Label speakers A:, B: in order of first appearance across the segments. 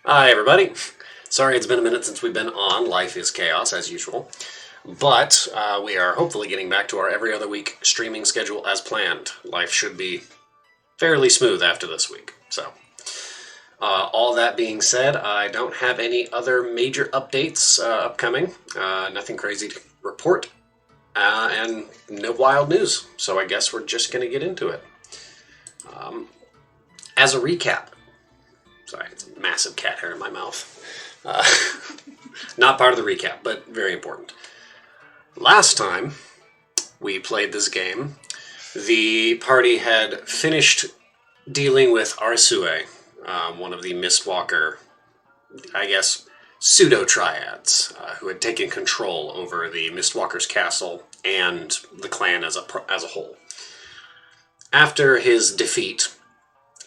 A: Hi, everybody. Sorry it's been a minute since we've been on. Life is chaos, as usual. But we are hopefully getting back to our every other week streaming schedule as planned. Life should be fairly smooth after this week. So, all that being said, I don't have any other major updates upcoming. Nothing crazy to report. And no wild news. So I guess we're just going to get into it. As a recap, sorry, it's a massive cat hair in my mouth. Not part of the recap, but very important. Last time we played this game, the party had finished dealing with Arsue, one of the Mistwalker, I guess, pseudo-triads, who had taken control over the Mistwalker's castle and the clan as a whole. After his defeat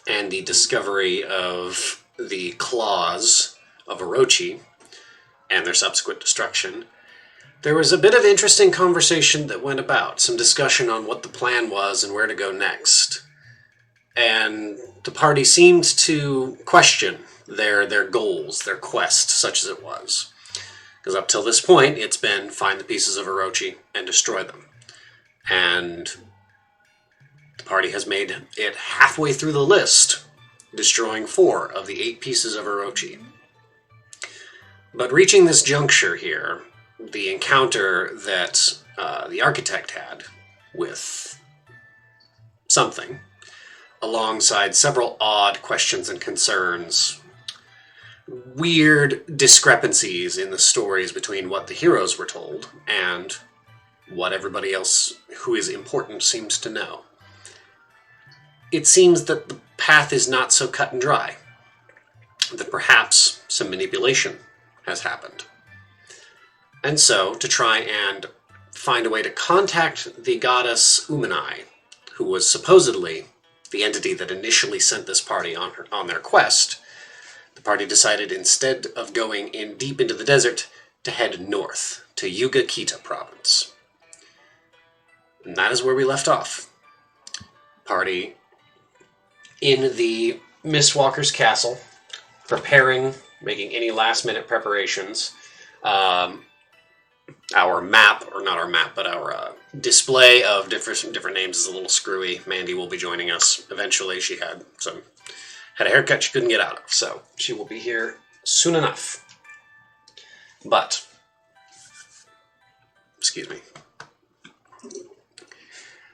A: and the discovery of the claws of Orochi and their subsequent destruction, there was a bit of interesting conversation that went about, some discussion on what the plan was and where to go next. And the party seemed to question their goals, their quest, such as it was. Because up till this point, it's been find the pieces of Orochi and destroy them. And the party has made it halfway through the list, destroying 4 of the 8 pieces of Orochi. But reaching this juncture here, the encounter that the architect had with something, alongside several odd questions and concerns, weird discrepancies in the stories between what the heroes were told and what everybody else who is important seems to know. It seems that the path is not so cut and dry, that perhaps some manipulation has happened. And so, to try and find a way to contact the goddess Umanai, who was supposedly the entity that initially sent this party on their quest, the party decided instead of going in deep into the desert to head north to Yugakita province. And that is where we left off. Party in the Mistwalker's castle, making any last-minute preparations. Our map, or not our map, but our display of different names is a little screwy. Mandy will be joining us eventually. She had a haircut she couldn't get out of, so she will be here soon enough. But, excuse me.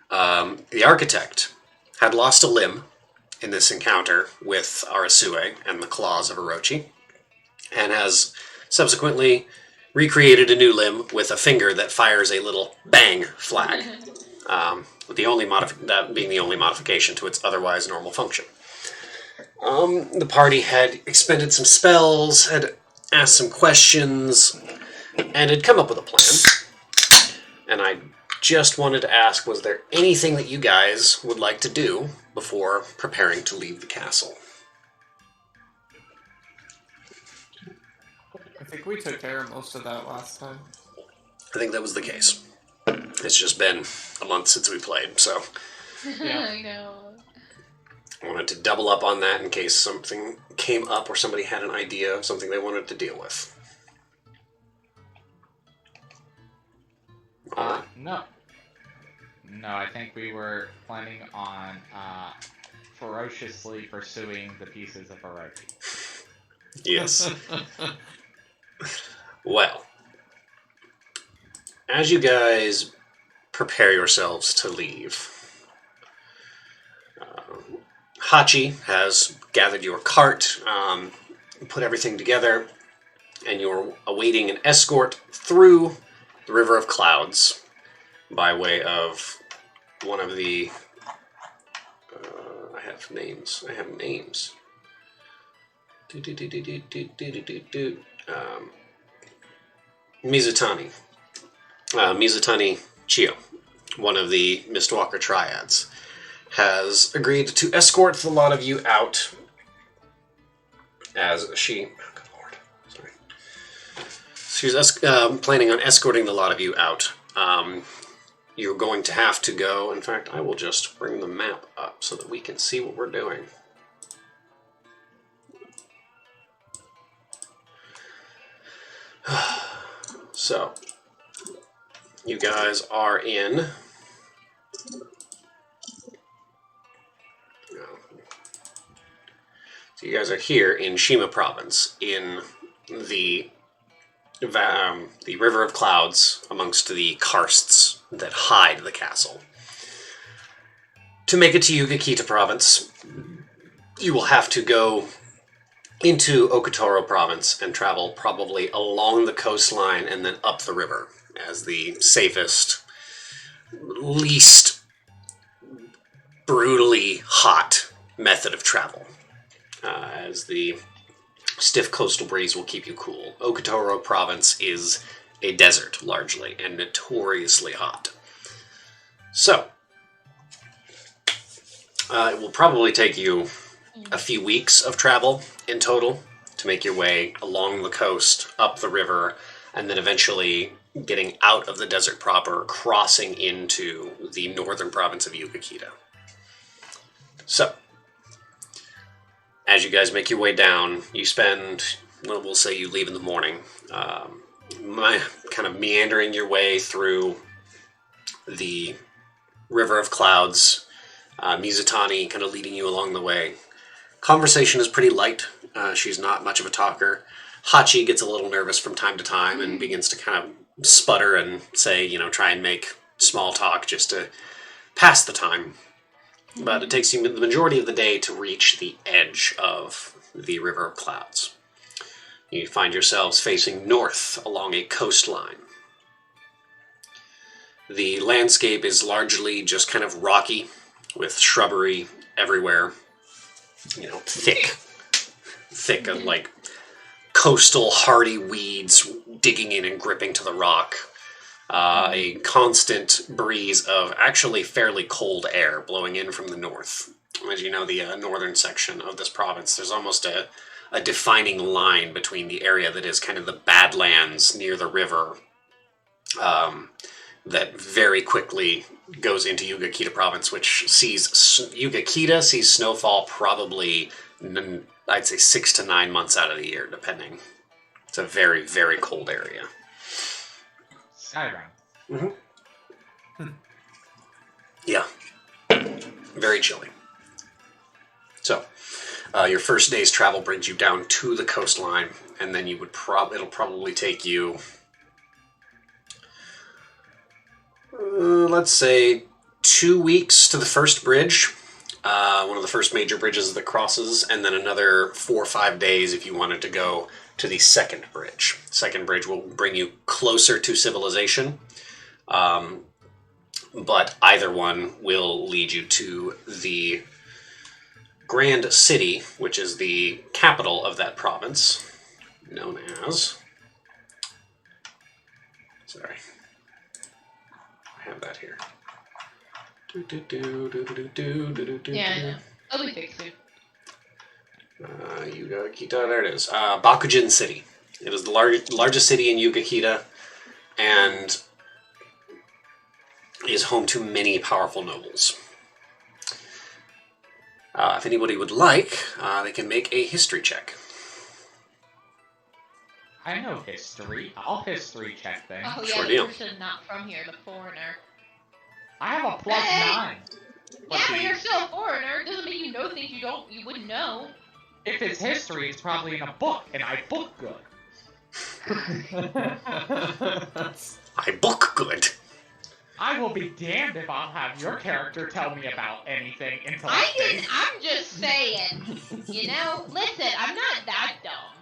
A: The architect had lost a limb in this encounter with Arsue and the claws of Orochi, and has subsequently recreated a new limb with a finger that fires a little bang flag, with that being the only modification to its otherwise normal function. The party had expended some spells, had asked some questions, and had come up with a plan. And I just wanted to ask, was there anything that you guys would like to do before preparing to leave the castle?
B: I think we took care of most of that last time.
A: I think that was the case. It's just been a month since we played, so
B: Yeah.
C: I know.
A: I wanted to double up on that in case something came up or somebody had an idea of something they wanted to deal with.
D: No, I think we were planning on ferociously pursuing the pieces of Orochi.
A: Yes. Well, as you guys prepare yourselves to leave, Hachi has gathered your cart, put everything together, and you're awaiting an escort through the River of Clouds by way of one of the... I have names. Mizutani. Mizutani Chio, one of the Mistwalker triads, has agreed to escort the lot of you out as she... Oh, good lord. Sorry. She's planning on escorting the lot of you out. You're going to have to go... In fact, I will just bring the map up so that we can see what we're doing. So, you guys are in... So you guys are here in Shima Province, in the River of Clouds, amongst the karsts that hide the castle. To make it to Yugakita Province, you will have to go into Okotoro Province and travel probably along the coastline and then up the river as the safest, least brutally hot method of travel, as the stiff coastal breeze will keep you cool. Okotoro Province is a desert, largely, and notoriously hot. So, it will probably take you a few weeks of travel in total to make your way along the coast, up the river, and then eventually getting out of the desert proper, crossing into the northern province of Yugakita. So, as you guys make your way down, you spend, well, we'll say you leave in the morning, kind of meandering your way through the River of Clouds, Mizutani kind of leading you along the way. Conversation is pretty light. She's not much of a talker. Hachi gets a little nervous from time to time and begins to kind of sputter and say, try and make small talk just to pass the time. But it takes you the majority of the day to reach the edge of the River of Clouds. You find yourselves facing north along a coastline. The landscape is largely just kind of rocky, with shrubbery everywhere. Thick of like coastal hardy weeds digging in and gripping to the rock. A constant breeze of actually fairly cold air blowing in from the north. As you know, the northern section of this province, there's almost a defining line between the area that is kind of the Badlands near the river, that very quickly goes into Yugakita Province, which sees snowfall probably, I'd say 6 to 9 months out of the year, depending. It's a very, very cold area.
D: Skyrim.
A: Yeah. Very chilly. So, your first day's travel brings you down to the coastline, and then you would it'll probably take you, let's say, 2 weeks to the first bridge, one of the first major bridges that crosses, and then another 4 or 5 days if you wanted to go to the second bridge. Second bridge will bring you closer to civilization, but either one will lead you to the Grand City, which is the capital of that province, known as... Sorry. I have that here.
C: Yeah, I'll be fixed soon.
A: Yugakita, there it is. Bakujin City. It is the largest city in Yugakita, and is home to many powerful nobles. If anybody would like, they can make a history check.
D: I know history. I'll history check things.
C: Oh yeah,
A: Sure
C: the
A: deal.
C: person not from here, the foreigner.
D: I have a +9.
C: Yeah,
D: But
C: but you're still a foreigner. Doesn't mean you know things you wouldn't know.
D: if it's history, it's probably in a book, and I book good.
A: I book good.
D: I will be damned if I'll have your character tell me about anything intellectual.
C: I'm just saying. Listen, I'm not that dumb.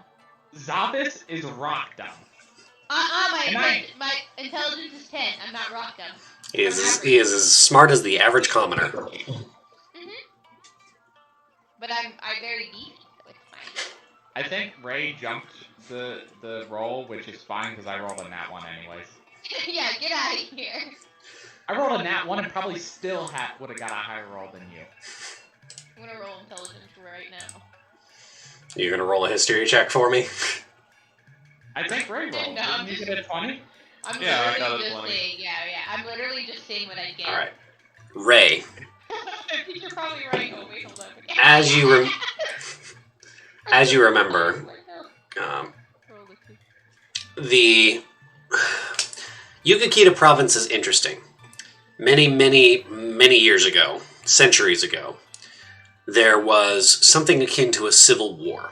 D: Zavis is rock dumb.
C: My intelligence is 10. I'm not rock dumb.
A: He is as smart as the average commoner.
C: But I'm very geeky, so it's fine.
D: I think Ray jumped the roll, which is fine because I rolled a nat 1 anyways.
C: Yeah, get out of here.
D: I rolled a nat 1 and probably still would have got a higher roll than you.
C: I'm gonna roll intelligence right now.
A: You're gonna roll a history check for me?
D: I think Ray rolled.
C: No,
D: Didn't you get a 20?
C: I'm
B: Yeah, I got
C: literally
B: a
C: just
B: 20.
C: saying, yeah. I'm literally just saying what I get.
A: All right, Ray.
C: You're probably right. Oh wait, hold on.
A: As you remember, the Yugakita province is interesting. Many, many, many years ago, centuries ago, there was something akin to a civil war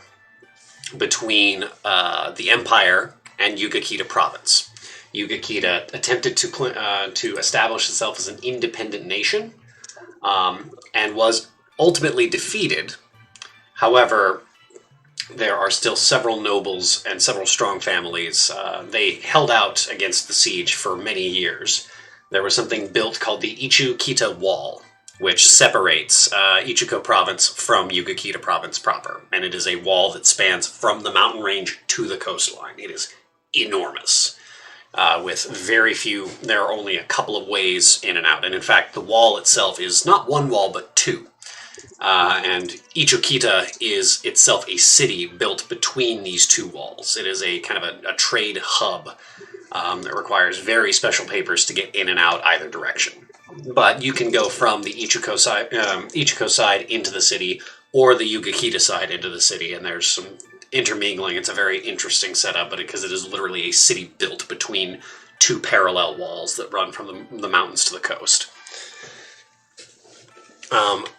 A: between the Empire and Yugakita province. Yugakita attempted to establish itself as an independent nation, and was ultimately defeated. However, there are still several nobles and several strong families. They held out against the siege for many years. There was something built called the Yugakita Wall, which separates Ichiko province from Yugakita province proper. And it is a wall that spans from the mountain range to the coastline. It is enormous. With very few, there are only a couple of ways in and out. And in fact, the wall itself is not one wall, but two. And Ichikita is itself a city built between these two walls. It is a kind of a trade hub that requires very special papers to get in and out either direction. But you can go from the Ichiko side into the city, or the Yugakita side into the city, and there's some intermingling. It's a very interesting setup, but because it is literally a city built between two parallel walls that run from the mountains to the coast.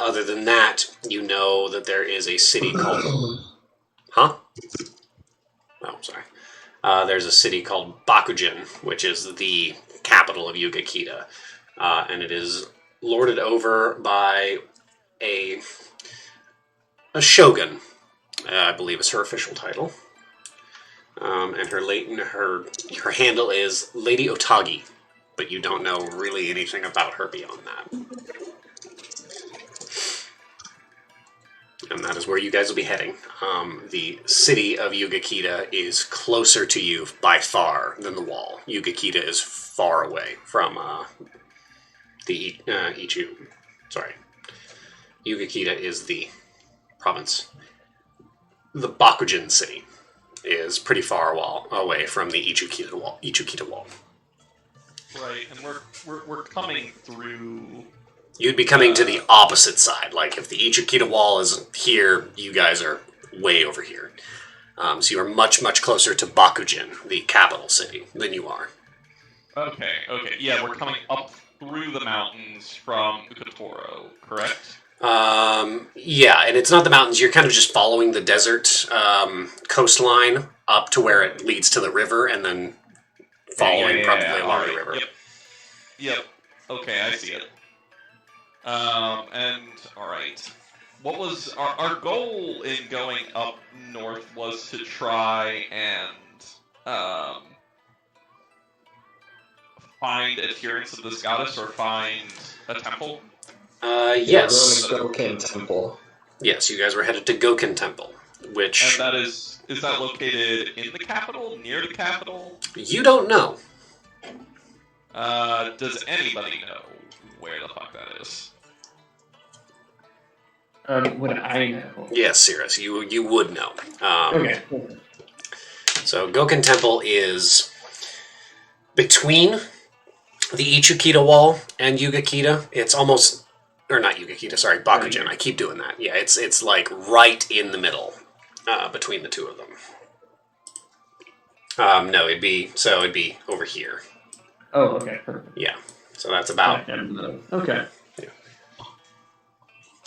A: Other than that, you know that there is a city called... Huh? Oh, sorry. There's a city called Bakujin, which is the capital of Yugakita. And it is lorded over by a shogun, I believe is her official title. And her handle is Lady Otagi, but you don't know really anything about her beyond that. And that is where you guys will be heading. The city of Yugakita is closer to you by far than the wall. Yugakita is far away from the Ichu. Sorry. Yugakita is the province. The Bakujin city is pretty far away from the Ichikita wall.
E: Right, and we're coming through.
A: You'd be coming to the opposite side. Like, if the Yugakita wall is here, you guys are way over here. So you are much, much closer to Bakujin, the capital city, than you are.
E: Okay, yeah, we're coming up through the mountains from Ukotoro, correct?
A: Yeah, and it's not the mountains. You're kind of just following the desert coastline up to where it leads to the river, and then following probably along the river.
E: Yep. Okay, I see it. And alright. What was our goal in going up north was to try and find adherents of this goddess or find a temple?
A: Yes.
F: We're going to Goken Temple.
A: Yes, you guys were headed to Goken Temple, which...
E: And that is that located in the capital, near the capital?
A: You don't know.
E: Does anybody know where the fuck that is?
F: Would I know?
A: Yes, Cirrus, you would know.
F: Okay.
A: So Goken Temple is between the Ichikita wall and Yugakita. It's almost, or not Yugakita, sorry, Bakujin. I keep doing that. Yeah, it's like right in the middle between the two of them. No, it'd be over here.
F: Oh, okay, perfect.
A: Yeah, so that's about...
F: Okay.
A: Yeah.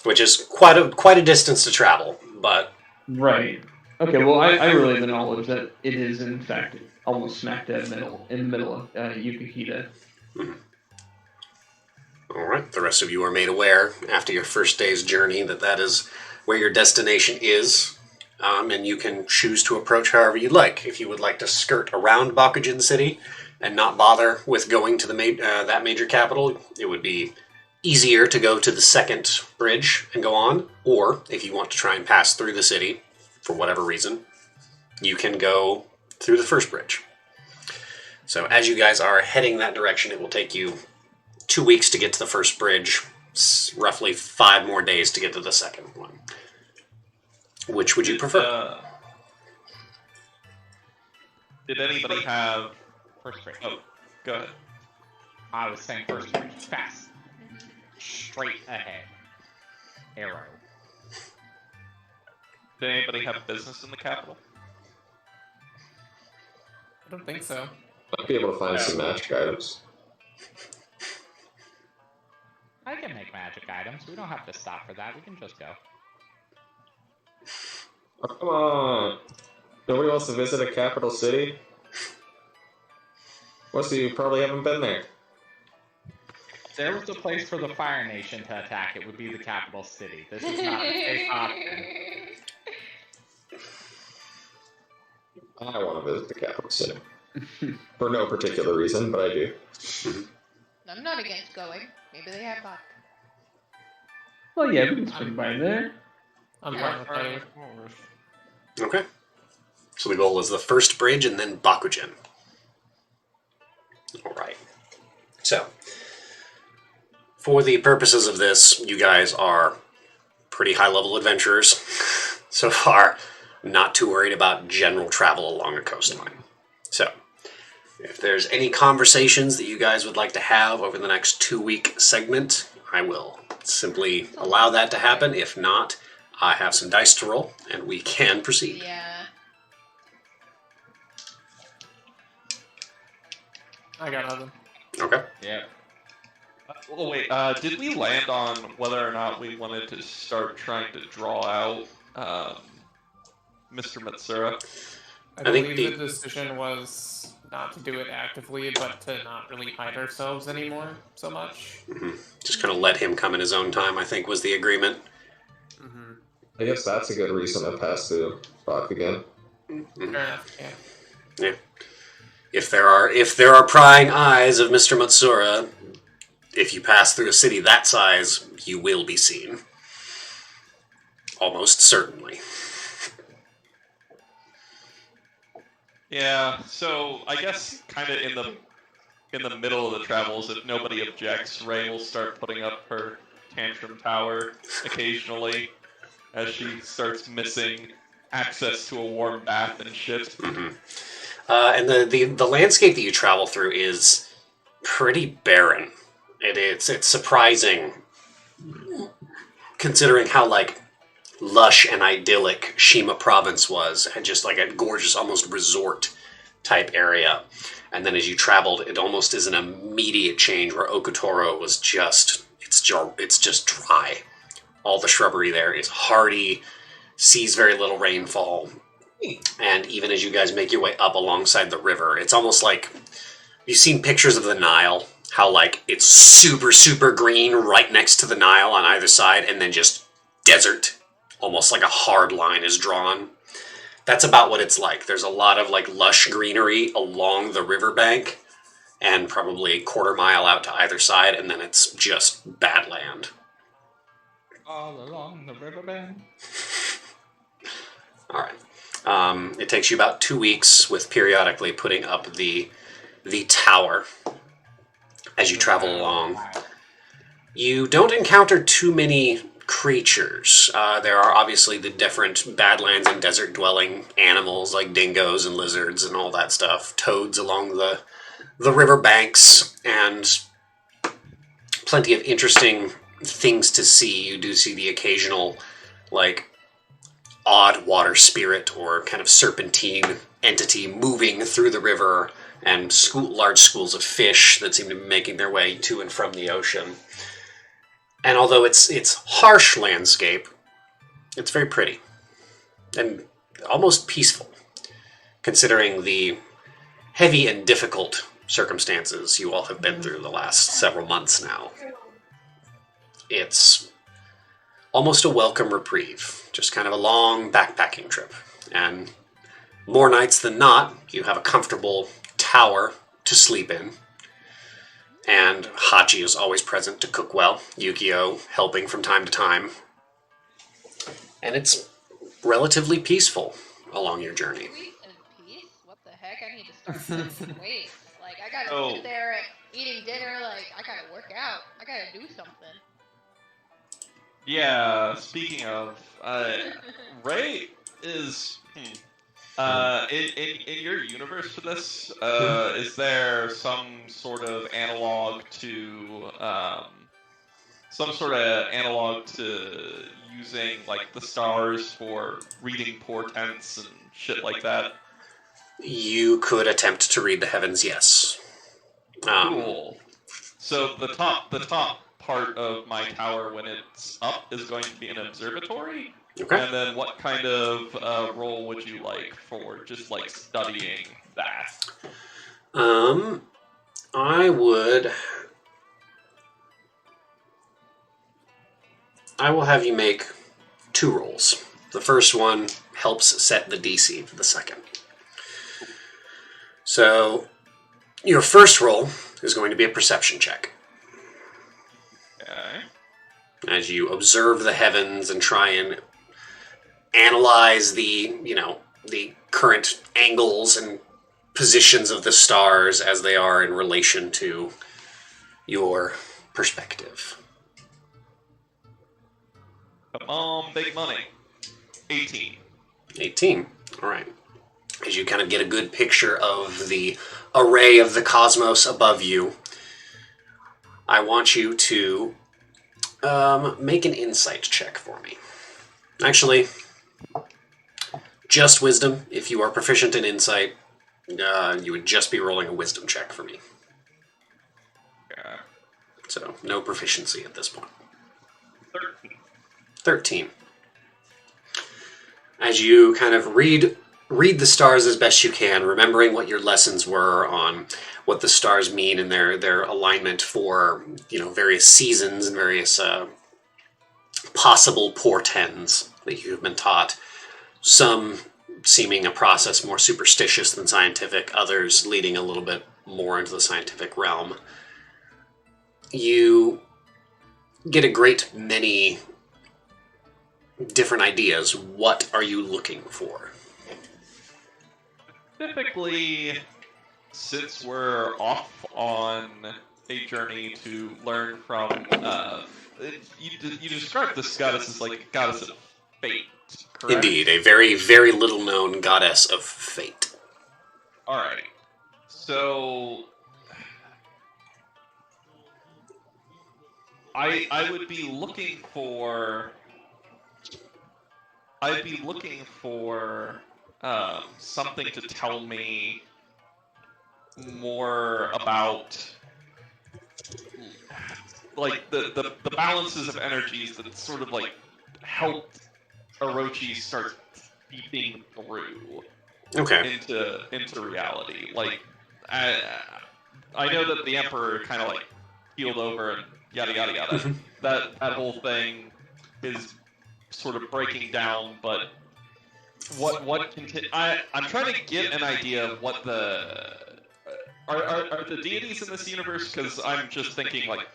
A: Which is quite a distance to travel, but...
F: Right. Okay, well, I relay the knowledge that it is, in fact, almost smack dab in the middle of Yugakita.
A: Mm-hmm. Alright, the rest of you are made aware after your first day's journey that is where your destination is, and you can choose to approach however you'd like. If you would like to skirt around Bakujin City and not bother with going to that major capital, it would be easier to go to the second bridge and go on, or if you want to try and pass through the city for whatever reason, you can go through the first bridge. So as you guys are heading that direction, it will take you 2 weeks to get to the first bridge, roughly 5 more days to get to the second one. Which would you prefer?
E: Did anybody have...
D: First bridge.
E: Oh, go ahead.
D: I was saying first bridge. Fast. Straight ahead. Arrow.
E: Did anybody have business in the capital?
B: I don't think so.
G: Might be able to find some magic items.
D: I can make magic items. We don't have to stop for that. We can just go.
G: Oh, come on! Nobody wants to visit a capital city? Most of you probably haven't been there.
D: If there was a place for the Fire Nation to attack, it would be the capital city. This is not a safe option.
G: I want to visit the capital city. For no particular reason, but I do.
C: I'm not against going. Maybe they have vodka.
F: Well, yeah, we can swing by there.
B: I'm fine with that.
A: Okay. So the goal is the first bridge and then Bakujin. Alright. So, for the purposes of this, you guys are pretty high-level adventurers so far. Not too worried about general travel along a coastline. So, if there's any conversations that you guys would like to have over the next 2-week segment, I will simply allow that to happen. If not, I have some dice to roll, and we can proceed.
C: Yeah.
B: I got nothing.
A: Okay.
D: Yeah.
E: Oh wait, did we land on whether or not we wanted to start trying to draw out Mr. Matsura?
B: I
A: think
B: believe the decision was not to do it actively, but to not really hide ourselves anymore so much.
A: Just kind of let him come in his own time, I think, was the agreement.
B: Mm-hmm.
G: I guess that's a good reason to pass through Bakugan.
B: Fair enough, yeah.
A: Yeah. If there are prying eyes of Mr. Matsura, if you pass through a city that size, you will be seen. Almost certainly.
E: Yeah, so I guess kind of in the middle of the travels, if nobody objects, Ray will start putting up her tantrum tower occasionally as she starts missing access to a warm bath and shit.
A: Mm-hmm. And the landscape that you travel through is pretty barren. It's surprising, considering how lush and idyllic Shima province was, and just like a gorgeous, almost resort type area. And then as you traveled, it almost is an immediate change where Okutoro was it's just dry. All the shrubbery there is hardy, sees very little rainfall. And even as you guys make your way up alongside the river, it's almost like you've seen pictures of the Nile, how it's super, super green right next to the Nile on either side, and then just desert. Almost like a hard line is drawn. That's about what it's like. There's a lot of lush greenery along the riverbank, and probably a quarter mile out to either side, and then it's just bad land.
D: All along the riverbed.
A: All right. It takes you about 2 weeks, with periodically putting up the tower as you travel along. You don't encounter too many creatures. There are obviously the different badlands and desert-dwelling animals like dingoes and lizards and all that stuff. Toads along the river banks, and plenty of interesting things to see. You do see the occasional odd water spirit or kind of serpentine entity moving through the river, and large schools of fish that seem to be making their way to and from the ocean. And although it's harsh landscape, it's very pretty and almost peaceful, considering the heavy and difficult circumstances you all have been through the last several months now. It's almost a welcome reprieve, just kind of a long backpacking trip. And more nights than not, you have a comfortable tower to sleep in. And Hachi is always present to cook well, Yukio helping from time to time. And it's relatively peaceful along your journey.
C: Sweet and peace? What the heck? I need to start lifting weights. I gotta sit there eating dinner, I gotta work out. I gotta do something.
E: Yeah, speaking of, Ray is... in your universe for this, is there some sort of analog to using the stars for reading portents and shit like that?
A: You could attempt to read the heavens, yes.
E: Cool. So the top part of my tower when it's up is going to be an observatory.
A: Okay.
E: And then what kind of role would you like for just like studying that?
A: I will have you make 2 rolls. The first one helps set the DC for the second. So, your first roll is going to be a perception check.
E: Okay.
A: As you observe the heavens and try and analyze the current angles and positions of the stars as they are in relation to your perspective.
E: Come on, big money. 18.
A: 18. All right. As you kind of get a good picture of the array of the cosmos above you, I want you to make an insight check for me. Actually, just wisdom. If you are proficient in insight, you would just be rolling a wisdom check for me.
E: Yeah.
A: So, no proficiency at this point.
E: 13.
A: 13. As you kind of read the stars as best you can, remembering what your lessons were on what the stars mean and their alignment for, various seasons and various possible portends that you've been taught. Some seeming a process more superstitious than scientific, others leading a little bit more into the scientific realm. You get a great many different ideas. What are you looking for?
E: Typically, since we're off on a journey to learn from, you described this goddess as like a goddess of fate, correct?
A: Indeed, a very, very little-known goddess of fate.
E: Alright. So, I would be looking for... I'd be looking for something to tell me more about like the balances of energies that sort of like helped Orochi start seeping through into reality. Like I know that the Emperor kind of like healed over and yada yada yada.
A: Mhm.
E: That whole thing is sort of breaking down, but I'm trying to get an idea of what the are the deities in this universe, because I'm just thinking like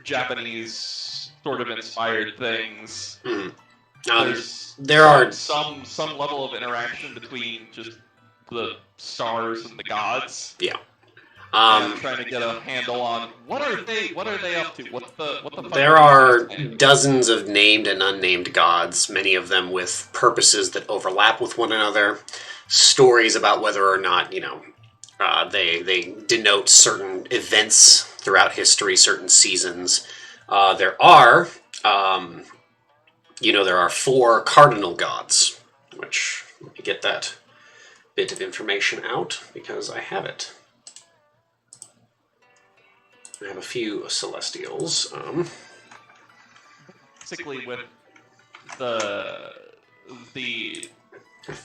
E: Japanese sort of inspired things.
A: There are
E: some level of interaction between just the stars and the gods.
A: Yeah.
E: I'm trying to get a handle on what are they up to? What the fuck
A: There
E: are
A: are
E: these things?
A: dozens of named and unnamed gods, many of them with purposes that overlap with one another. Stories about whether or not, they denote certain events throughout history, certain seasons. There are 4 cardinal gods, which, let me get that bit of information out, because I have it. I have a few celestials.
E: Basically, with the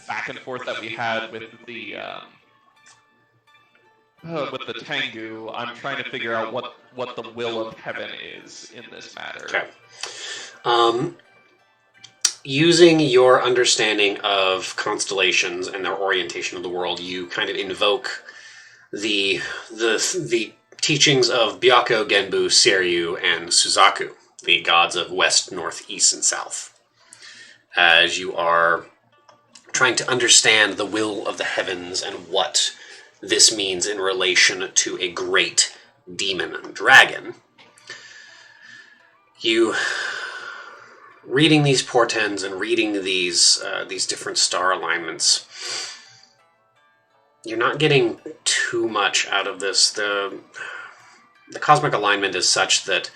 E: back and forth that we had with the Tengu, I'm trying to figure out what the will of heaven is in this matter.
A: Okay. Using your understanding of constellations and their orientation of the world, you kind of invoke the teachings of Byakko, Genbu, Seiryu, and Suzaku, the gods of west, north, east, and south, as you are trying to understand the will of the heavens and what this means in relation to a great demon dragon. You, reading these portents and reading these different star alignments, you're not getting too much out of this. The cosmic alignment is such that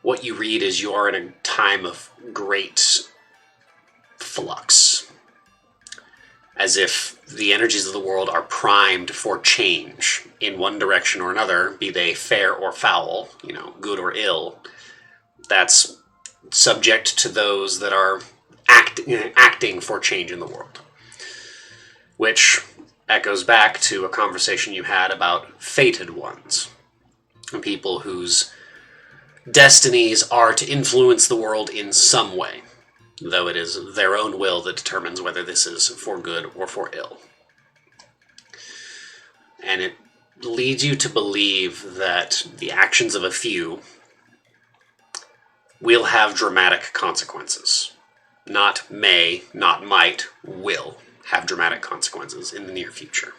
A: what you read is you are in a time of great flux. as if the energies of the world are primed for change in one direction or another, be they fair or foul, good or ill. That's subject to those that are acting for change in the world. Which echoes back to a conversation you had about fated ones. People whose destinies are to influence the world in some way, though it is their own will that determines whether this is for good or for ill. And it leads you to believe that the actions of a few will have dramatic consequences. Not may, not might, will have dramatic consequences in the near future.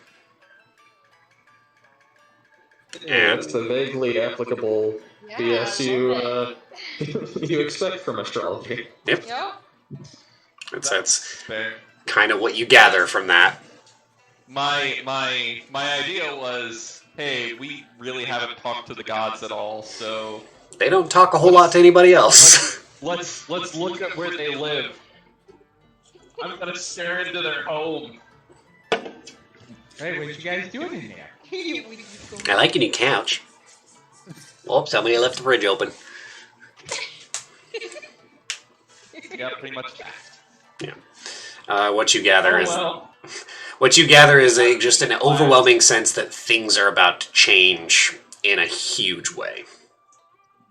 G: Yeah, that's the vaguely applicable
C: Yeah,
G: BS
C: I love it.
G: you expect from astrology.
A: Yep.
C: Yep.
A: That's
E: Fair.
A: kind of what you gather from that.
E: My idea was, hey, we really haven't talked to the gods at all, so
A: They don't talk a whole lot to anybody else.
E: let's look at where they live. I'm gonna stare into their home.
D: Hey, what you guys doing in there?
A: I like your new couch. Oops, somebody left the fridge open.
E: Yeah, pretty much that.
A: What you gather is
F: well.
A: what you gather is just an overwhelming sense that things are about to change in a huge way.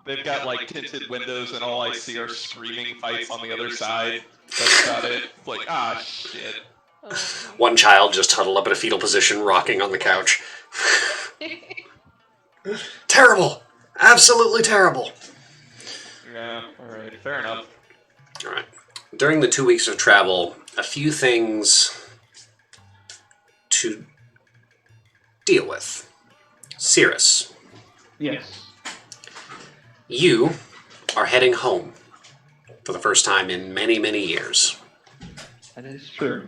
E: They've got like tinted windows, and all I see are screaming fights on the other side. That's about it. Like, shit.
C: Oh.
A: One child just huddled up in a fetal position, rocking on the couch. Terrible! Absolutely terrible!
E: Yeah, alright, fair enough.
A: Alright. During the 2 weeks of travel, a few things to deal with. Cirrus,
F: Yes.
A: you are heading home for the first time in many, many years.
F: That is true.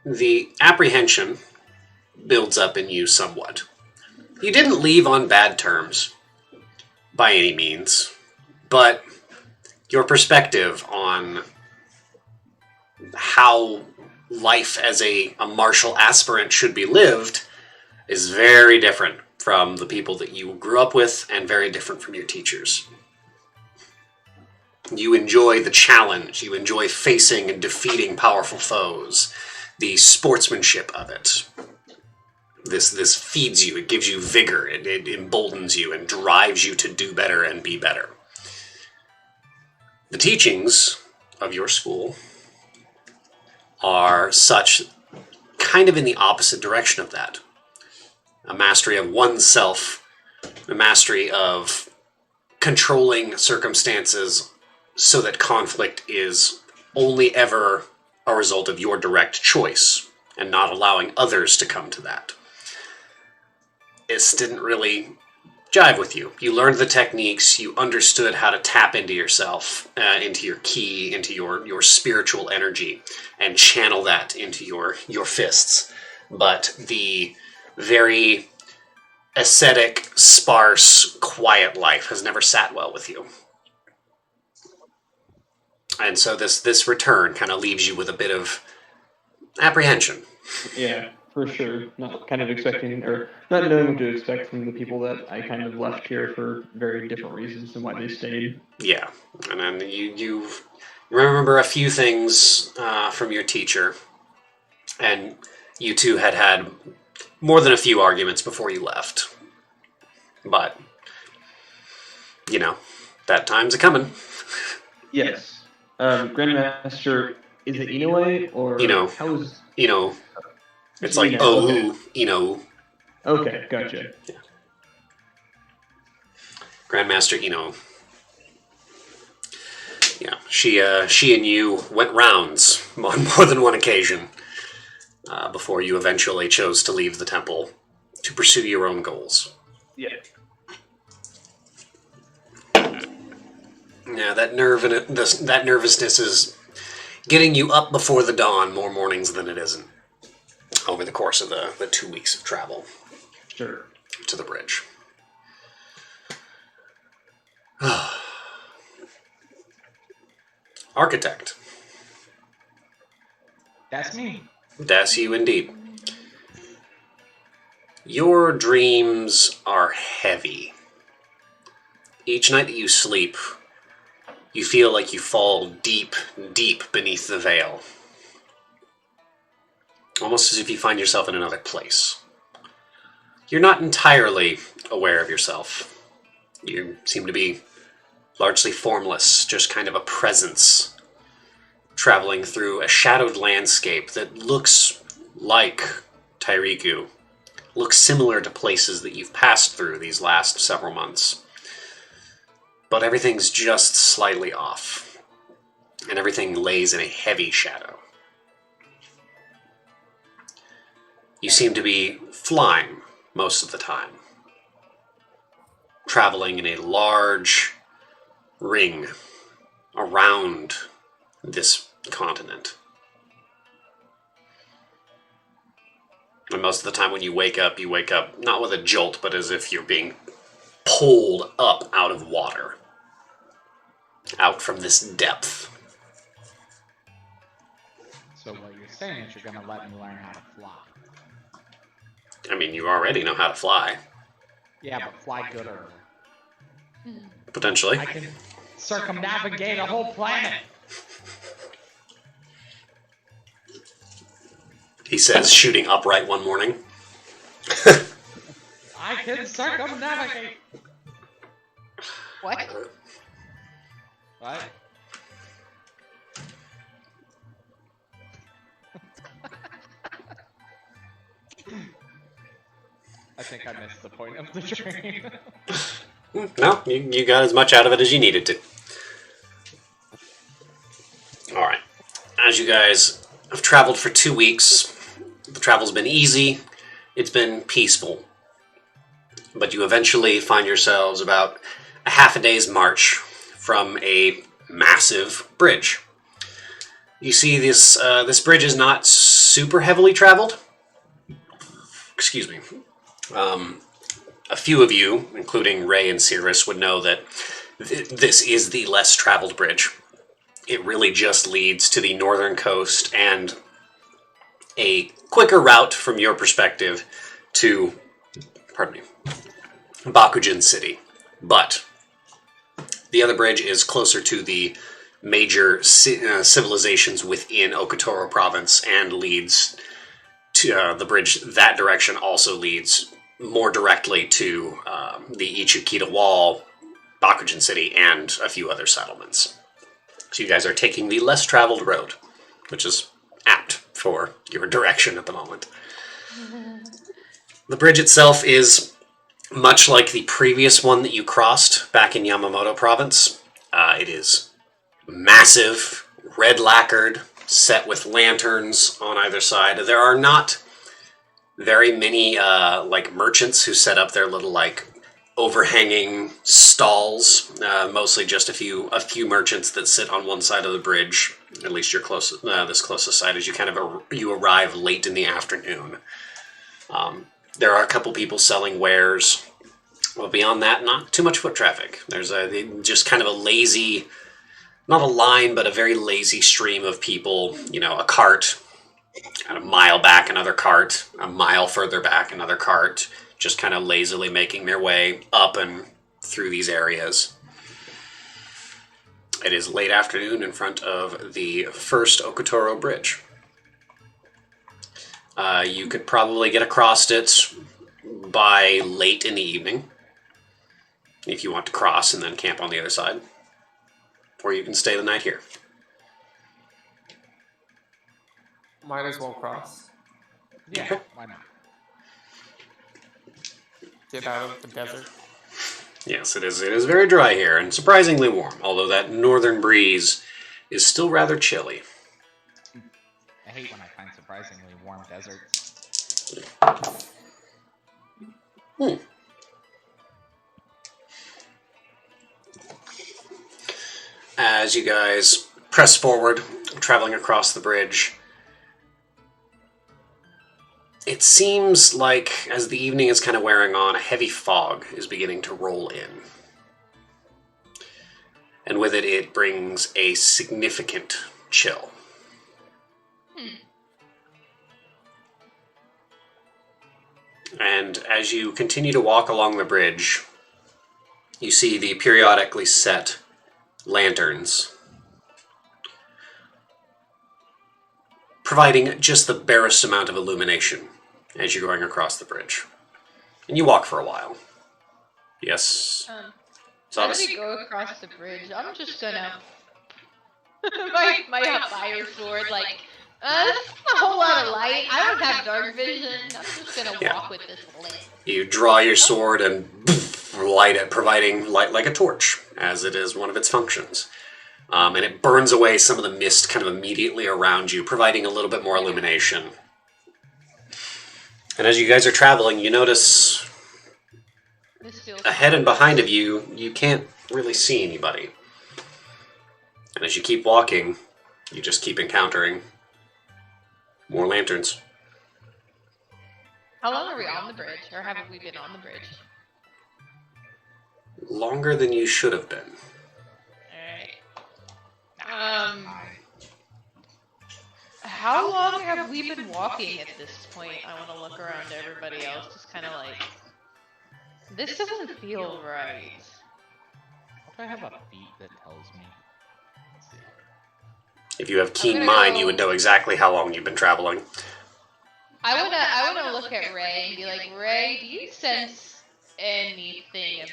A: The apprehension builds up in you somewhat. You didn't leave on bad terms, by any means, but your perspective on how life as a martial aspirant should be lived is very different from the people that you grew up with and very different from your teachers. You enjoy the challenge, you enjoy facing and defeating powerful foes, the sportsmanship of it. This feeds you, it gives you vigor, it emboldens you and drives you to do better and be better. The teachings of your school are such, kind of in the opposite direction of that. A mastery of oneself, a mastery of controlling circumstances so that conflict is only ever a result of your direct choice and not allowing others to come to that. This didn't really jive with you. You learned the techniques, you understood how to tap into yourself, into your ki, into your spiritual energy, and channel that into your fists. But the very ascetic, sparse, quiet life has never sat well with you. And so this return kind of leaves you with a bit of apprehension.
F: Yeah, for sure. Not kind of expecting, or not knowing what to expect from the people that I kind of left here for very different reasons than why they stayed.
A: Yeah, and then you remember a few things from your teacher, and you two had more than a few arguments before you left. But, that time's a-coming.
F: Yes. Grandmaster, is it Inoue, or how is...
A: It's like,
F: okay. Okay, gotcha.
A: Yeah. Grandmaster Ino. Yeah, she and you went rounds on more than one occasion before you eventually chose to leave the temple to pursue your own goals.
F: Yeah.
A: Yeah, that nervousness is getting you up before the dawn more mornings than it isn't over the course of the 2 weeks of travel.
F: Sure.
A: To the bridge. Architect.
D: That's me.
A: That's you indeed. Your dreams are heavy. Each night that you sleep, you feel like you fall deep, deep beneath the veil. Almost as if you find yourself in another place. You're not entirely aware of yourself. You seem to be largely formless, just kind of a presence, traveling through a shadowed landscape that looks like Tairiku, looks similar to places that you've passed through these last several months. But everything's just slightly off, and everything lays in a heavy shadow. You seem to be flying most of the time, traveling in a large ring around this continent. And most of the time when you wake up not with a jolt, but as if you're being pulled up out of water, out from this depth.
D: So what you're saying is you're gonna let me learn how to fly.
A: I mean, you already know how to fly,
D: Yeah, but fly good or
A: potentially.
D: I can circumnavigate a whole planet.
A: He says, shooting upright one morning.
D: I can circumnavigate.
C: What?
D: What? I think I missed the point of the dream.
A: No, you got as much out of it as you needed to. Alright. As you guys have traveled for 2 weeks, the travel's been easy, it's been peaceful. But you eventually find yourselves about a half a day's march from a massive bridge. You see this bridge is not super heavily traveled. Excuse me. A few of you, including Ray and Cirrus, would know that this is the less traveled bridge. It really just leads to the northern coast and a quicker route from your perspective to, Bakujin City. But the other bridge is closer to the major civilizations within Okotoro province and leads to the bridge. That direction also leads more directly to the Yugakita Wall, Bakujin City, and a few other settlements. So you guys are taking the less traveled road, which is apt for your direction at the moment. The bridge itself is much like the previous one that you crossed back in Yamamoto province. It is massive, red lacquered, set with lanterns on either side. There are not very many merchants who set up their little overhanging stalls. Mostly just a few merchants that sit on one side of the bridge. At least your this closest side, as you arrive late in the afternoon. There are a couple people selling wares. Well, beyond that, not too much foot traffic. There's just kind of a lazy, not a line, but a very lazy stream of people. A cart. A mile back, another cart. A mile further back, another cart. Just kind of lazily making their way up and through these areas. It is late afternoon in front of the first Okotoro Bridge. You could probably get across it by late in the evening if you want to cross and then camp on the other side. Or you can stay the night here.
B: Might as well cross.
D: Yeah, why not?
B: Get out of the desert.
A: Yes, it is. It is very dry here and surprisingly warm, although that northern breeze is still rather chilly.
D: I hate when I find surprisingly warm deserts.
A: As you guys press forward, traveling across the bridge, it seems like as the evening is kind of wearing on, a heavy fog is beginning to roll in. And with it, it brings a significant chill. And as you continue to walk along the bridge, you see the periodically set lanterns, providing just the barest amount of illumination as you're going across the bridge. And you walk for a while. Yes?
C: As
A: Zavis?
C: we go across the bridge, I'm just gonna my fire sword, like, this is a whole lot of light. I don't have dark vision. I'm just gonna walk with this lit.
A: You draw your sword and light it, providing light like a torch, as it is one of its functions. And it burns away some of the mist kind of immediately around you, providing a little bit more illumination. And as you guys are traveling, you notice ahead and behind of you, you can't really see anybody. And as you keep walking, you just keep encountering more lanterns.
C: How long are we on the bridge, or haven't we been on the bridge?
A: Longer than you should have been.
C: Alright. How long have we been walking at this point? I want to look around to everybody else, just kind of like, this doesn't feel right.
D: Do I have a feat that tells me? Let's see.
A: If you have keen mind, you would know exactly how long you've been traveling.
C: I wanna look at Ray and be like, Ray, do you sense anything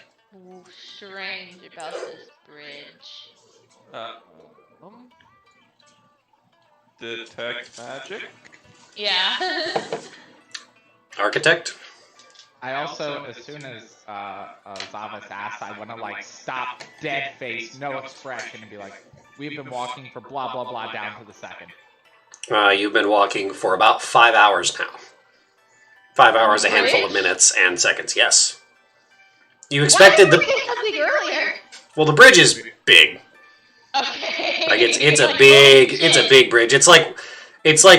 C: strange about this bridge?
E: Detect magic?
C: Yeah.
A: Architect?
D: I also, as soon as Zavas asks, I want to like stop, dead face, no expression, and be like, "We've been walking for blah blah blah down to the second."
A: You've been walking for about 5 hours now. 5 hours, a handful of minutes and seconds. Yes. You expected the.
C: Something earlier.
A: Well, the bridge is big.
C: Okay.
A: Like it's a big bridge. It's like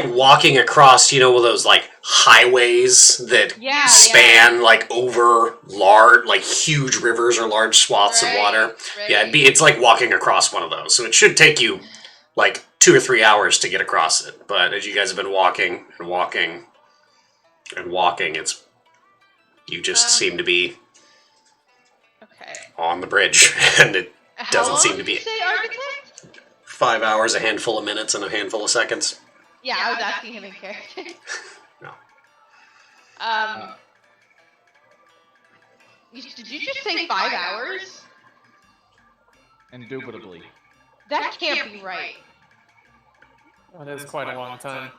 A: walking across, one of those like highways that span like over large, like huge rivers or large swaths of water.
C: Right.
A: Yeah, it's like walking across one of those. So it should take you like 2 or 3 hours to get across it. But as you guys have been walking and walking and walking, you just seem to be on the bridge, and it doesn't seem to be.
C: How long did you say, Architect?
A: 5 hours, a handful of minutes, and a handful of seconds.
C: Yeah, I was asking him in character.
A: No.
C: Did you just say 5 hours?
D: Indubitably.
C: That can't be right.
B: That is quite a long time.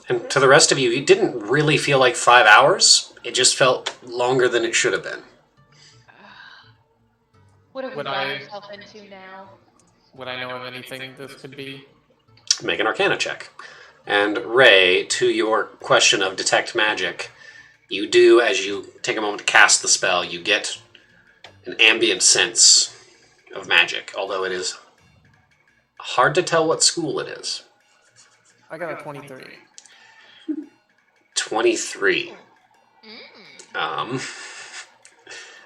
A: And to the rest of you, it didn't really feel like 5 hours. It just felt longer than it should have been.
C: What have we got ourselves into now?
B: Would I know of anything this could be?
A: Make an Arcana check. And Ray, to your question of detect magic, you do, as you take a moment to cast the spell, you get an ambient sense of magic, although it is hard to tell what school it is.
B: I got a 23.
A: 23.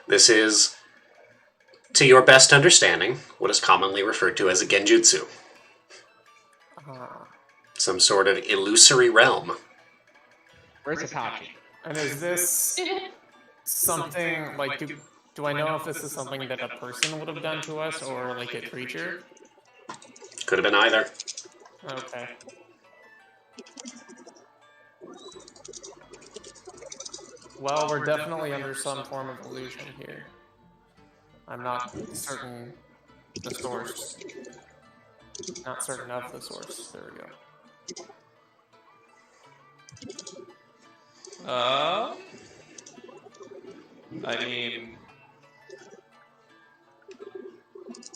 A: This is, to your best understanding, what is commonly referred to as a genjutsu. Some sort of illusory realm.
D: Where's Itachi?
B: And is this something, like, do I know if this is something that a person would have done to us, or like a creature?
A: Could have been either.
B: Okay. Well, we're definitely under some form of illusion here. I'm not certain the source. Not certain of the source. There we go.
E: I mean,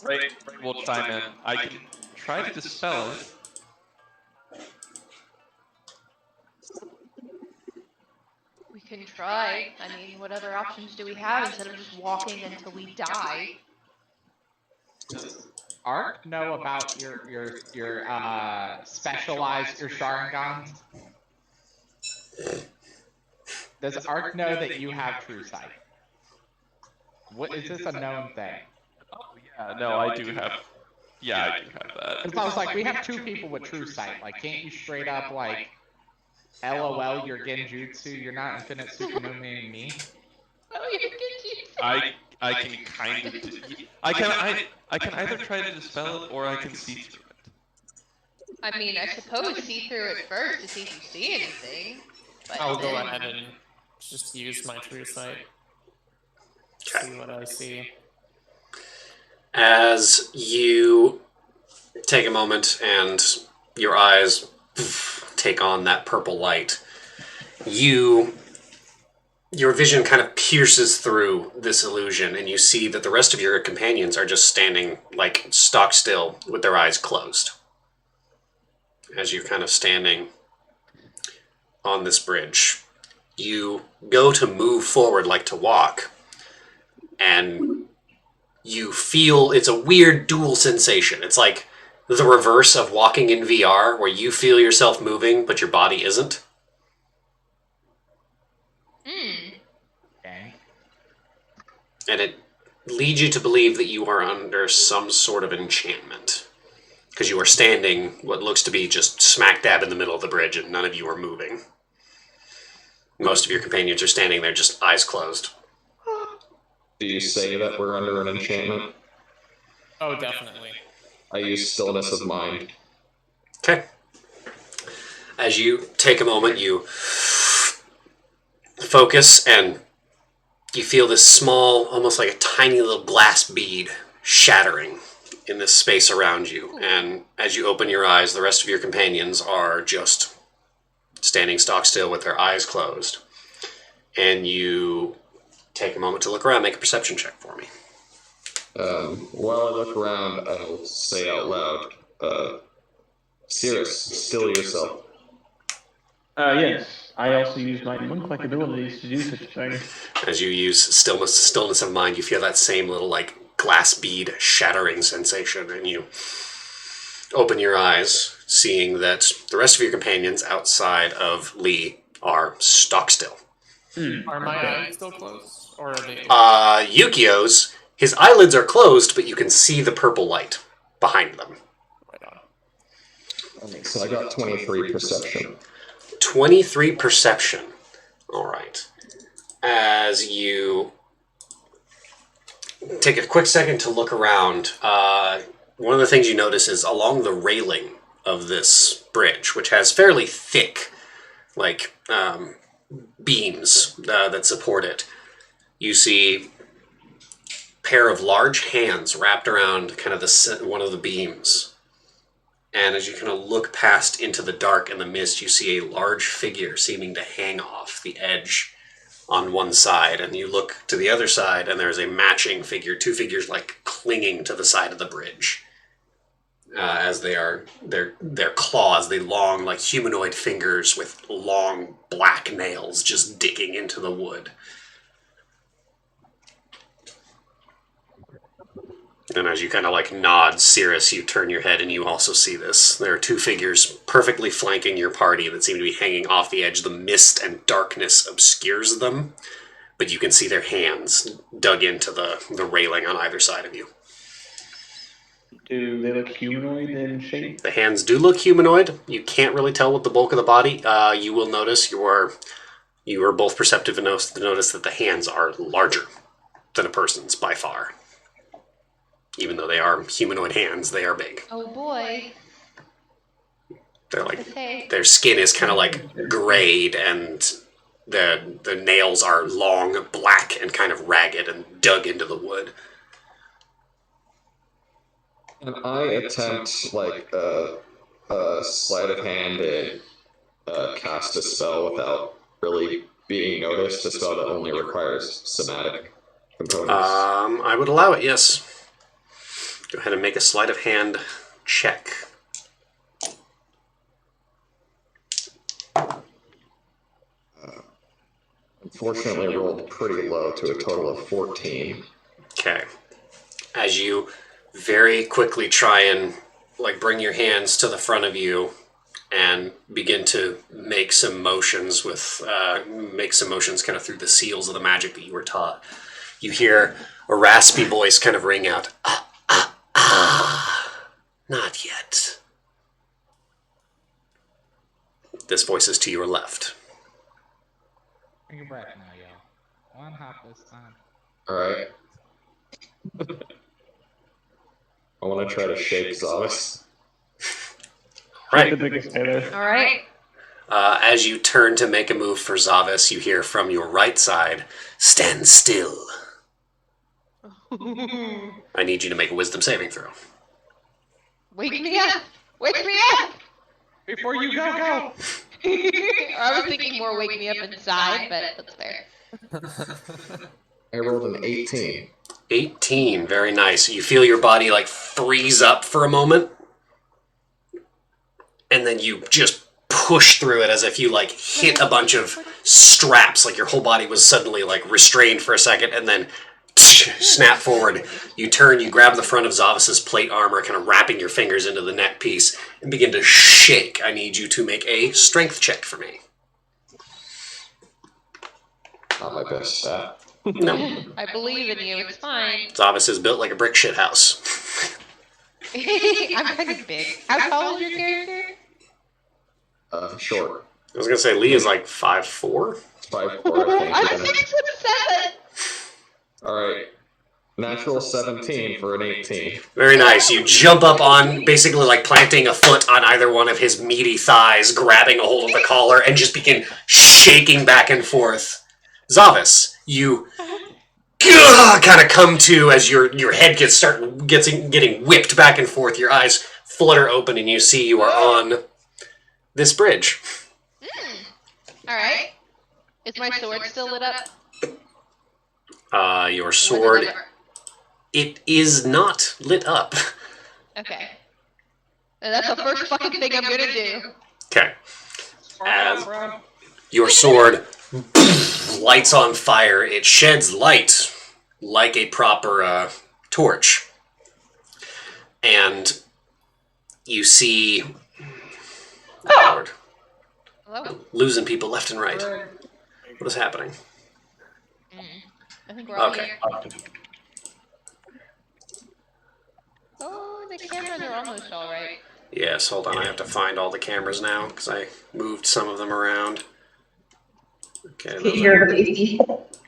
E: Ray will chime in. I can try to dispel it.
C: We can try. I mean, what other options do we have instead of just walking until we die?
D: Does Ark know about your specialized your Sharingans? Does Ark know that you have true sight? What is this a known thing?
E: Oh yeah, no, I do have. Yeah, I do have that.
D: Because I was like, we have 2 people with true sight. Like, can't you straight up like LOL, you're Genjutsu, you're not Infinite Tsukuyomi me.
C: Oh, you're Genjutsu.
E: I can kind of I can either try to dispel it or I can see through it.
C: I mean, I suppose see through it first to see if you see anything. But
B: I'll go
C: then-
B: ahead and just use my true sight.
A: Okay.
B: See what I see.
A: As you take a moment and your eyes take on that purple light, your vision kind of pierces through this illusion, and you see that the rest of your companions are just standing like stock still with their eyes closed. As you're kind of standing on this bridge, you go to move forward like to walk, and you feel it's a weird dual sensation. It's like the reverse of walking in VR, where you feel yourself moving, but your body isn't.
D: Okay.
A: And it leads you to believe that you are under some sort of enchantment. Because you are standing what looks to be just smack dab in the middle of the bridge, and none of you are moving. Most of your companions are standing there just eyes closed.
G: Do you say that we're under an enchantment?
B: Oh, definitely.
G: I use stillness of mind.
A: Okay. As you take a moment, you focus, and you feel this small, almost like a tiny little glass bead shattering in this space around you. And as you open your eyes, the rest of your companions are just standing stock still with their eyes closed. And you take a moment to look around. Make a perception check for me.
G: While I look around, I'll say out loud, Cirrus, still yourself.
F: Yes. I also use my monk-like abilities to do such a thing.
A: As you use stillness of mind, you feel that same little like glass bead shattering sensation, and you open your eyes, seeing that the rest of your companions outside of Lee are stock still.
B: Are my eyes still closed? Or are they...
A: Yukio's, his eyelids are closed, but you can see the purple light behind them.
B: Right on.
G: Okay, so I got 23 perception.
A: 23 perception. All right. As you take a quick second to look around, one of the things you notice is along the railing of this bridge, which has fairly thick, like, beams that support it, you see a pair of large hands wrapped around kind of one of the beams. And as you kind of look past into the dark and the mist, you see a large figure seeming to hang off the edge on one side. And you look to the other side, and there's a matching figure, two figures like clinging to the side of the bridge. As they are, their claws, the long, like humanoid fingers with long black nails just digging into the wood. And as you kind of like nod, Cirrus, you turn your head and you also see this. There are two figures perfectly flanking your party that seem to be hanging off the edge. The mist and darkness obscures them, but you can see their hands dug into the railing on either side of you.
F: Do they look humanoid in shape?
A: The hands do look humanoid. You can't really tell with the bulk of the body. You will notice you are both perceptive enough to notice that the hands are larger than a person's by far. Even though they are humanoid hands, they are big.
C: Oh boy.
A: They're like,
C: Okay.
A: their skin is kind of like grayed, and the nails are long, black, and kind of ragged and dug into the wood.
G: And I attempt, like, a sleight of hand and cast a spell without really being noticed, a spell that only requires somatic components.
A: I would allow it, yes. Go ahead and make a sleight of hand check.
G: Unfortunately, I rolled pretty low to a total of 14.
A: Okay. As you very quickly try and like bring your hands to the front of you and begin to make some motions kind of through the seals of the magic that you were taught, you hear a raspy voice kind of ring out. Not yet. This voice is to your left.
D: Take a breath now, yo. One hop this time.
G: Alright. I want to try to shake Zavis.
A: Right.
F: The biggest guy there.
C: All right.
A: As you turn to make a move for Zavis, you hear from your right side, "Stand still." I need you to make a wisdom saving throw.
C: Wake me up! Wake me up!
D: Before you go!
C: I was thinking more wake me up inside, but that's fair.
G: I rolled an 18.
A: 18, very nice. You feel your body like freeze up for a moment, and then you just push through it as if you like hit a bunch of straps, like your whole body was suddenly like restrained for a second, and then snap forward. You turn, you grab the front of Zavis's plate armor, kind of wrapping your fingers into the neck piece, and begin to shake. I need you to make a strength check for me.
G: Not my best stat.
A: No.
C: I believe in you. It's fine.
A: Zavis is built like a brick shit house.
C: I'm kind of big. How tall is your character?
G: Short.
A: I was gonna say Lee is like 5'4".
G: 5'4", I think.
C: I'm 6'7".
G: Alright. Natural 17 for an 18.
A: Very nice. You jump up on, basically like planting a foot on either one of his meaty thighs, grabbing a hold of the collar, and just begin shaking back and forth. Zavis, you kind of come to as your head getting whipped back and forth. Your eyes flutter open, and you see you are on this bridge.
C: All right. Is my sword still lit up?
A: Your sword, it is not lit up.
C: Okay. That's the first fucking thing I'm gonna do.
A: Okay. As your sword lights on fire, it sheds light like a proper torch. And you see... Oh, Lord.
C: Hello?
A: Losing people left and right. What is happening?
C: I think we're all
A: Okay.
C: here. Oh, the cameras are almost all right.
A: Yes, hold on. I have to find all the cameras now because I moved some of them around. Okay.
H: Can you hear the baby?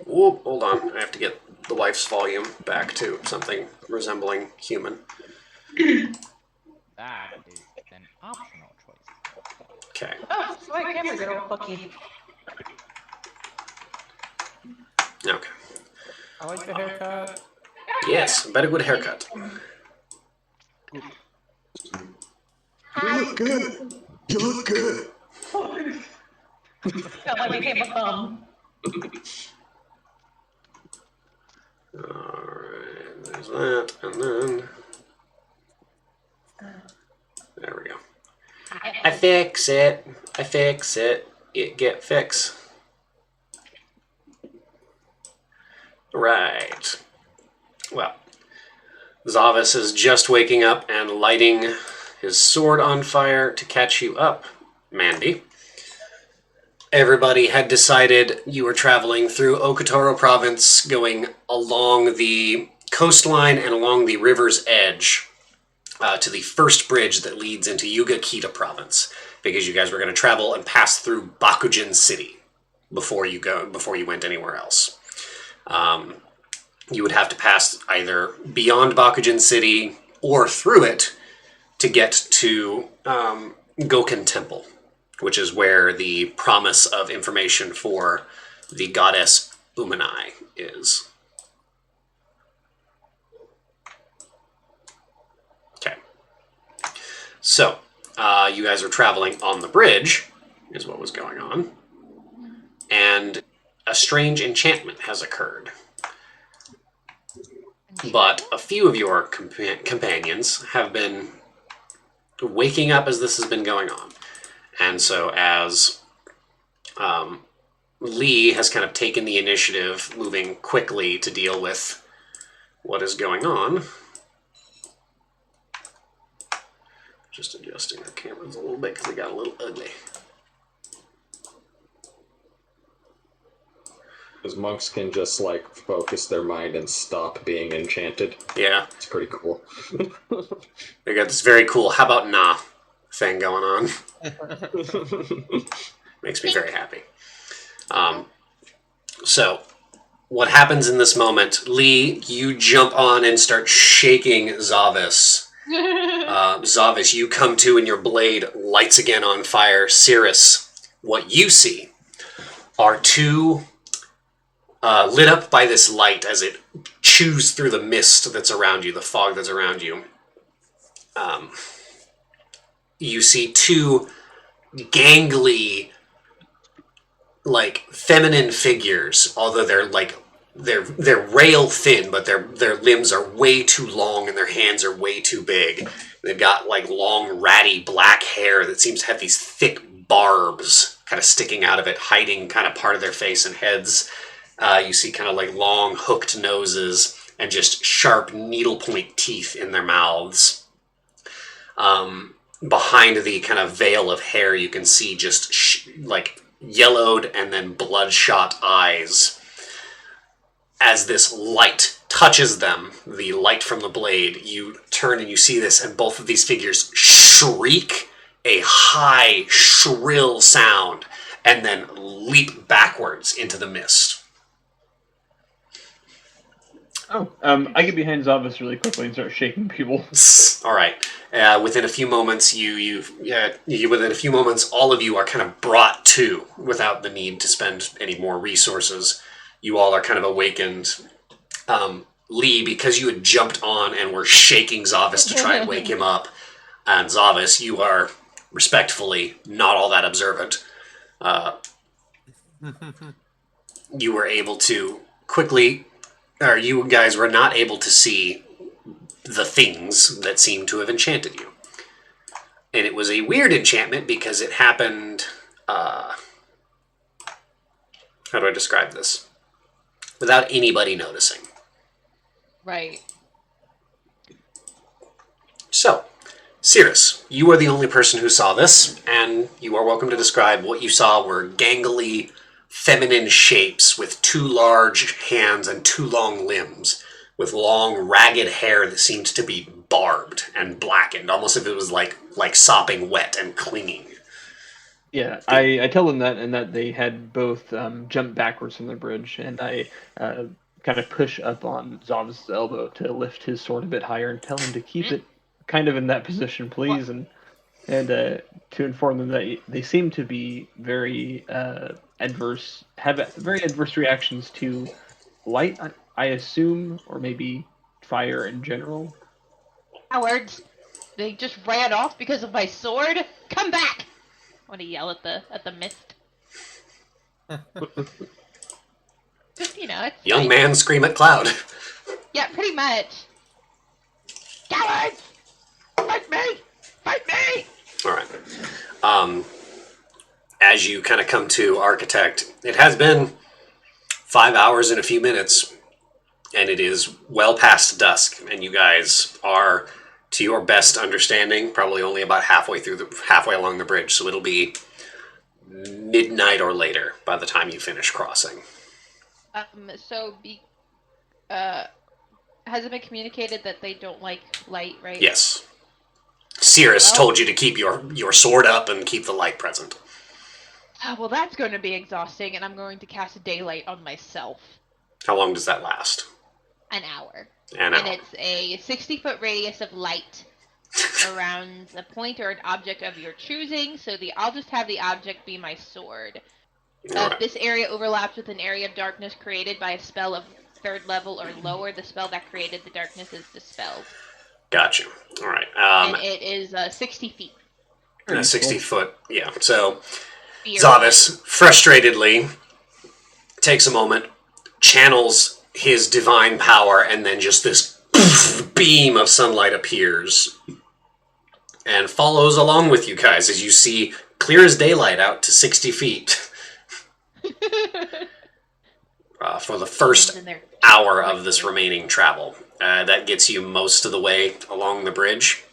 A: Whoop, hold on. I have to get the wife's volume back to something resembling human.
D: That is an optional choice.
A: Okay.
H: Oh, my camera got all fucky.
A: Okay.
B: I like the haircut.
A: Yes, better good haircut.
G: You look good. You look good.
H: Felt like we became a thumb.
A: Alright, there's that, and then... There we go. I fix it. It get fix. Right. Well, Zavis is just waking up and lighting his sword on fire to catch you up, Mandy. Everybody had decided you were traveling through Okotoro province, going along the coastline and along the river's edge to the first bridge that leads into Yugakita province, because you guys were going to travel and pass through Bakujin City before you went anywhere else. You would have to pass either beyond Bakujin City or through it to get to Goken Temple, which is where the promise of information for the goddess Umanai is. Okay. So, you guys are traveling on the bridge, is what was going on, and a strange enchantment has occurred. But a few of your companions have been waking up as this has been going on. And so as Lee has kind of taken the initiative, moving quickly to deal with what is going on. Just adjusting the cameras a little bit because they got a little ugly.
G: Because monks can just, like, focus their mind and stop being enchanted.
A: Yeah.
G: It's pretty cool.
A: They got this very cool, how about nah? thing going on. Makes me very happy. So, what happens in this moment? Lee, you jump on and start shaking Zavis. Zavis, you come to and your blade lights again on fire. Cirrus, what you see are two lit up by this light as it chews through the mist that's around you, the fog that's around you. You see two gangly, like feminine figures, although they're rail thin, but their limbs are way too long and their hands are way too big. They've got like long, ratty black hair that seems to have these thick barbs kind of sticking out of it, hiding kind of part of their face and heads. You see kind of like long, hooked noses and just sharp needlepoint teeth in their mouths. Behind the kind of veil of hair, you can see just like yellowed and then bloodshot eyes. As this light touches them, the light from the blade, you turn and you see this, and both of these figures shriek a high, shrill sound and then leap backwards into the mist.
F: Oh, I get behind Zavis really quickly and start shaking people.
A: All right. Within a few moments, within a few moments, all of you are kind of brought to without the need to spend any more resources. You all are kind of awakened. Lee, because you had jumped on and were shaking Zavis to try and wake him up, and Zavis, you are respectfully not all that observant. You were able to quickly, or you guys were not able to see the things that seemed to have enchanted you. And it was a weird enchantment because it happened, how do I describe this? Without anybody noticing.
C: Right.
A: So, Cirrus, you are the only person who saw this, and you are welcome to describe what you saw were gangly, feminine shapes with two large hands and two long limbs, with long, ragged hair that seemed to be barbed and blackened, almost as if it was like sopping wet and clinging.
F: Yeah, I tell them that, and that they had both jumped backwards from the bridge, and I kind of push up on Zavis' elbow to lift his sword a bit higher and tell him to keep it kind of in that position, please, and to inform them that they seem to be very adverse, have very adverse reactions to light, I assume, or maybe fire in general.
C: Cowards! They just ran off because of my sword. Come back! I want to yell at the mist. Just, it's
A: Young
C: fine.
A: man scream at cloud.
C: Yeah, pretty much. Cowards! Fight me! Fight me!
A: All right. As you kind of come to Architect, it has been 5 hours and a few minutes, and it is well past dusk, and you guys are, to your best understanding, probably only about halfway along the bridge, so it'll be midnight or later by the time you finish crossing.
C: Has it been communicated that they don't like light, right?
A: Yes. Cirrus told you to keep your sword up and keep the light present.
C: Well, that's going to be exhausting, and I'm going to cast daylight on myself.
A: How long does that last?
C: An hour.
A: And
C: it's a 60-foot radius of light around a point or an object of your choosing, so I'll just have the object be my sword.
A: Right.
C: This area overlaps with an area of darkness created by a spell of 3rd level or lower. The spell that created the darkness is dispelled.
A: Gotcha. All right.
C: And it is 60 feet.
A: 60 foot, yeah. So,
C: Fear.
A: Zavis, frustratedly, takes a moment, channels his divine power, and then just this beam of sunlight appears and follows along with you guys as you see clear as daylight out to 60 feet. For the first hour of this remaining travel. That gets you most of the way along the bridge.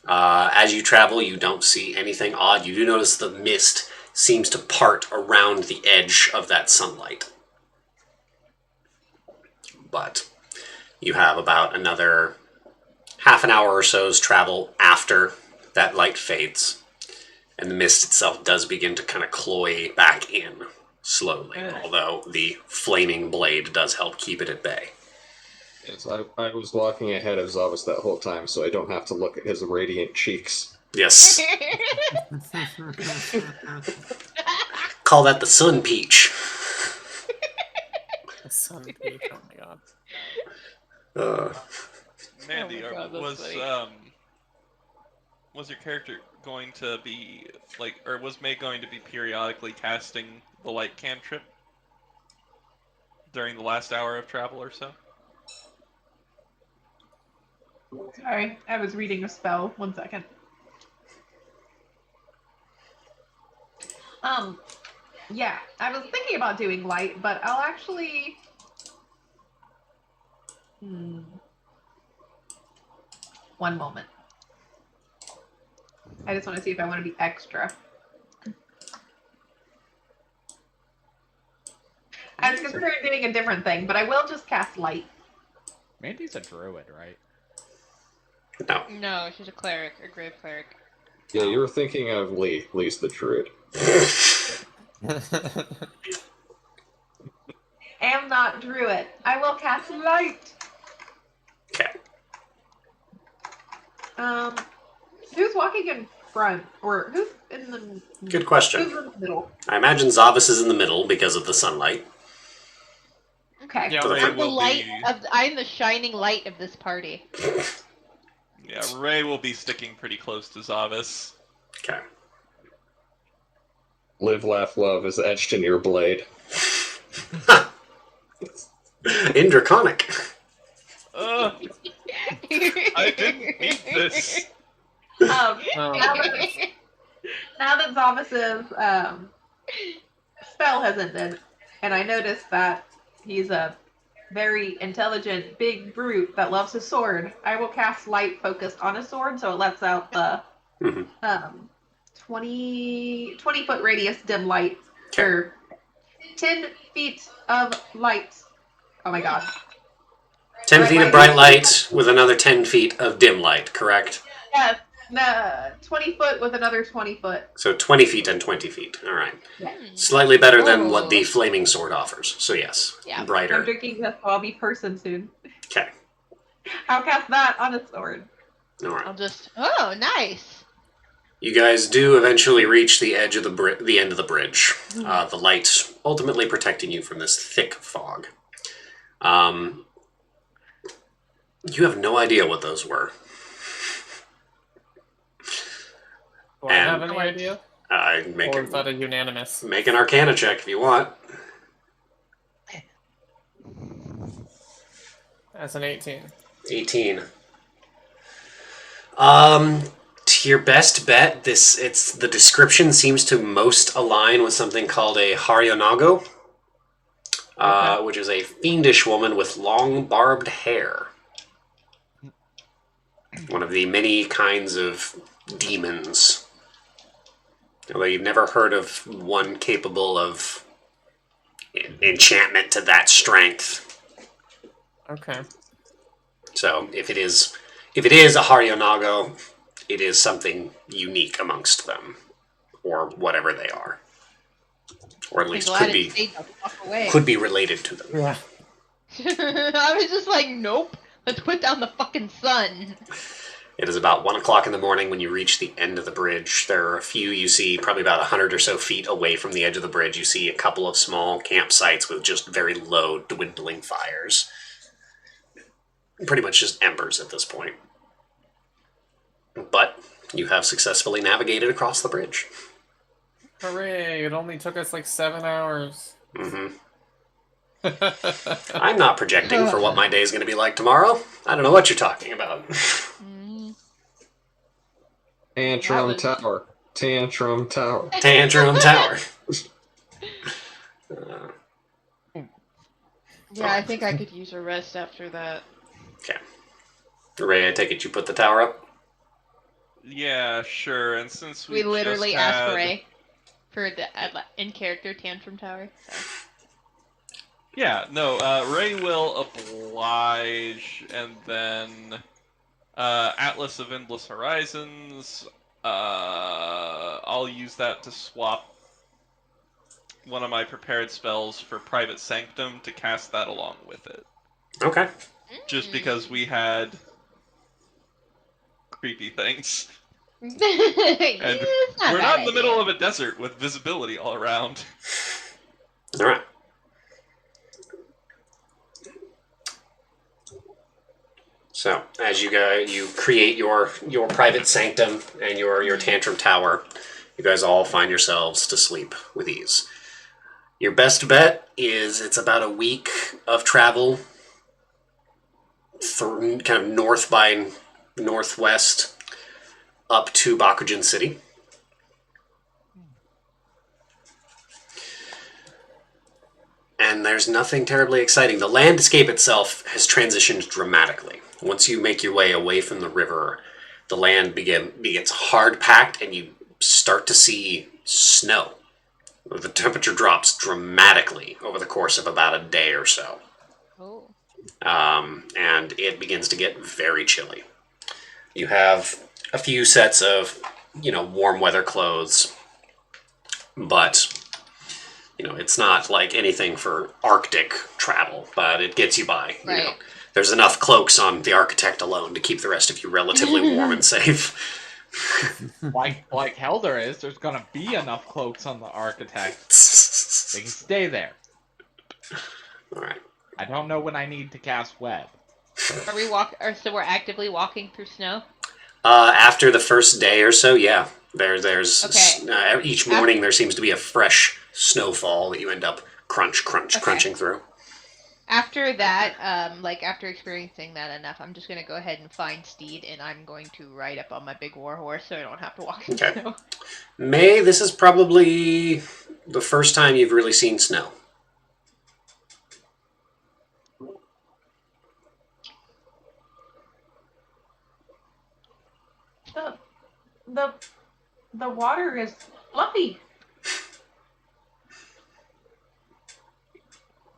A: As you travel, you don't see anything odd. You do notice the mist seems to part around the edge of that sunlight. But you have about another half an hour or so's travel after that light fades, and the mist itself does begin to kind of cloy back in slowly, although the flaming blade does help keep it at bay.
G: Yes, I was walking ahead of Zavas that whole time, so I don't have to look at his radiant cheeks.
A: Yes. Call that the sun peach.
B: The sun peak. Oh my god.
E: Mandy,
C: Oh my God, that's funny.
E: was your character going to be like, or was May going to be periodically casting the light cantrip during the last hour of travel or so?
H: Sorry, I was reading a spell. 1 second. Yeah, I was thinking about doing light, but I'll actually. One moment. I just want to see if I want to be extra. I was considering doing a different thing, but I will just cast light.
D: Mandy's a druid, right?
A: No.
C: No, she's a cleric, a grave cleric.
G: Yeah, you were thinking of Lee. Lee's the druid.
H: Am not druid. I will cast light.
A: Okay.
H: Who's walking in front, or who's in the?
A: Good question.
H: Who's in the middle?
A: I imagine Zavas is in the middle because of the sunlight.
H: Okay.
B: Yeah,
E: Ray
C: I'm the
E: will
C: light
E: be.
C: I'm the shining light of this party.
E: Yeah, Ray will be sticking pretty close to Zavas.
A: Okay.
G: Live, laugh, love is etched in your blade.
A: In Draconic.
E: I didn't need this.
H: Now
B: Oh.
H: that Zavas's spell has ended, and I noticed that he's a very intelligent, big brute that loves his sword, I will cast light focused on his sword, so it lets out the 20-foot radius dim light. Or 10 feet of light. Oh my god.
A: 10
H: Bright
A: feet of
H: light.
A: bright light with another 10 feet of dim light, correct?
H: Yes. No, 20 foot with another 20 foot.
A: So 20 feet and 20 feet. All right.
H: Yeah.
A: Slightly better than what the
C: Oh.
A: flaming sword offers. So yes,
C: Yeah.
H: I'm
A: brighter.
H: drinking this, so I'll be person soon.
A: Okay.
H: I'll cast that on a sword.
A: All right.
C: I'll just. Oh, nice.
A: You guys do eventually reach the edge of the end of the bridge. The light ultimately protecting you from this thick fog. You have no idea what those were.
B: Do I have
A: And-
B: any idea?
A: Make
B: Or is that a unanimous?
A: an Arcana check if you want.
B: That's an 18.
A: 18. To your best bet, the description seems to most align with something called a Haryonago,
B: Okay.
A: which is a fiendish woman with long barbed hair. One of the many kinds of demons. Although you've never heard of one capable of enchantment to that strength.
B: Okay.
A: So if it is a Haryonago, it is something unique amongst them, or whatever they are, or at
C: I'm
A: least
C: glad
A: could
C: it
A: be
C: stayed the fuck away.
A: related to them.
B: Yeah.
C: I was just like, nope. Let's put down the fucking sun.
A: It is about 1 o'clock in the morning when you reach the end of the bridge. There are a few you see, probably about 100 or so feet away from the edge of the bridge. You see a couple of small campsites with just very low, dwindling fires. Pretty much just embers at this point. But you have successfully navigated across the bridge.
B: Hooray! It only took us like 7 hours.
A: I'm not projecting for what my day is going to be like tomorrow. I don't know what you're talking about.
G: Tantrum
C: was-
G: Tower. Tantrum Tower.
A: Tantrum Tower.
C: Yeah, I think I could use a rest after that.
A: Okay. Ray, I take it you put the tower up?
E: Yeah, sure. And since
C: We literally asked for
E: had...
C: Ray for the in character tantrum tower. So.
E: Yeah, no, Ray will oblige, and then Atlas of Endless Horizons I'll use that to swap one of my prepared spells for Private Sanctum to cast that along with it.
A: Okay.
E: Just because we had creepy things. And
C: It's not a
E: we're
C: bad
E: not in the middle
C: idea.
E: of a desert with visibility all around.
A: All right. So as you create your private sanctum and your tantrum tower, you guys all find yourselves to sleep with ease. Your best bet is it's about a week of travel, kind of north by northwest, up to Bakujin City. And there's nothing terribly exciting. The landscape itself has transitioned dramatically. Once you make your way away from the river, the land begins hard packed, and you start to see snow. The temperature drops dramatically over the course of about a day or so.
C: Oh.
A: And it begins to get very chilly. You have a few sets of, warm weather clothes, but, it's not like anything for Arctic travel, but it gets you by.
C: Right.
A: There's enough cloaks on the Architect alone to keep the rest of you relatively warm and safe.
D: Like hell there is. There's gonna be enough cloaks on the Architect. They can stay there.
A: All right.
D: I don't know when I need to cast web.
C: So we're actively walking through snow?
A: After the first day or so, yeah. There's
C: Okay.
A: Each morning there seems to be a fresh snowfall that you end up crunching through.
C: After that, after experiencing that enough, I'm just gonna go ahead and find Steed, and I'm going to ride up on my big war horse so I don't have to walk in snow.
A: May, this is probably the first time you've really seen snow.
H: The water is fluffy.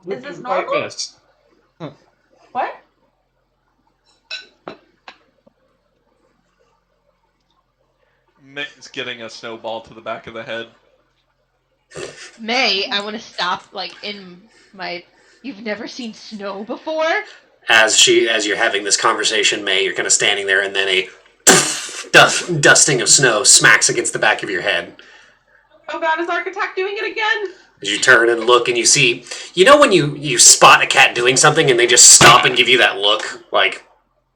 H: Is this normal? What?
E: Mick's getting a snowball to the back of the head.
C: May, I want to stop, in my... You've never seen snow before?
A: As you're having this conversation, May, you're kind of standing there, and then a dusting of snow smacks against the back of your head.
H: Oh god, is Architect doing it again?
A: As you turn and look, and you see, when you spot a cat doing something, and they just stop and give you that look, like,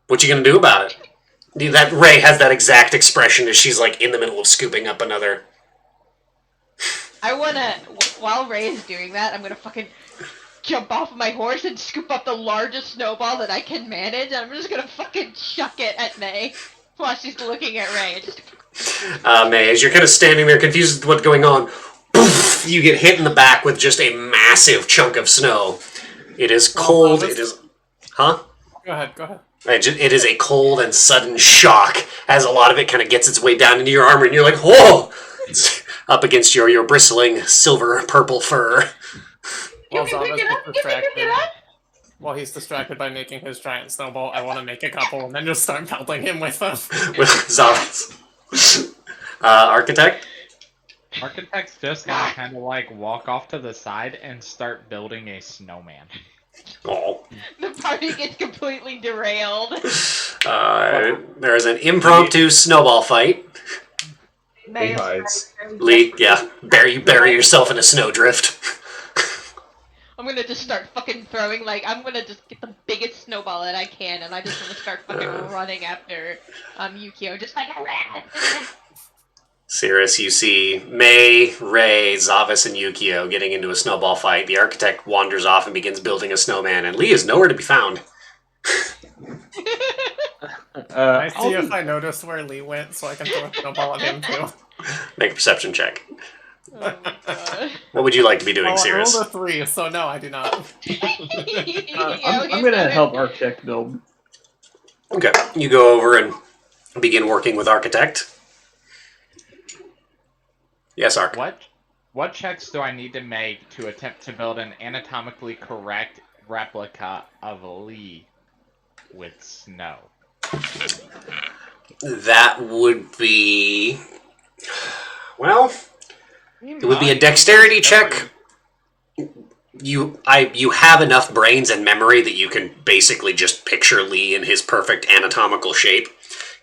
A: what you gonna do about it? That Ray has that exact expression as she's in the middle of scooping up another.
C: I wanna, while Ray is doing that, I'm gonna fucking jump off of my horse and scoop up the largest snowball that I can manage, and I'm just gonna fucking chuck it at May while she's looking at Ray.
A: May, as you're kind of standing there confused with what's going on, poof, you get hit in the back with just a massive chunk of snow. It is cold. It is... Huh?
B: Go ahead.
A: It is a cold and sudden shock as a lot of it kind of gets its way down into your armor, and you're like, whoa! It's up against your bristling silver-purple fur.
B: While
H: You can pick
B: Zava's
H: it up? You can pick it up?
B: While he's distracted by making his giant snowball, I want to make a couple and then just start pelting him with them.
A: With Zavas. Architect?
D: Architect's just gonna kind of walk off to the side and start building a snowman.
A: Oh.
C: The party gets completely derailed.
A: There is an impromptu snowball fight.
H: May
G: hides.
A: Lee, yeah, you bury yourself in a snowdrift.
C: I'm gonna just start fucking throwing, I'm gonna just get the biggest snowball that I can, and I just wanna start fucking running after, Yukio, just like a rat.
A: Cirrus, you see May, Ray, Zavas, and Yukio getting into a snowball fight. The Architect wanders off and begins building a snowman, and Lee is nowhere to be found.
B: I see if I noticed where Lee went so I can throw a snowball at him too.
A: Make a perception check.
C: Oh my god.
A: What would you like to be doing,
B: I
A: Cirrus?
B: rolled a 3, so no, I do not.
F: I'm gonna help Architect build.
A: Okay, you go over and begin working with Architect. Yes, Arch.
D: What checks do I need to make to attempt to build an anatomically correct replica of Lee with snow?
A: That would be... Well, it would be a dexterity check. You have enough brains and memory that you can basically just picture Lee in his perfect anatomical shape.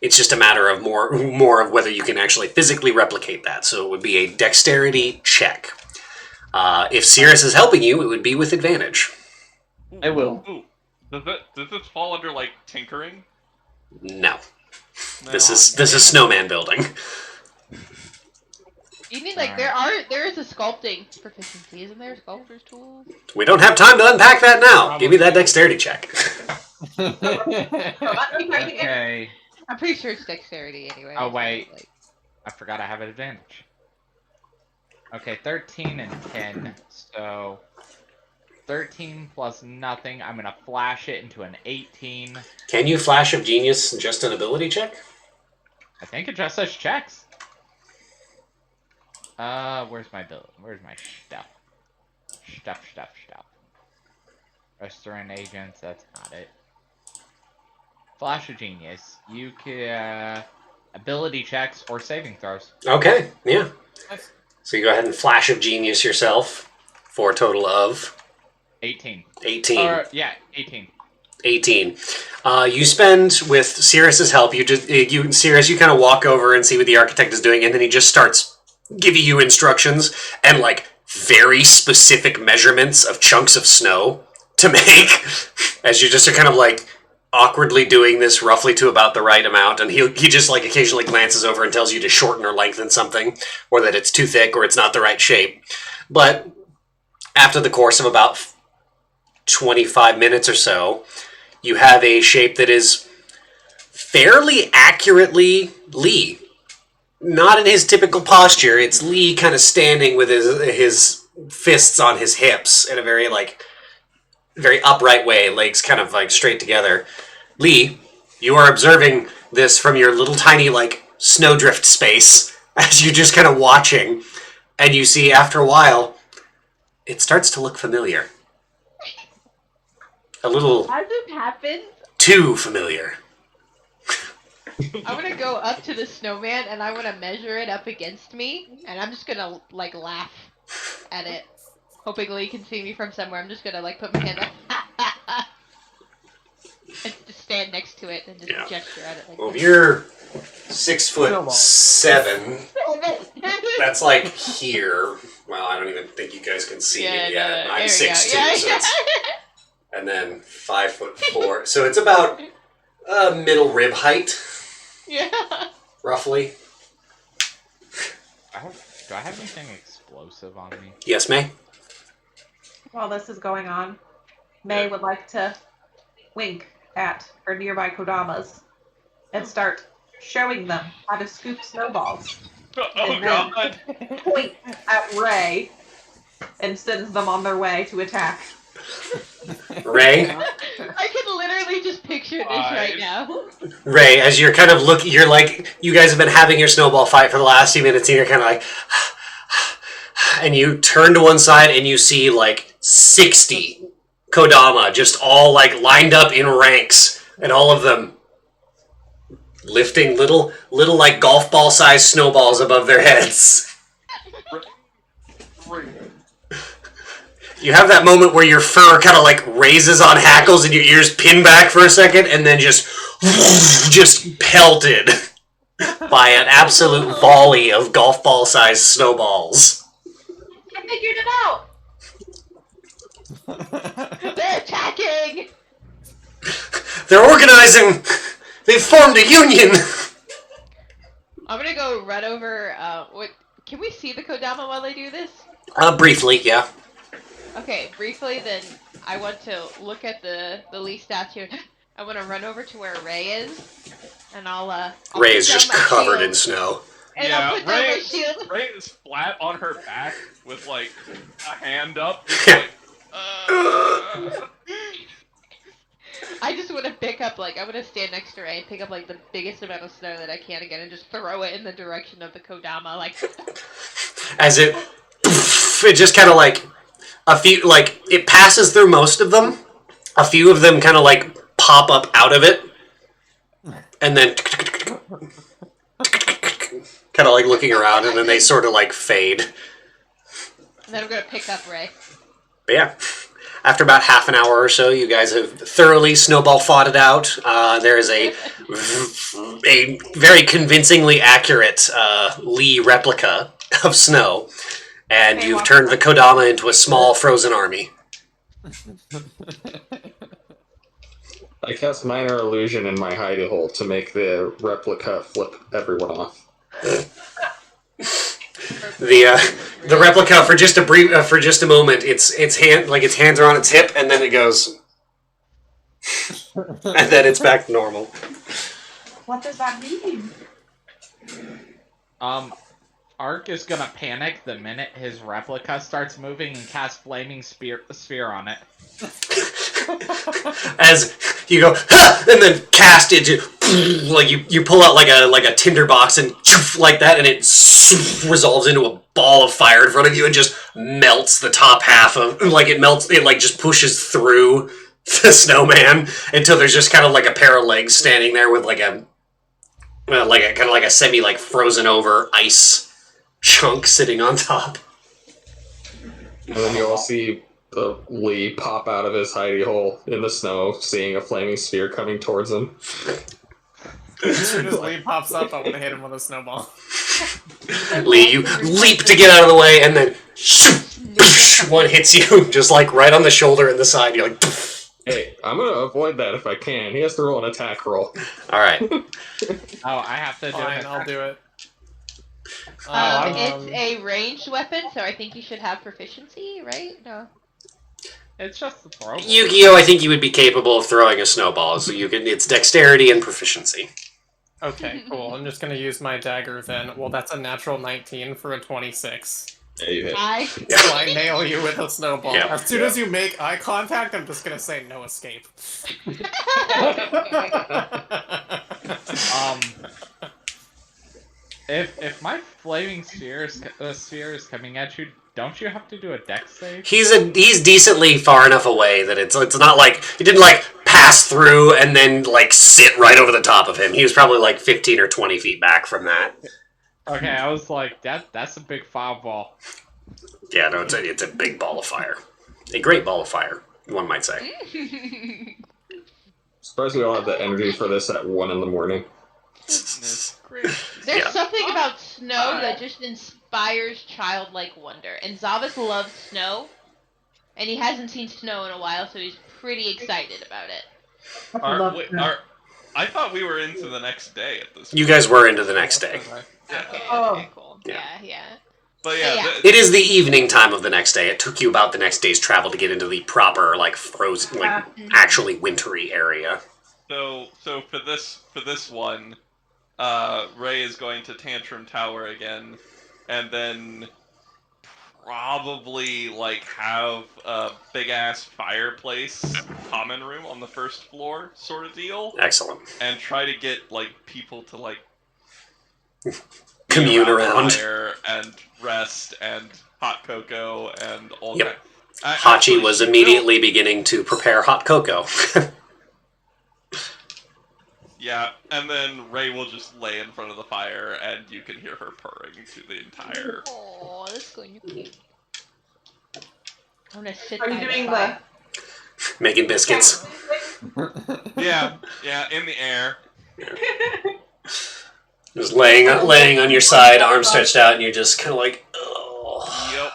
A: It's just a matter of more of whether you can actually physically replicate that. So it would be a dexterity check. If Cirrus is helping you, it would be with advantage.
F: I will.
E: Ooh. Does this fall under like tinkering?
A: No.
E: No.
A: This is snowman building.
C: You mean like there is a sculpting proficiency, isn't there? Sculptor's tools.
A: We don't have time to unpack that now. Give me that dexterity check.
D: Okay.
C: I'm pretty sure it's dexterity anyway.
D: Oh, wait. I forgot I have an advantage. Okay, 13 and 10. So 13 plus nothing. I'm gonna flash it into an 18.
A: Can you Flash of Genius just an ability check?
D: I think it just says checks. Where's my stuff? Stuff. Restaurant agents, that's not it. Flash of Genius. You can, ability checks or saving throws.
A: Okay, yeah.
B: Nice.
A: So you go ahead and Flash of Genius yourself for a total of
D: 18.
A: 18.
D: Yeah, 18.
A: 18. You spend, with Cirrus's help, Cirrus, you kind of walk over and see what the architect is doing, and then he just starts giving you instructions and, like, very specific measurements of chunks of snow to make, as you just are kind of, like, awkwardly doing this roughly to about the right amount, and he just, like, occasionally glances over and tells you to shorten or lengthen something, or that it's too thick or it's not the right shape. But after the course of about 25 minutes or so, you have a shape that is fairly accurately Lee. Not in his typical posture. It's Lee kind of standing with his fists on his hips in a very upright way, legs kind of like straight together. Lee, you are observing this from your little tiny like snowdrift space as you're just kind of watching, and you see after a while it starts to look familiar. A little
C: As this happens,
A: too familiar.
C: I'm gonna go up to the snowman and I wanna measure it up against me, and I'm just gonna like laugh at it, hoping Lee can see me from somewhere. I'm just gonna like put my hand up and just stand next to it and just gesture at it like
A: Well,
C: this.
A: if you're 6'7", that's like here. Well, I don't even think you guys can see me yet.
C: there
A: I'm
C: we
A: 6'2",
C: go.
A: so
C: Yeah,
A: it's, and then 5'4", so it's about middle rib height,
C: yeah.
A: roughly.
D: Do I have anything explosive on me?
A: Yes, May?
H: While this is going on, May would like to wink at her nearby Kodamas and start showing them how to scoop snowballs.
E: Oh
H: And then
E: god!
H: point at Ray and sends them on their way to attack.
A: Ray?
C: I can literally just picture this right now.
A: Ray, as you're kind of looking, you're like, you guys have been having your snowball fight for the last few minutes, and you're kind of like, and you turn to one side and you see like 60 Kodama just all like lined up in ranks, and all of them lifting little like golf ball sized snowballs above their heads. You have that moment where your fur kind of like raises on hackles and your ears pin back for a second, and then just pelted by an absolute volley of golf ball sized snowballs.
H: I figured it out!
C: They're attacking!
A: They're organizing! They've formed a union!
C: I'm gonna go run over, can we see the Kodama while they do this?
A: Briefly, yeah.
C: Okay, briefly then, I want to look at the Lee statue. I want to run over to where Ray is, and I'll
A: Ray
C: put
A: is
C: down
A: just
C: my
A: covered
C: shield,
A: in snow.
C: and I'll put down my shield.
E: Ray is flat on her back with like a hand up. Just like,
C: I just want to pick up, like, I want to stand next to Ray and pick up, like, the biggest amount of snow that I can again and just throw it in the direction of the Kodama, like...
A: As it just kind of like, it passes through most of them. A few of them kind of like pop up out of it. And then Kind of like looking around, and then they sort of like fade.
C: And then I'm gonna pick up Ray.
A: But yeah, after about half an hour or so, you guys have thoroughly snowball fought it out. There is a very convincingly accurate Lee replica of Snow, and you've turned the Kodama into a small frozen army.
G: I cast minor illusion in my hidey hole to make the replica flip everyone off.
A: The replica for just a moment, its hands are on its hip, and then it goes, and then it's back to normal.
H: What does that mean?
D: Ark is gonna panic the minute his replica starts moving and cast flaming sphere on it.
A: As you go, ha! And then cast into, like you pull out like a tinder box and like that, and it resolves into a ball of fire in front of you and just melts the top half of, like it just pushes through the snowman until there's just kind of like a pair of legs standing there with like a kind of like a semi like frozen over ice chunk sitting on top.
G: And then you all see Lee pop out of his hidey hole in the snow, seeing a flaming sphere coming towards him.
B: As soon as Lee pops up, I want to hit him with a snowball.
A: Lee, you leap to get out of the way, and then one hits you, just like right on the shoulder and the side. You're like,
G: Hey, I'm gonna avoid that if I can. He has to roll an attack roll.
A: all right.
D: Oh, I have to do
B: Fine,
D: it.
B: I'll do it.
C: It's a ranged weapon, so I think you should have proficiency, right? No.
D: It's just the throw.
A: Yu-Gi-Oh! I think you would be capable of throwing a snowball, so you can. It's dexterity and proficiency.
B: Okay, cool. I'm just gonna use my dagger then. Well, that's a natural 19 for a 26.
G: Yeah, you hit.
B: So I nail you with a snowball.
A: Yeah.
B: As soon as you make eye contact, I'm just gonna say no escape.
D: If my flaming sphere is coming at you, don't you have to do a dex save?
A: He's decently far enough away that it's not like it didn't like pass through and then like sit right over the top of him. He was probably like 15 or 20 feet back from that.
D: Okay, I was like, that's a big fireball.
A: Yeah, no, it's a big ball of fire, a great ball of fire, one might say.
G: Surprised we all have the energy for this at 1 in the morning.
C: There's something about snow that just inspires childlike wonder. And Zavas loves snow, and he hasn't seen snow in a while, so he's pretty excited about it.
E: I thought we were into the next day at this point.
A: You guys were into the next day.
C: Okay,
H: Oh.
C: okay, cool. Yeah.
E: But yeah,
C: Yeah.
A: It is the evening time of the next day. It took you about the next day's travel to get into the proper, like frozen, like actually wintry area.
E: So for this one, Ray is going to Tantrum Tower again, and then probably like have a big ass fireplace common room on the first floor sort of deal,
A: Excellent.
E: and try to get like people to like
A: Commune
E: be
A: around.
E: fire and rest and hot cocoa and all
A: Yep.
E: that.
A: Hachi was immediately beginning to prepare hot cocoa.
E: Yeah, and then Ray will just lay in front of the fire, and you can hear her purring to the entire.
C: Oh, that's going to be cute. I'm gonna sit
H: Are
C: by
H: you doing
C: the fire.
A: Making biscuits.
E: Yeah, in the air.
A: Just laying on your side, arms stretched out, and you're just kind of like, oh.
E: Yep.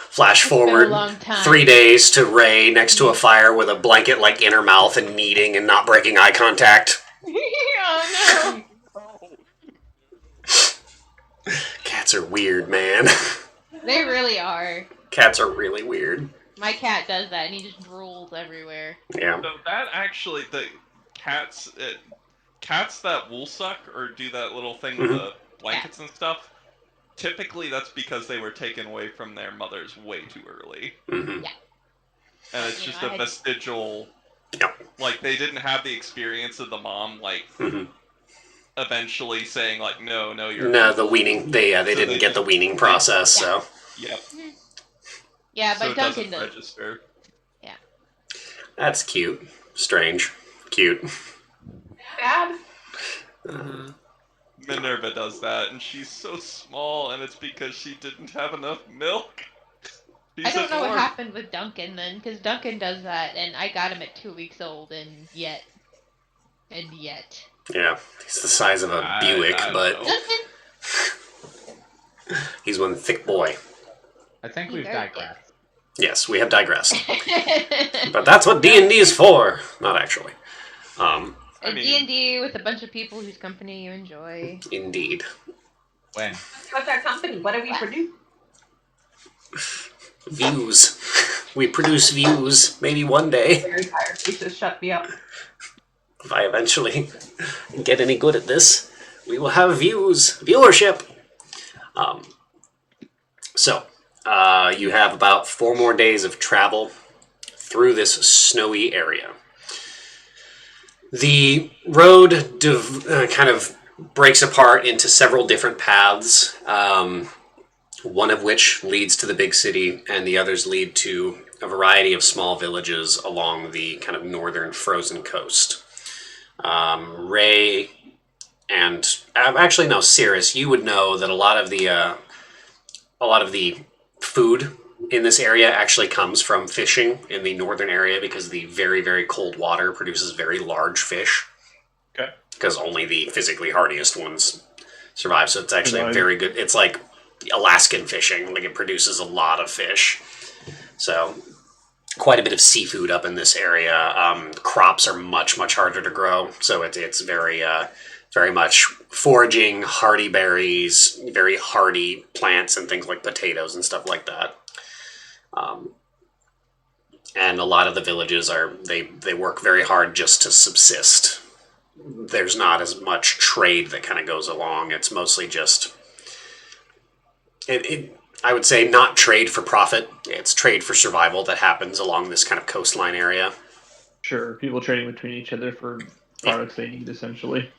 A: Flash
C: It's been a
A: forward
C: long time.
A: 3 days to Ray next to a fire with a blanket like in her mouth and kneading and not breaking eye contact.
C: Oh
A: Cats are weird, man.
C: no! They really are.
A: Cats are really weird.
C: My cat does that, and he just drools everywhere.
A: Yeah.
E: So that actually, the cats that wool suck or do that little thing with the blankets and stuff. Typically, that's because they were taken away from their mothers way too early,
A: Mm-hmm.
E: and it's just a vestigial.
A: Yep.
E: Like they didn't have the experience of the mom, like
A: Mm-hmm.
E: eventually saying like, no, you're.
A: No, the weaning. They
E: So
A: didn't
E: they
A: get the
E: just-
A: weaning process, so.
E: Yep.
C: Yeah,
E: So
C: but
E: it
C: Duncan
E: doesn't
C: does.
E: register.
A: That's cute. strange, cute.
H: Bad.
B: Mm-hmm.
E: Minerva does that, and she's so small, and it's because she didn't have enough milk. She's
C: I don't
E: a
C: know what
E: dwarf.
C: happened with Duncan then, because Duncan does that, and I got him at 2 weeks old, and yet.
A: Yeah, he's the size of a Buick,
E: I
A: but
E: don't know.
C: Duncan!
A: he's one thick boy.
D: I think
C: He
D: we've
C: very
D: digressed.
A: Yes, we have digressed. But that's what D&D is for. Not actually.
E: I mean-
C: D&D with a bunch of people whose company you enjoy.
A: Indeed.
D: When?
H: What's our company? What do we produce?
A: Views. We produce views. Maybe one day,
H: Very tired. Please just shut me up.
A: if I eventually get any good at this, we will have views. Viewership. So, you have about 4 more days of travel through this snowy area. The road kind of breaks apart into several different paths, one of which leads to the big city, and the others lead to a variety of small villages along the kind of northern frozen coast. Ray and actually no, Cirrus, you would know that a lot of the food in this area actually comes from fishing in the northern area because the very, very cold water produces very large fish.
F: Okay.
A: Because only the physically hardiest ones survive. So it's actually a
F: Right.
A: very good. It's like Alaskan fishing. Like it produces a lot of fish. So quite a bit of seafood up in this area. Crops are much, much harder to grow. So it's very, very much foraging, hardy berries, very hardy plants and things like potatoes and stuff like that. And a lot of the villages they work very hard just to subsist. There's not as much trade that kind of goes along. It's mostly just I would say not trade for profit. It's trade for survival that happens along this kind of coastline area.
F: Sure, people trading between each other for products they need, essentially.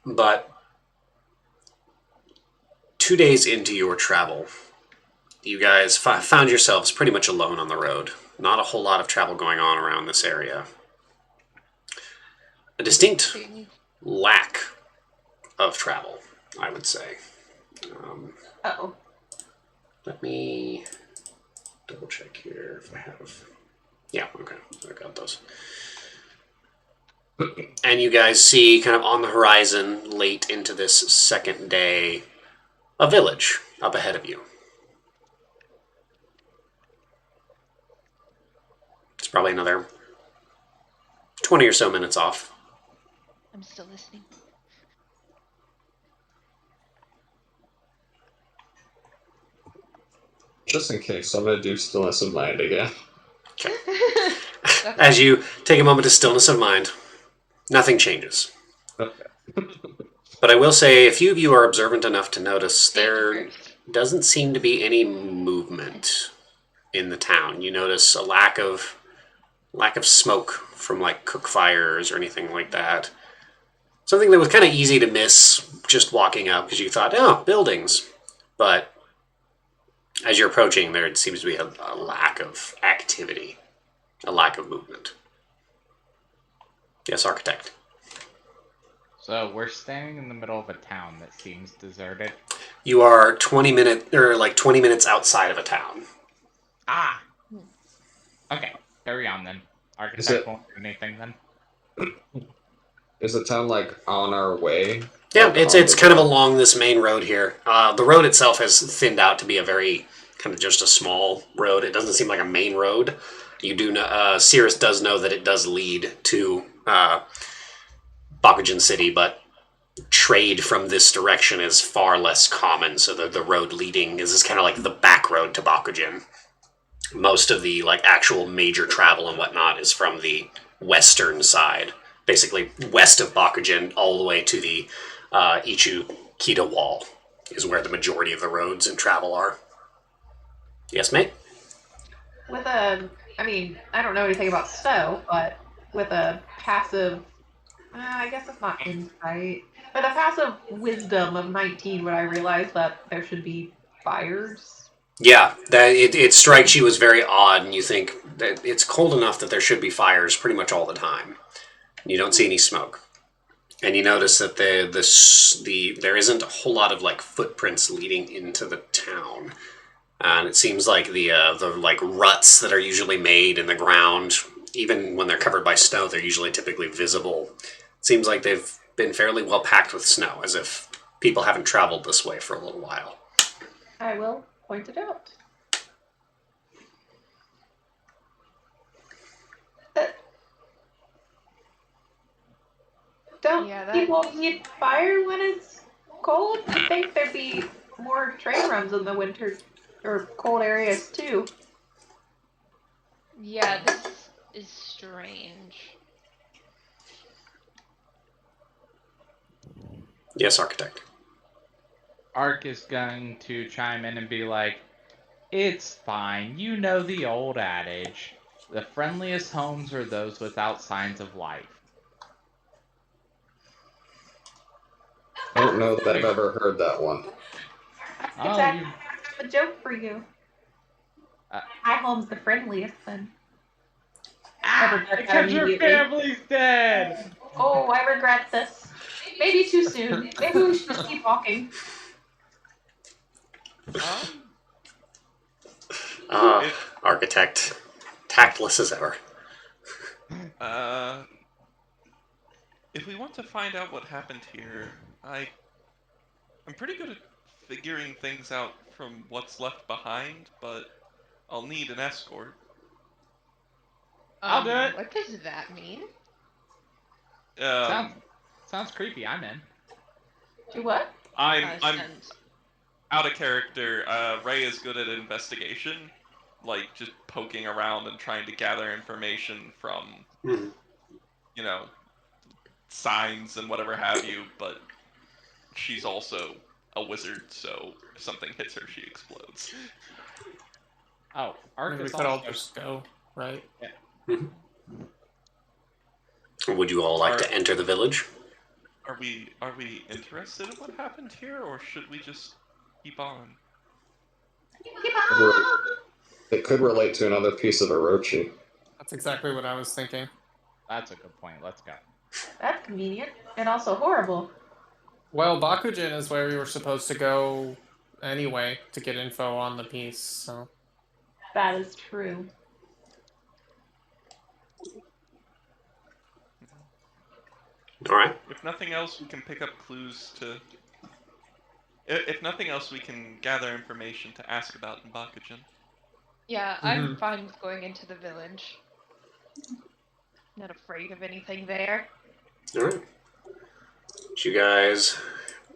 A: But 2 days into your travel, you guys found yourselves pretty much alone on the road. Not a whole lot of travel going on around this area. A distinct lack of travel, I would say.
H: Uh-oh.
A: Let me double check here if I have. Yeah, okay, I got those. And you guys see kind of on the horizon, late into this second day, a village up ahead of you. It's probably another 20 or so minutes off.
C: I'm still listening.
G: Just in case, I'm gonna do stillness of mind again.
A: As you take a moment of stillness of mind, nothing changes.
G: Okay.
A: But I will say, a few of you are observant enough to notice
C: Thank you,
A: there
C: Bruce.
A: doesn't seem to be any movement in the town. You notice a lack of smoke from like cook fires or anything like that. Something that was kind of easy to miss just walking up because you thought, oh, buildings. But as you're approaching, there seems to be a lack of activity, a lack of movement. Yes, architect.
D: So we're standing in the middle of a town that seems deserted.
A: You are 20 minutes outside of a town.
D: Ah! Okay, carry on then. Architect won't do anything then.
G: Is the town like on our way?
A: Yeah,
G: Like,
A: it's
G: on
A: it's
G: the
A: kind of
G: road?
A: along this main road here. The road itself has thinned out to be a very kind of just a small road. It doesn't seem like a main road. You do know, Cirrus does know that it does lead to Bakugan City, but trade from this direction is far less common. So the road leading is kind of like the back road to Bakugan. Most of the like actual major travel and whatnot is from the western side, basically west of Bakugan, all the way to the Yugakita wall is where the majority of the roads and travel are. Yes, mate?
H: With I mean, I don't know anything about snow, but with a passive, I guess it's not insight, but a passive wisdom of 19, would I realize that there should be fires?
A: Yeah, that it strikes you as very odd, and you think that it's cold enough that there should be fires pretty much all the time. You don't see any smoke, and you notice that there isn't a whole lot of like footprints leading into the town, and it seems like the like ruts that are usually made in the ground, even when they're covered by snow, they're usually typically visible. It seems like they've been fairly well packed with snow, as if people haven't traveled this way for a little while.
H: I will point it out. Don't
C: Yeah, that-
H: people need fire when it's cold? You'd think there'd be more train runs in the winter or cold areas too.
C: Yeah, this is strange.
A: Yes, architect.
D: Ark is going to chime in and be like, "It's fine. You know the old adage. The friendliest homes are those without signs of life."
G: I don't know that I've ever heard that one.
H: It's
D: Oh,
H: actually
D: you.
H: a joke for you. My home's the friendliest then. I regret that
D: Because your
H: immediately.
D: family's dead!
H: Oh, I regret this. Maybe too soon. Maybe we should just keep walking.
A: Architect, tactless as ever.
E: If we want to find out what happened here, I'm pretty good at figuring things out from what's left behind, but I'll need an escort.
D: I'll do it.
C: What does that mean?
D: Sounds creepy. I'm in.
H: Do what?
E: I'm
C: Send.
E: out of character. Ray is good at investigation, like just poking around and trying to gather information from, you know, signs and whatever have you. But she's also a wizard, so if something hits her, she explodes.
D: Oh, Ark
B: We
D: is
B: could all
D: also.
B: just go, right?
A: Would you all like to enter the village?
E: Are we interested in what happened here, or should we just keep on?
G: It could relate to another piece of Orochi.
B: That's exactly what I was thinking.
D: That's a good point. Let's go.
H: That's convenient and also horrible.
B: Well, Bakujin is where we were supposed to go anyway to get info on the piece, so...
H: That is true.
A: Alright.
E: If nothing else, we can pick up clues to... If nothing else, we can gather information to ask about in Bakujin.
C: Yeah, I'm fine with going into the village. Not afraid of anything there.
A: Alright. You guys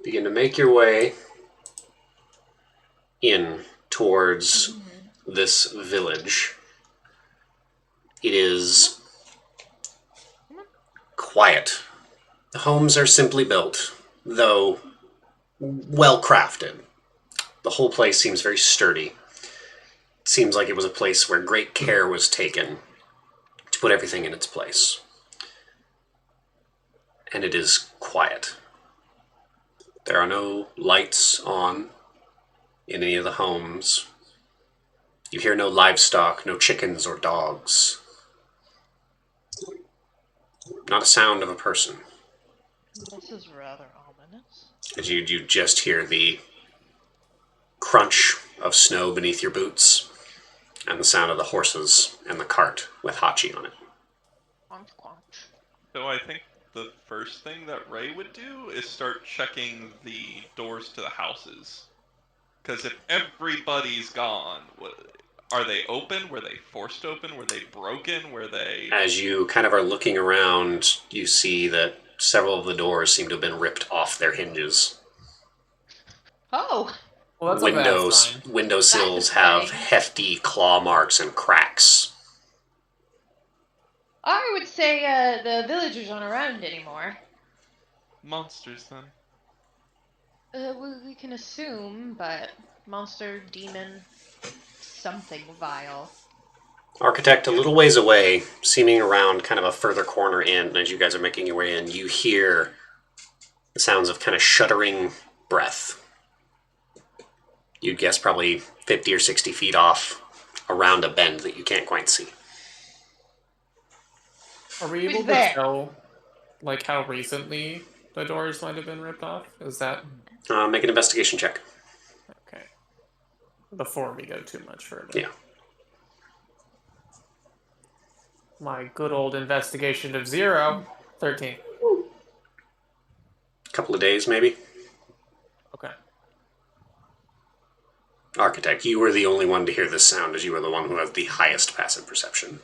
A: begin to make your way in towards this village. It is quiet. The homes are simply built, though well crafted. The whole place seems very sturdy. It seems like it was a place where great care was taken to put everything in its place. And it is quiet. There are no lights on in any of the homes. You hear no livestock, no chickens or dogs. Not a sound of a person.
C: This is rather ominous.
A: As you just hear the crunch of snow beneath your boots and the sound of the horses and the cart with Hachi on it.
E: So I think the first thing that Ray would do is start checking the doors to the houses. Because if everybody's gone, are they open? Were they forced open? Were they broken? Were they...
A: As you kind of are looking around, you see that several of the doors seem to have been ripped off their hinges.
C: Oh!
B: Well, that's a bad sign.
A: Windowsills
C: That's a
A: have
C: thing.
A: hefty claw marks and cracks.
C: I would say the villagers aren't around anymore.
E: Monsters, then.
C: We can assume, but monster, demon, something vile.
A: Architect, a little ways away, seeming around kind of a further corner in, as you guys are making your way in, you hear the sounds of kind of shuddering breath. you'd guess probably 50 or 60 feet off around a bend that you can't quite see.
B: Are we
C: Who's
B: able to
C: there?
B: tell, like, how recently the doors might have been ripped off? Is that
A: Make an investigation check.
B: okay? Before we go too much further.
A: Yeah.
B: My good old investigation of 0, 13.
A: Couple of days, maybe.
B: Okay.
A: Architect, you were the only one to hear this sound, as you were the one who has the highest passive perception.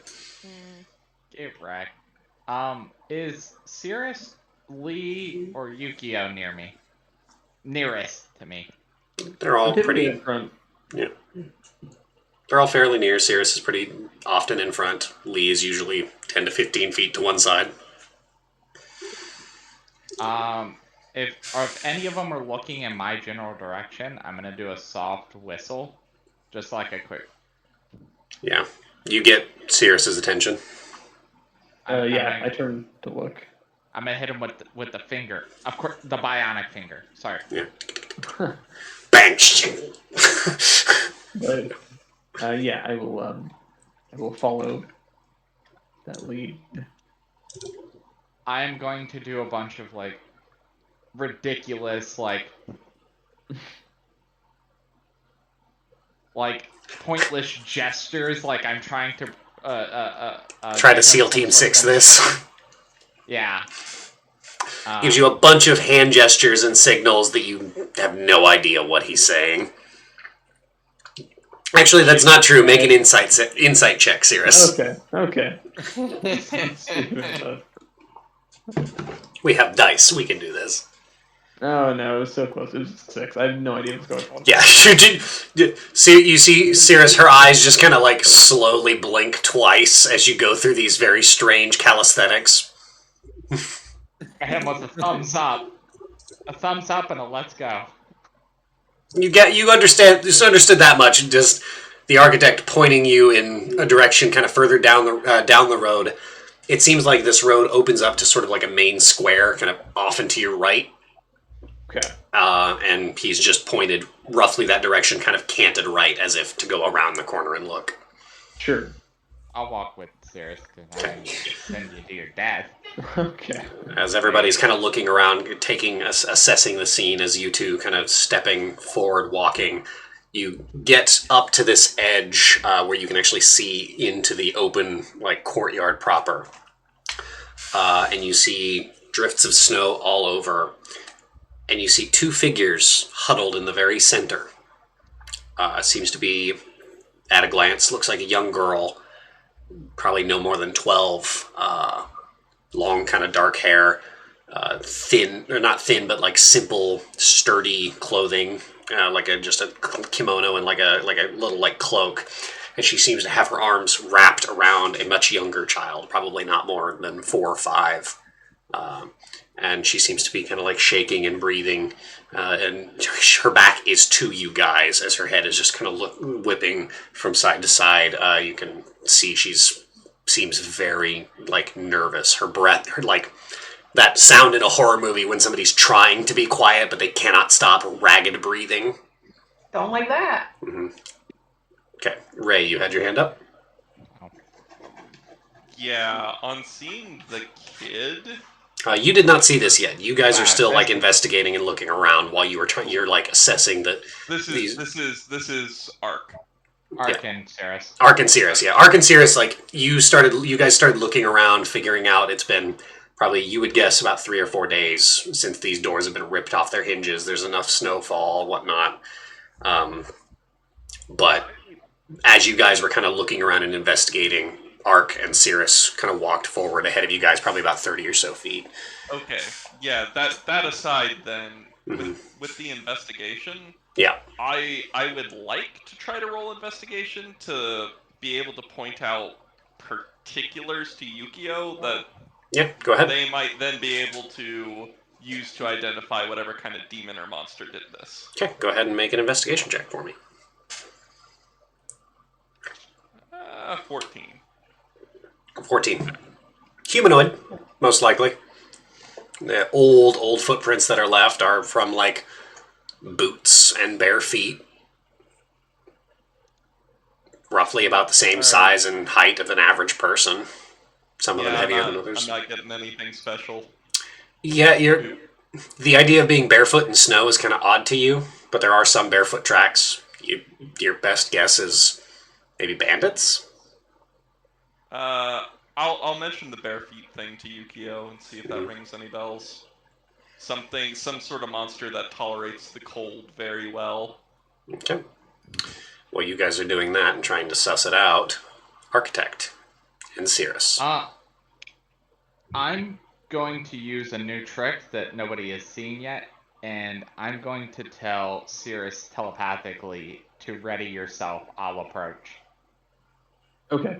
D: Get wrecked. Is Cirrus, Lee, or Yukio near me? Nearest to me.
A: They're all
F: Typically
A: pretty.
F: in front.
A: Yeah. They're all fairly near. Cirrus is pretty often in front. Lee is usually 10 to 15 feet to one side.
D: If any of them are looking in my general direction, I'm gonna do a soft whistle, just like a quick.
A: Yeah. You get Cirrus's attention.
F: I turned to look.
D: I'm gonna hit him with the finger. Of course, the bionic finger. Sorry.
A: Yeah. Bang!
F: But I will follow that lead.
D: I am going to do a bunch of like ridiculous like pointless gestures, like I'm trying to
A: Try to SEAL Team 6 this.
D: Yeah.
A: Gives you a bunch of hand gestures and signals that you have no idea what he's saying. Actually, that's not true. Make an insight check, Cirrus.
F: Okay.
A: We have dice. We can do this.
F: Oh no, it was so close. It was 6. I have no idea what's going on.
A: Yeah, you see Cirrus, her eyes just kind of like slowly blink twice as you go through these very strange calisthenics.
D: I hit him with a thumbs up. A thumbs up and a let's go.
A: You understood that much. Just the architect pointing you in a direction kind of further down the road. It seems like this road opens up to sort of like a main square, kind of off and to your right.
F: Okay.
A: And he's just pointed roughly that direction, kind of canted right, as if to go around the corner and look.
F: Sure.
D: I'll walk with Cirrus because I don't need to send you to your dad.
F: Okay.
A: As everybody's kind of looking around, assessing the scene, as you two kind of stepping forward, walking, you get up to this edge where you can actually see into the open like courtyard proper, and you see drifts of snow all over, and you see two figures huddled in the very center. Seems to be, at a glance, looks like a young girl, probably no more than 12. Long kind of dark hair, thin, or not thin, but like simple, sturdy clothing, like just a kimono and like a little like cloak. And she seems to have her arms wrapped around a much younger child, probably not more than 4 or 5. And she seems to be kind of like shaking and breathing, and her back is to you guys as her head is just kind of whipping from side to side. You can see seems very like nervous. Her breath, like that sound in a horror movie when somebody's trying to be quiet but they cannot stop ragged breathing.
H: Don't like that.
A: Mm-hmm. Okay, Ray, you had your hand up.
E: Yeah, on seeing the kid.
A: You did not see this yet. You guys are still like investigating and looking around while you were you're like assessing that.
E: This is Ark.
D: Ark and Cirrus.
A: Ark and Cirrus, yeah. Ark and Cirrus, like you guys started looking around, figuring out it's been probably, you would guess, about 3 or 4 days since these doors have been ripped off their hinges. There's enough snowfall, whatnot. But as you guys were kind of looking around and investigating, Ark and Cirrus kind of walked forward ahead of you guys, probably about 30 or so feet.
E: Okay, yeah. That aside, then with the investigation.
A: Yeah.
E: I would like to try to roll investigation to be able to point out particulars to Yukio that
A: go ahead.
E: they might then be able to use to identify whatever kind of demon or monster did this.
A: Okay, go ahead and make an investigation check for me.
E: 14.
A: 14. Humanoid, most likely. The old footprints that are left are from like boots and bare feet. roughly about the same
E: Alright.
A: size and height of an average person. Some of them heavier than
E: I'm
A: others.
E: not getting anything special.
A: Yeah, the idea of being barefoot in snow is kind of odd to you, but there are some barefoot tracks. Your best guess is maybe bandits?
E: I'll mention the bare feet thing to Yukio and see if that rings any bells. Some sort of monster that tolerates the cold very well.
A: Okay. Well, you guys are doing that and trying to suss it out. Architect and Cirrus.
D: I'm going to use a new trick that nobody has seen yet, and I'm going to tell Cirrus telepathically to ready yourself. I'll approach.
F: Okay.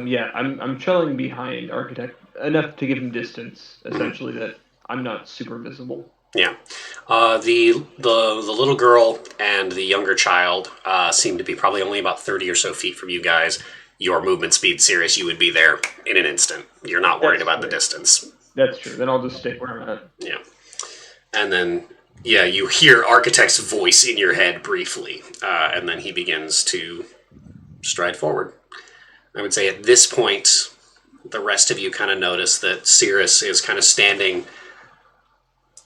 F: Yeah, I'm trailing behind Architect enough to give him distance, essentially, that I'm not super visible.
A: Yeah. The little girl and the younger child seem to be probably only about 30 or so feet from you guys. Your movement speed, Sirius, you would be there in an instant. You're not worried about the distance.
F: That's true. Then I'll just stay where I'm at.
A: Yeah. And then, yeah, you hear Architect's voice in your head briefly, and then he begins to stride forward. I would say at this point, the rest of you kind of notice that Cirrus is kind of standing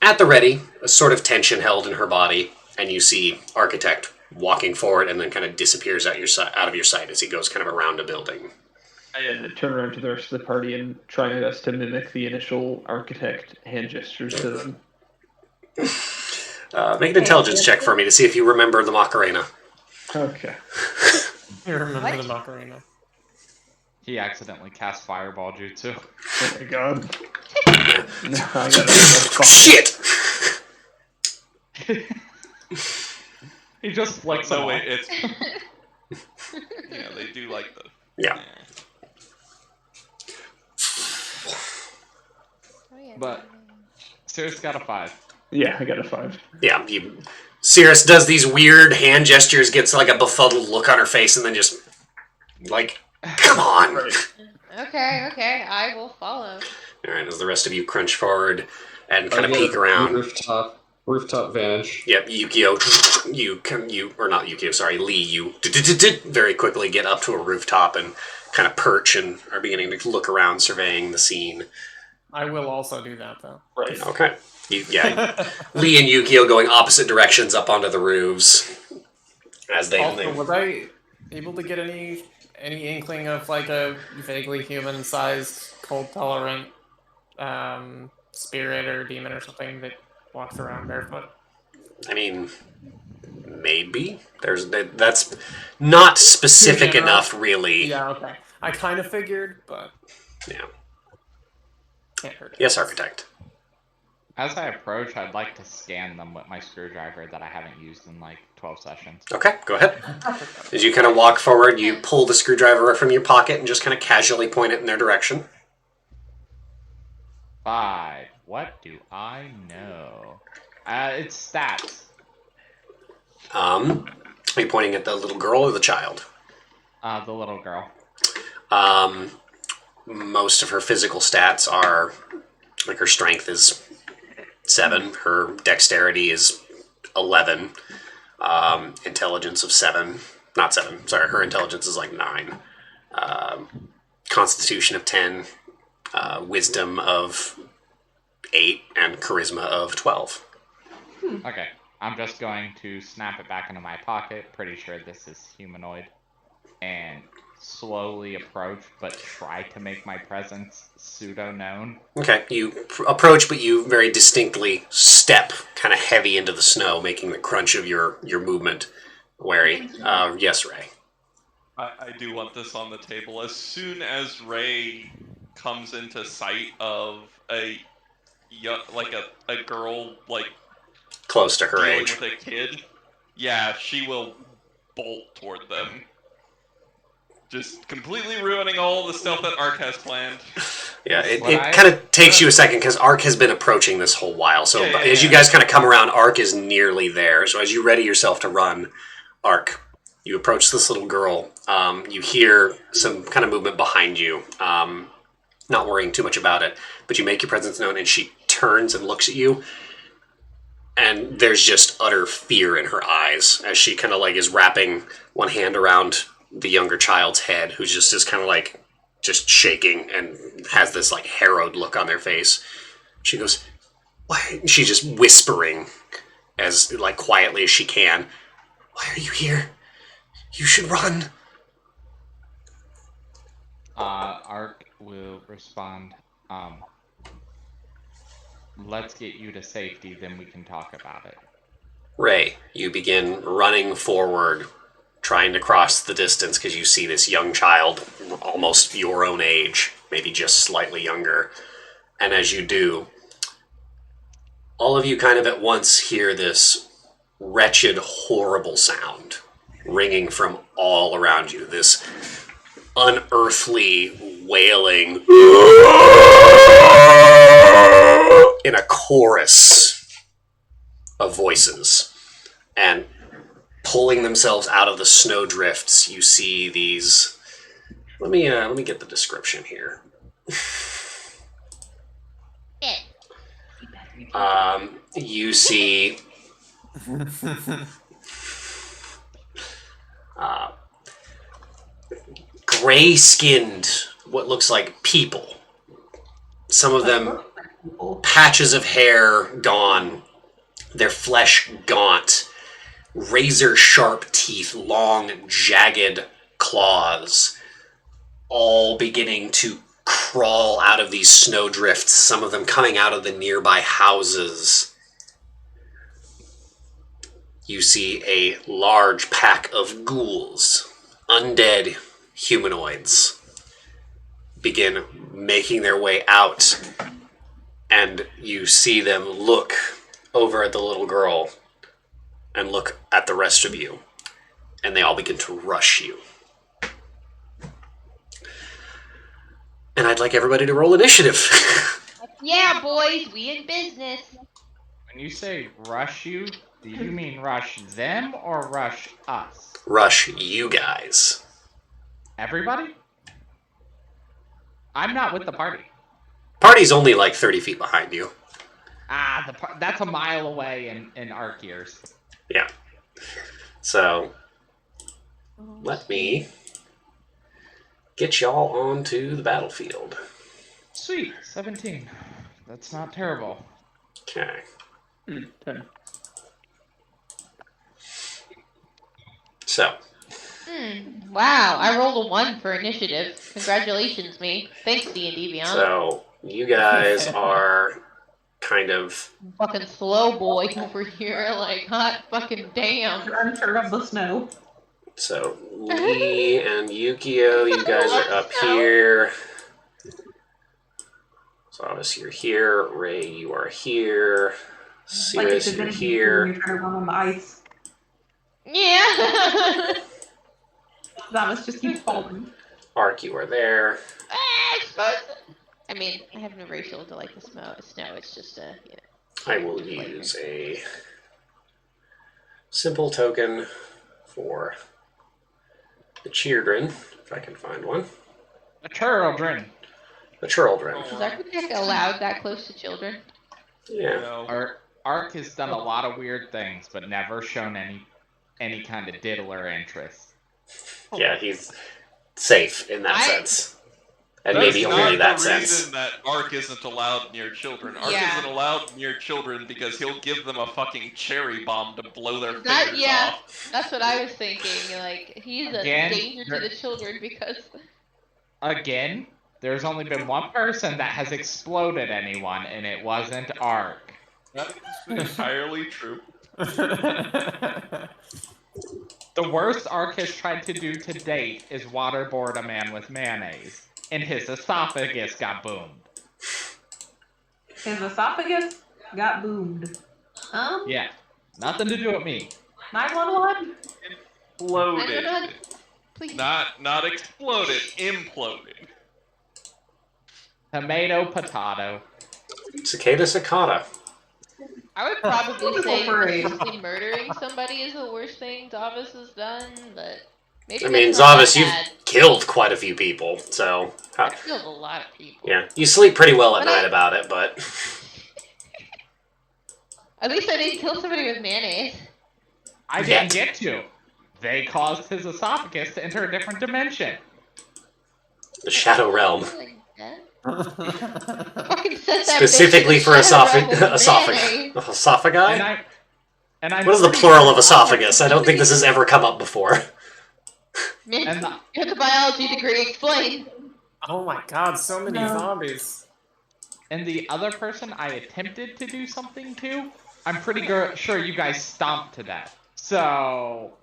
A: at the ready, a sort of tension held in her body, and you see Architect walking forward and then kind of disappears out of your sight as he goes kind of around a building.
F: I turn around to the rest of the party and try my best to mimic the initial Architect hand gestures to them.
A: Make an intelligence check for me to see if you remember the Macarena.
F: Okay.
B: You remember
C: What?
B: the Macarena.
D: He accidentally cast Fireball Jutsu.
F: Oh my god. No, I got a
A: Shit!
D: He just flicks
E: No,
D: them
E: wait,
D: off.
E: it's yeah, they do like the
A: Yeah.
D: But Cirrus got a 5.
F: Yeah, I got a 5.
A: Yeah, Cirrus does these weird hand gestures, gets like a befuddled look on her face, and then just, like, come on!
F: Right.
C: Okay, I will follow.
A: Alright, as the rest of you crunch forward and kind of peek around.
G: Rooftop vantage.
A: Yep, Yukio, or not Yukio, sorry, Lee, you very quickly get up to a rooftop and kind of perch and are beginning to look around, surveying the scene.
B: I will also do that, though.
F: Right.
A: Okay. Lee and Yukio going opposite directions up onto the roofs. As they...
B: Also, was I able to get any inkling of like a vaguely human-sized, cold-tolerant spirit or demon or something that walks around barefoot?
A: I mean, maybe. That's not specific enough, really.
B: Yeah, okay. I kind of figured, but
A: Yeah.
B: can't hurt it.
A: Yes, Architect.
D: As I approach, I'd like to scan them with my screwdriver that I haven't used in like 12 sessions.
A: Okay, go ahead. As you kind of walk forward, you pull the screwdriver from your pocket and just kind of casually point it in their direction.
D: 5. What do I know? It's stats.
A: Are you pointing at the little girl or the child?
D: The little girl.
A: Most of her physical stats are, like, her strength is 7, her dexterity is 11, intelligence of 7, not 7, sorry, her intelligence is like 9, constitution of 10, wisdom of 8, and charisma of 12.
D: Okay, I'm just going to snap it back into my pocket. Pretty sure this is humanoid. And slowly approach, but try to make my presence pseudo-known.
A: Okay, you approach, but you very distinctly step kind of heavy into the snow, making the crunch of your movement wary. Yes, Ray.
E: I do want this on the table. As soon as Ray comes into sight of a girl like
A: Close to her
E: dealing
A: age.
E: with a kid, yeah, she will bolt toward them. Just completely ruining all the stuff that Ark has planned.
A: Yeah, it kind of takes you a second because Ark has been approaching this whole while. So as you guys kind of come around, Ark is nearly there. So as you ready yourself to run, Ark, you approach this little girl. You hear some kind of movement behind you. Not worrying too much about it, but you make your presence known, and she turns and looks at you. And there's just utter fear in her eyes as she kind of like is wrapping one hand around the younger child's head, who's just is kind of like just shaking and has this like harrowed look on their face. She goes, "Why?" She's just whispering as like quietly as she can. "Why are you here? You should run."
D: Ark will respond. Let's get you to safety, then we can talk about it.
A: Ray, you begin running forward, trying to cross the distance because you see this young child, almost your own age, maybe just slightly younger. And as you do, all of you kind of at once hear this wretched, horrible sound ringing from all around you. This unearthly wailing in a chorus of voices. And pulling themselves out of the snow drifts, you see these. Let me get the description here. You see gray-skinned, what looks like people. Some of them patches of hair gone, their flesh gaunt, razor-sharp teeth, long, jagged claws, all beginning to crawl out of these snowdrifts, some of them coming out of the nearby houses. You see a large pack of ghouls, undead humanoids, begin making their way out, and you see them look over at the little girl and look at the rest of you, and they all begin to rush you. And I'd like everybody to roll initiative.
C: Yeah, boys, we in business.
D: When you say rush you, do you mean rush them or rush us?
A: Rush you guys.
D: Everybody? I'm not with the party.
A: Party's only like 30 feet behind you.
D: That's a mile away in arc years.
A: Yeah. So, let me get y'all onto the battlefield.
D: Sweet, 17. That's not terrible.
A: Okay.
F: 10.
A: So,
C: Wow, I rolled a 1 for initiative. Congratulations, me. Thanks, D&D Beyond.
A: so you guys are kind of
C: Fucking slow boy over here, like, hot fucking damn.
H: Unsure of the snow.
A: So Lee and Yukio, you guys are up here. So obviously you're here. Ray, you are here. Sirius, you're here.
H: You're trying to run on the ice.
C: Yeah.
H: That just keeps falling.
A: Ark, you are there.
C: I mean, I have no racial to like the snow. It's just a, you know.
A: I will use a simple token for the children, if I can find one.
D: The children.
A: The children.
C: Is Architect allowed that close to children?
A: Yeah.
E: No.
D: Ark has done a lot of weird things, but never shown any kind of diddler interest.
A: Yeah, he's safe in that sense. And
E: That's
A: maybe
E: not
A: only that
E: the
A: sense.
E: reason that Ark isn't allowed near children. Ark
C: Yeah.
E: isn't allowed near children because he'll give them a fucking cherry bomb to blow their
C: That-
E: fingers
C: yeah.
E: off.
C: That's what I was thinking. Like, he's a
D: Again,
C: danger to the children because.
D: Again, there's only been one person that has exploded anyone, and it wasn't Ark.
E: That's entirely true.
D: The worst Ark has tried to do to date is waterboard a man with mayonnaise, and his esophagus got boomed.
H: His esophagus got boomed.
D: Yeah, nothing to do with me.
H: 911?
E: Imploded.
C: Please.
E: Not exploded, imploded.
D: Tomato, potato.
A: Cicada cicada.
C: I would probably say
H: Parade.
C: purposely murdering somebody is the worst thing Davis has done, but maybe
A: I mean,
C: that's not
A: Zavis,
C: that
A: you've
C: bad.
A: killed quite a few people, so
C: I've killed a lot of people.
A: yeah, you sleep pretty well at
C: But
A: night about it, but
C: At least I didn't kill somebody with mayonnaise.
D: I
A: Yet.
D: didn't get to. they caused his esophagus to enter a different dimension.
A: The Shadow Realm.
C: Like that.
B: I
C: Fucking sent that
A: Specifically
C: bitch
A: for
C: to the Shadow Realm of
A: esophagi.
C: May.
A: Esophagi?
D: And I'm
A: What is the
D: pretty
A: plural
D: sure
A: of esophagus? I don't think this has ever come up before.
C: Mint,
D: And
C: you have the biology degree, explain.
B: oh my god, so many
H: No.
B: zombies.
D: And the other person I attempted to do something to, I'm pretty sure you guys stomped to death. So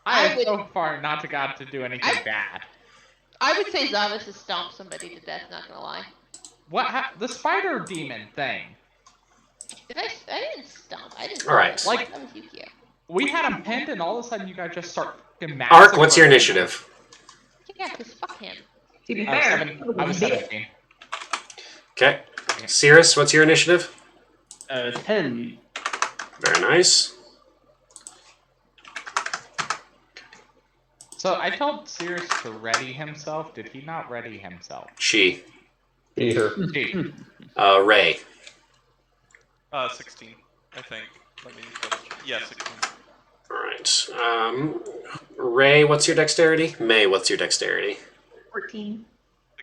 D: I have so far not to got to do anything bad.
C: I would say Zavis has stomped somebody to death, not gonna lie.
D: The spider demon thing.
C: I didn't stomp. I didn't.
A: Alright.
C: stomp. That was Yukio.
D: We had him pinned, and all of a sudden you guys just start fucking
A: Ark, what's your initiative?
C: Yeah, cause fuck him.
H: To be
D: I was,
H: fair,
D: I was 17.
A: Okay. Cirrus, what's your initiative?
F: 10.
A: Very nice.
D: So I told Cirrus to ready himself. Did he not ready himself?
A: She.
G: Here.
D: Gee.
A: Ray.
E: 16, I think. Let me double check. Yeah, 16.
A: Alright. Ray, what's your dexterity? May, what's your dexterity?
H: 14.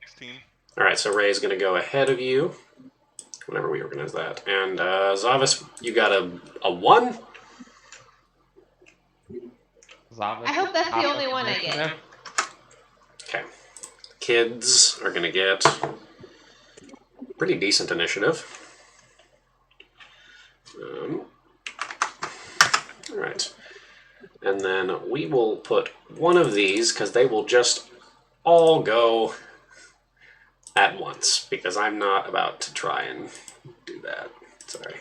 E: 16.
A: Alright, so Ray's gonna go ahead of you. Whenever we organize that. And Zavis, you got a 1?
D: Zavis
C: I hope that's the
D: top
C: only
D: of
C: one I get.
D: initiative.
A: Okay. Kids are gonna get pretty decent initiative. Alright. And then we will put one of these, because they will just all go at once, because I'm not about to try and do that. Sorry.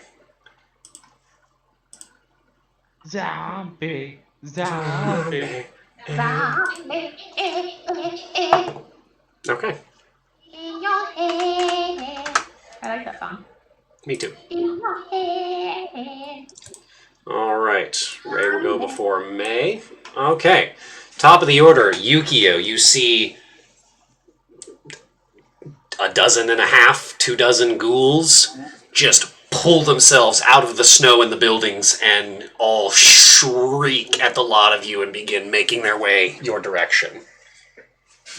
D: Zombie. Zombie.
A: Okay.
H: I like that song.
A: Me too. Alright. Ray will go before May. Okay. Top of the order, Yukio. You see 1.5 dozen, 24 ghouls just pull themselves out of the snow in the buildings and all shriek at the lot of you and begin making their way your direction.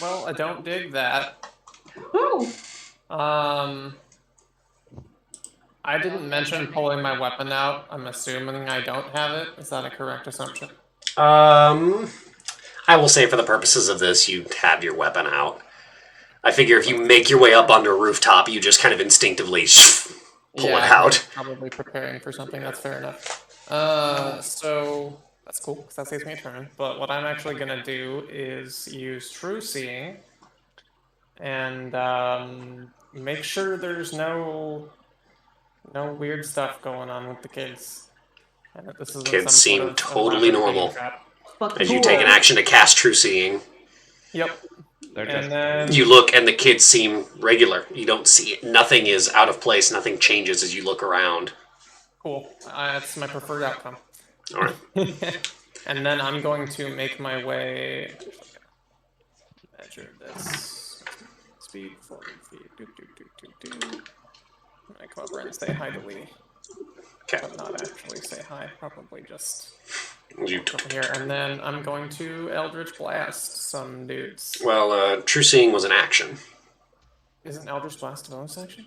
B: Well, I don't dig that.
H: Woo!
B: I didn't mention pulling my weapon out. I'm assuming I don't have it. Is that a correct assumption?
A: I will say for the purposes of this, you have your weapon out. I figure if you make your way up onto a rooftop, you just kind of instinctively pull it out.
B: Probably preparing for something. That's fair enough. So that's cool because that saves me a turn. But what I'm actually gonna do is use True Seeing and make sure there's no weird stuff going on with the kids. And that this isn't
A: Kids
B: some
A: seem
B: sort of
A: totally
B: elaborate
A: normal.
B: bait trap.
A: As you take an action to cast True Seeing,
B: Yep.
D: They're
B: And
D: just
B: then
A: you look and the kids seem regular. You don't see nothing is out of place. Nothing changes as you look around.
B: cool. That's my preferred outcome.
A: All right.
B: And then I'm going to make my way. Measure this. Speed, 40 feet. I come over and say hi to Lee.
A: Okay.
B: But not actually say hi. Probably just
A: You
B: over here. And then I'm going to Eldritch Blast some dudes.
A: well, True Seeing was an action.
B: Isn't Eldritch Blast a bonus action?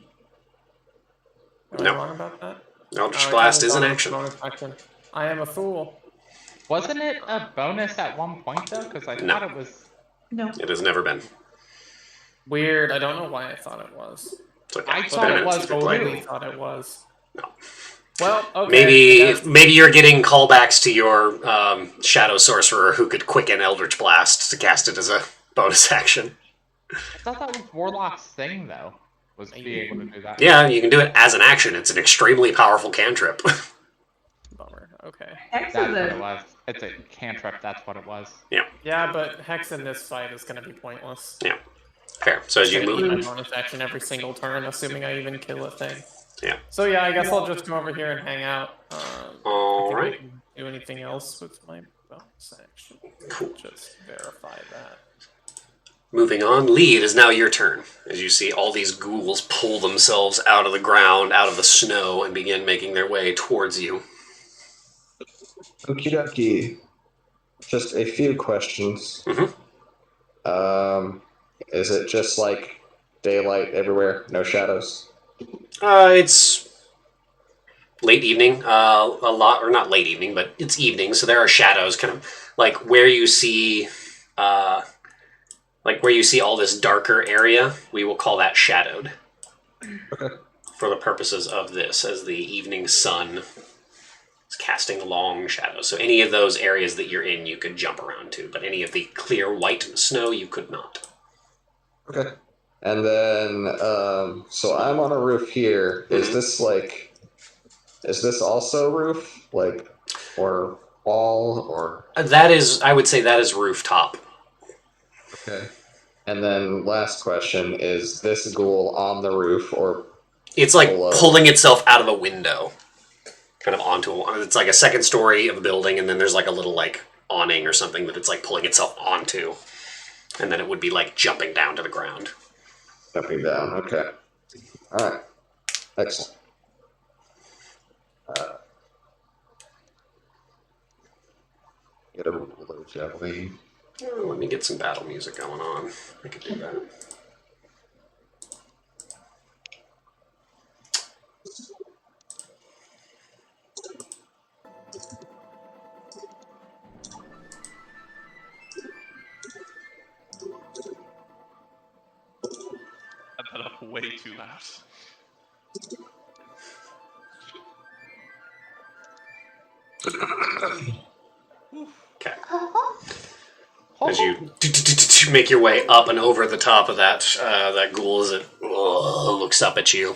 B: Am
A: No.
B: I wrong about that?
A: Eldritch
B: Oh,
A: Blast
B: it's
A: is an
B: bonus-
A: action.
B: bonus action. I am a fool.
D: Wasn't it a bonus at one point though? Because I
A: No.
D: thought it was.
H: No.
A: It has never been.
B: Weird. I don't know why I thought it was.
A: It's okay.
D: I
A: It's
D: thought
A: been a
D: it
A: minute
D: was
A: since we played.
B: Totally thought it was.
A: No.
B: Well, okay. yeah.
A: Maybe you're getting callbacks to your Shadow Sorcerer who could quicken Eldritch Blast to cast it as a bonus action.
D: I thought that was Warlock's thing though. Was be able to do that.
A: Yeah, you can do it as an action. It's an extremely powerful cantrip.
B: Bummer. Okay.
H: X
D: That's
H: is
D: what it
H: a
D: was. It's a cantrip. That's what it was.
B: Yeah, but Hex in this fight is going to be pointless.
A: Fair. So as you
B: It's gonna
A: move,
B: be my bonus action every single turn, assuming I even kill a thing.
A: Yeah.
B: So yeah, I guess I'll just come over here and hang out.
A: all
B: I
A: right.
B: can't do anything else with my bonus action.
A: Cool.
B: Just verify that.
A: Moving on, Lee, it is now your turn. As you see all these ghouls pull themselves out of the ground, out of the snow, and begin making their way towards you.
G: Okie dokie. just a few questions. Is it just like daylight everywhere, no shadows?
A: It's late evening, a lot, or not late evening, but it's evening, so there are shadows, kind of like where you see, all this darker area. We will call that shadowed.
G: Okay.
A: For the purposes of this, as the evening sun is casting long shadows. So any of those areas that you're in, you could jump around to, but any of the clear white snow, you could not.
G: Okay. And then, so I'm on a roof here. Is this like, is this also roof? Like, or wall, or?
A: That is, I would say that is rooftop.
G: Okay. And then last question, is this ghoul on the roof or
A: It's like
G: below?
A: pulling itself out of a window, kind of onto a. It's like a second story of a building, and then there's like a little like awning or something that it's like pulling itself onto, and then it would be like jumping down to the ground.
G: Jumping down, okay. Alright. Excellent. Get a ruler, javelin.
A: Oh, let me get some battle music going on. I could do that.
E: I put up way too loud.
A: Okay. As you make your way up and over the top of that ghoul as it looks up at you,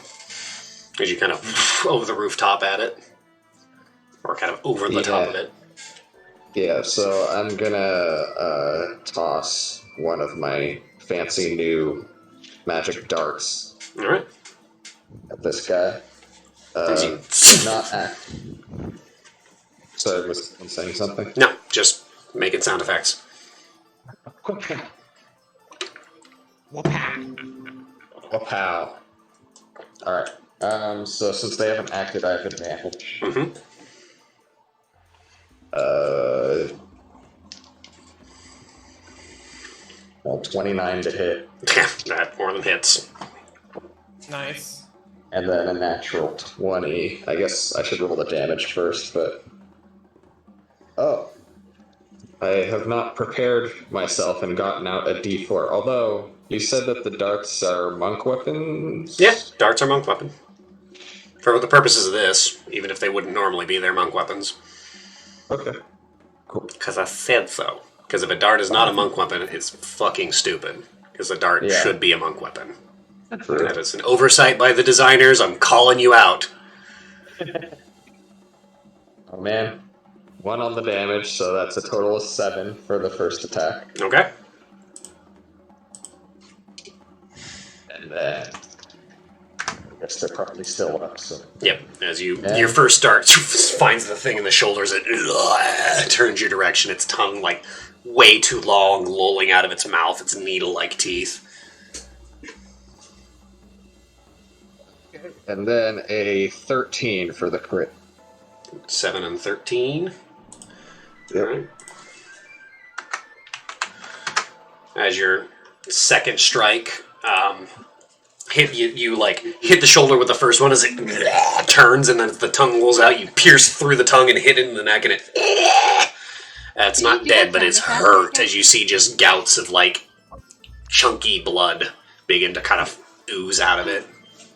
A: as you kind of over the rooftop at it, or kind of over the top of it.
G: Yeah, so I'm gonna toss one of my fancy new magic darts
A: All right.
G: at this guy.
A: As you-
G: Not act. Sorry, was I saying something?
A: No, just making sound effects.
G: Wow. Alright. So since they haven't acted, I have advantage.
A: Mm-hmm.
G: Well, 29 to hit.
A: Yeah, that more than hits.
B: Nice.
G: And then a natural 20. I guess I should roll the damage first, but... Oh. I have not prepared myself and gotten out a d4. Although, you said that the darts are monk weapons?
A: Yeah, darts are monk weapon. For the purposes of this, even if they wouldn't normally be, they're monk weapons.
G: Okay. Cool.
A: Because I said so. Because if a dart is not a monk weapon, it's fucking stupid. Because a dart should be a monk weapon.
G: True.
A: That is an oversight by the designers. I'm calling you out.
G: Oh man. 1 on the damage, so that's a total of 7 for the first attack.
A: Okay.
G: And then... I guess they're probably still up, so...
A: Yep. As your first dart finds the thing in the shoulders, it turns your direction. Its tongue, like, way too long, lolling out of its mouth. Its needle-like teeth.
G: And then a 13 for the crit.
A: 7 and 13.
G: Yep.
A: All right. As your second strike hit you like hit the shoulder with the first one as it turns, and then the tongue rolls out. You pierce through the tongue and hit it in the neck, and it it's not dead, but it's hurt as you see just gouts of like chunky blood begin to kind of ooze out of it.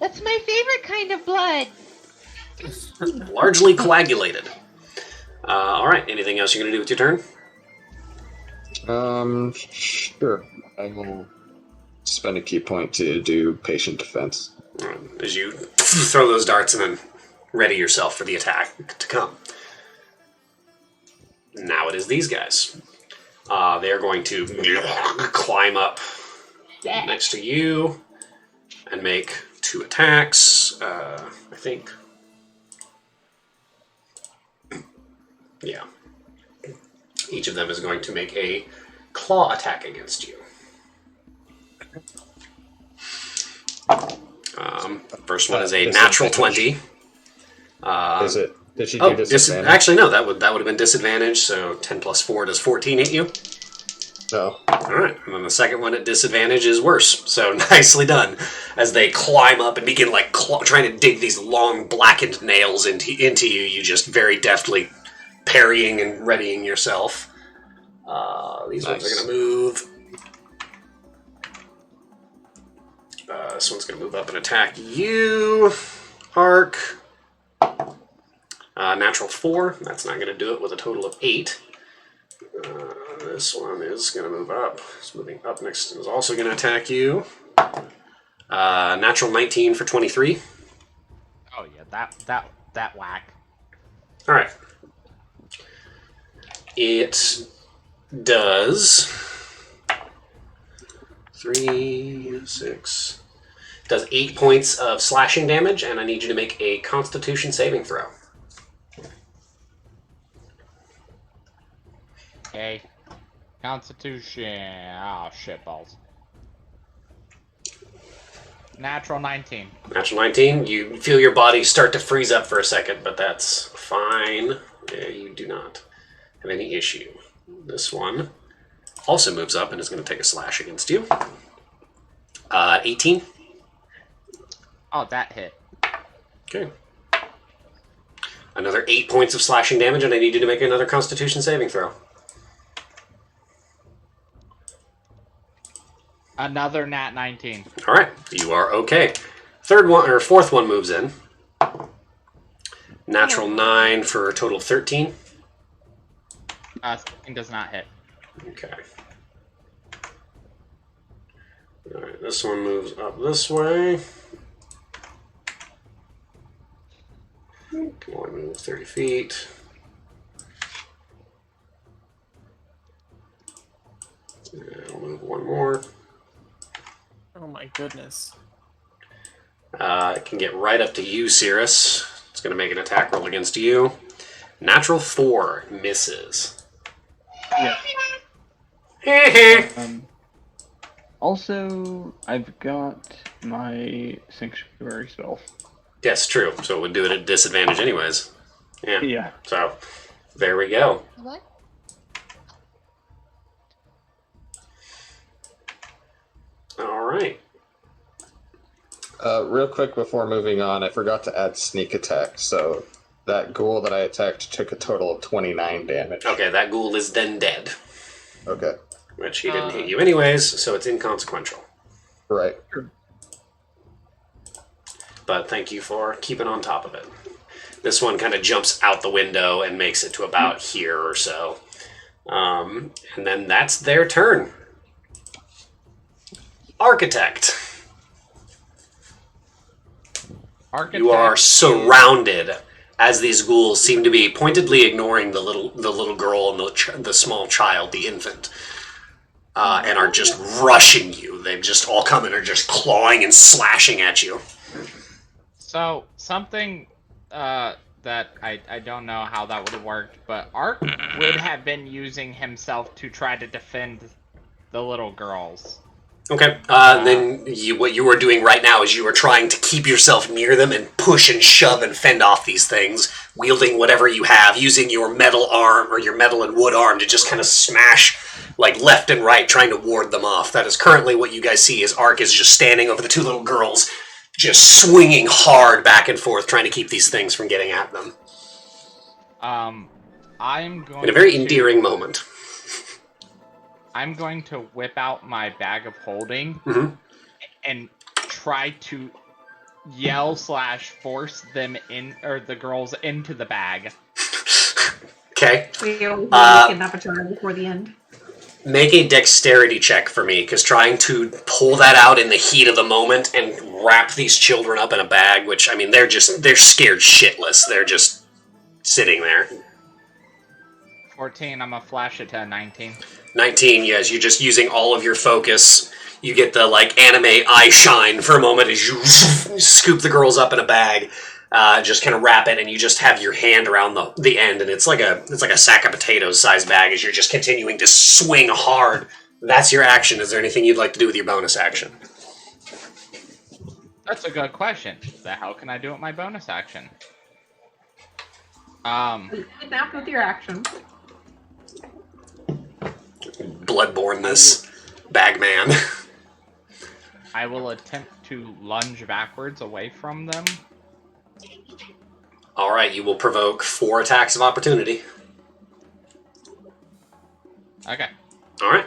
C: That's my favorite kind of blood.
A: Largely coagulated. All right. Anything else you're gonna do with your turn?
G: Sure. I will spend a key point to do patient defense.
A: As you throw those darts and then ready yourself for the attack to come. Now it is these guys. They are going to climb up next to you and make 2 attacks. I think. Yeah. Each of them is going to make a claw attack against you. First one is a natural 20.
G: Is it Did she do disadvantage?
A: Actually, no. That would have been disadvantage. So 10 plus 4 does 14 hit you.
G: No.
A: All right, and then the second one at disadvantage is worse. So nicely done. As they climb up and begin like trying to dig these long blackened nails into you, you just very deftly parrying and readying yourself. These ones are going to move. This one's going to move up and attack you, Ark. Natural 4. That's not going to do it with a total of 8. This one is going to move up. It's moving up next and is also going to attack you. Natural 19 for 23.
D: Oh yeah, that whack.
A: All right. It does 3, 6. Does 8 points of slashing damage, and I need you to make a Constitution saving throw.
D: Okay. Constitution. Oh shit balls. Natural 19.
A: Natural 19. You feel your body start to freeze up for a second, but that's fine. You do not have any issue. This one also moves up and is going to take a slash against you. 18.
D: Oh, that hit.
A: Okay. Another 8 points of slashing damage, and I need you to make another Constitution saving throw.
D: Another nat 19.
A: All right, you are okay. Fourth one moves in. Natural 9 for a total of 13.
D: It does not hit.
A: Okay. All right, this one moves up this way. Can only move 30 feet. And I'll move one more.
B: Oh my goodness.
A: It can get right up to you, Cirrus. It's going to make an attack roll against you. Natural 4 misses.
F: Yeah. Also, I've got my sanctuary spell.
A: Yes, true. So it would do it at disadvantage anyways. Yeah.
F: Yeah.
A: So, there we go.
C: What?
A: All right.
G: Real quick before moving on, I forgot to add sneak attack, so that ghoul that I attacked took a total of 29 damage.
A: Okay, that ghoul is then dead.
G: Okay.
A: Which he didn't hit you anyways, so it's inconsequential.
G: Right.
A: But thank you for keeping on top of it. This one kind of jumps out the window and makes it to about here or so. And then that's their turn. Architect. You are surrounded as these ghouls seem to be pointedly ignoring the little girl and the small child, the infant, and are just rushing you. They've just all come and are just clawing and slashing at you.
D: So, something that I don't know how that would have worked, but Ark would have been using himself to try to defend the little girls.
A: Okay, then what you are doing right now is you are trying to keep yourself near them and push and shove and fend off these things, wielding whatever you have, using your metal arm or your metal and wood arm to just kind of smash like left and right, trying to ward them off. That is currently what you guys see is Ark is just standing over the two little girls, just swinging hard back and forth, trying to keep these things from getting at them.
D: I'm going
A: in a very endearing moment.
D: I'm going to whip out my bag of holding and try to yell/force them in, or the girls into the bag.
A: Okay.
H: We'll kidnap a child before the end.
A: Make a dexterity check for me, because trying to pull that out in the heat of the moment and wrap these children up in a bag, which, I mean, they're scared shitless. They're just sitting there.
D: 14, I'm gonna flash it to 19.
A: 19, yes, you're just using all of your focus. You get the, like, anime eye shine for a moment as you scoop the girls up in a bag, just kind of wrap it, and you just have your hand around the end, and it's like a sack of potatoes size bag as you're just continuing to swing hard. That's your action. Is there anything you'd like to do with your bonus action?
D: That's a good question. The hell can I do with my bonus action?
H: You snapped with your action.
A: Bloodborne-ness, Bagman.
D: I will attempt to lunge backwards away from them.
A: Alright, you will provoke 4 attacks of opportunity.
D: Okay.
A: Alright.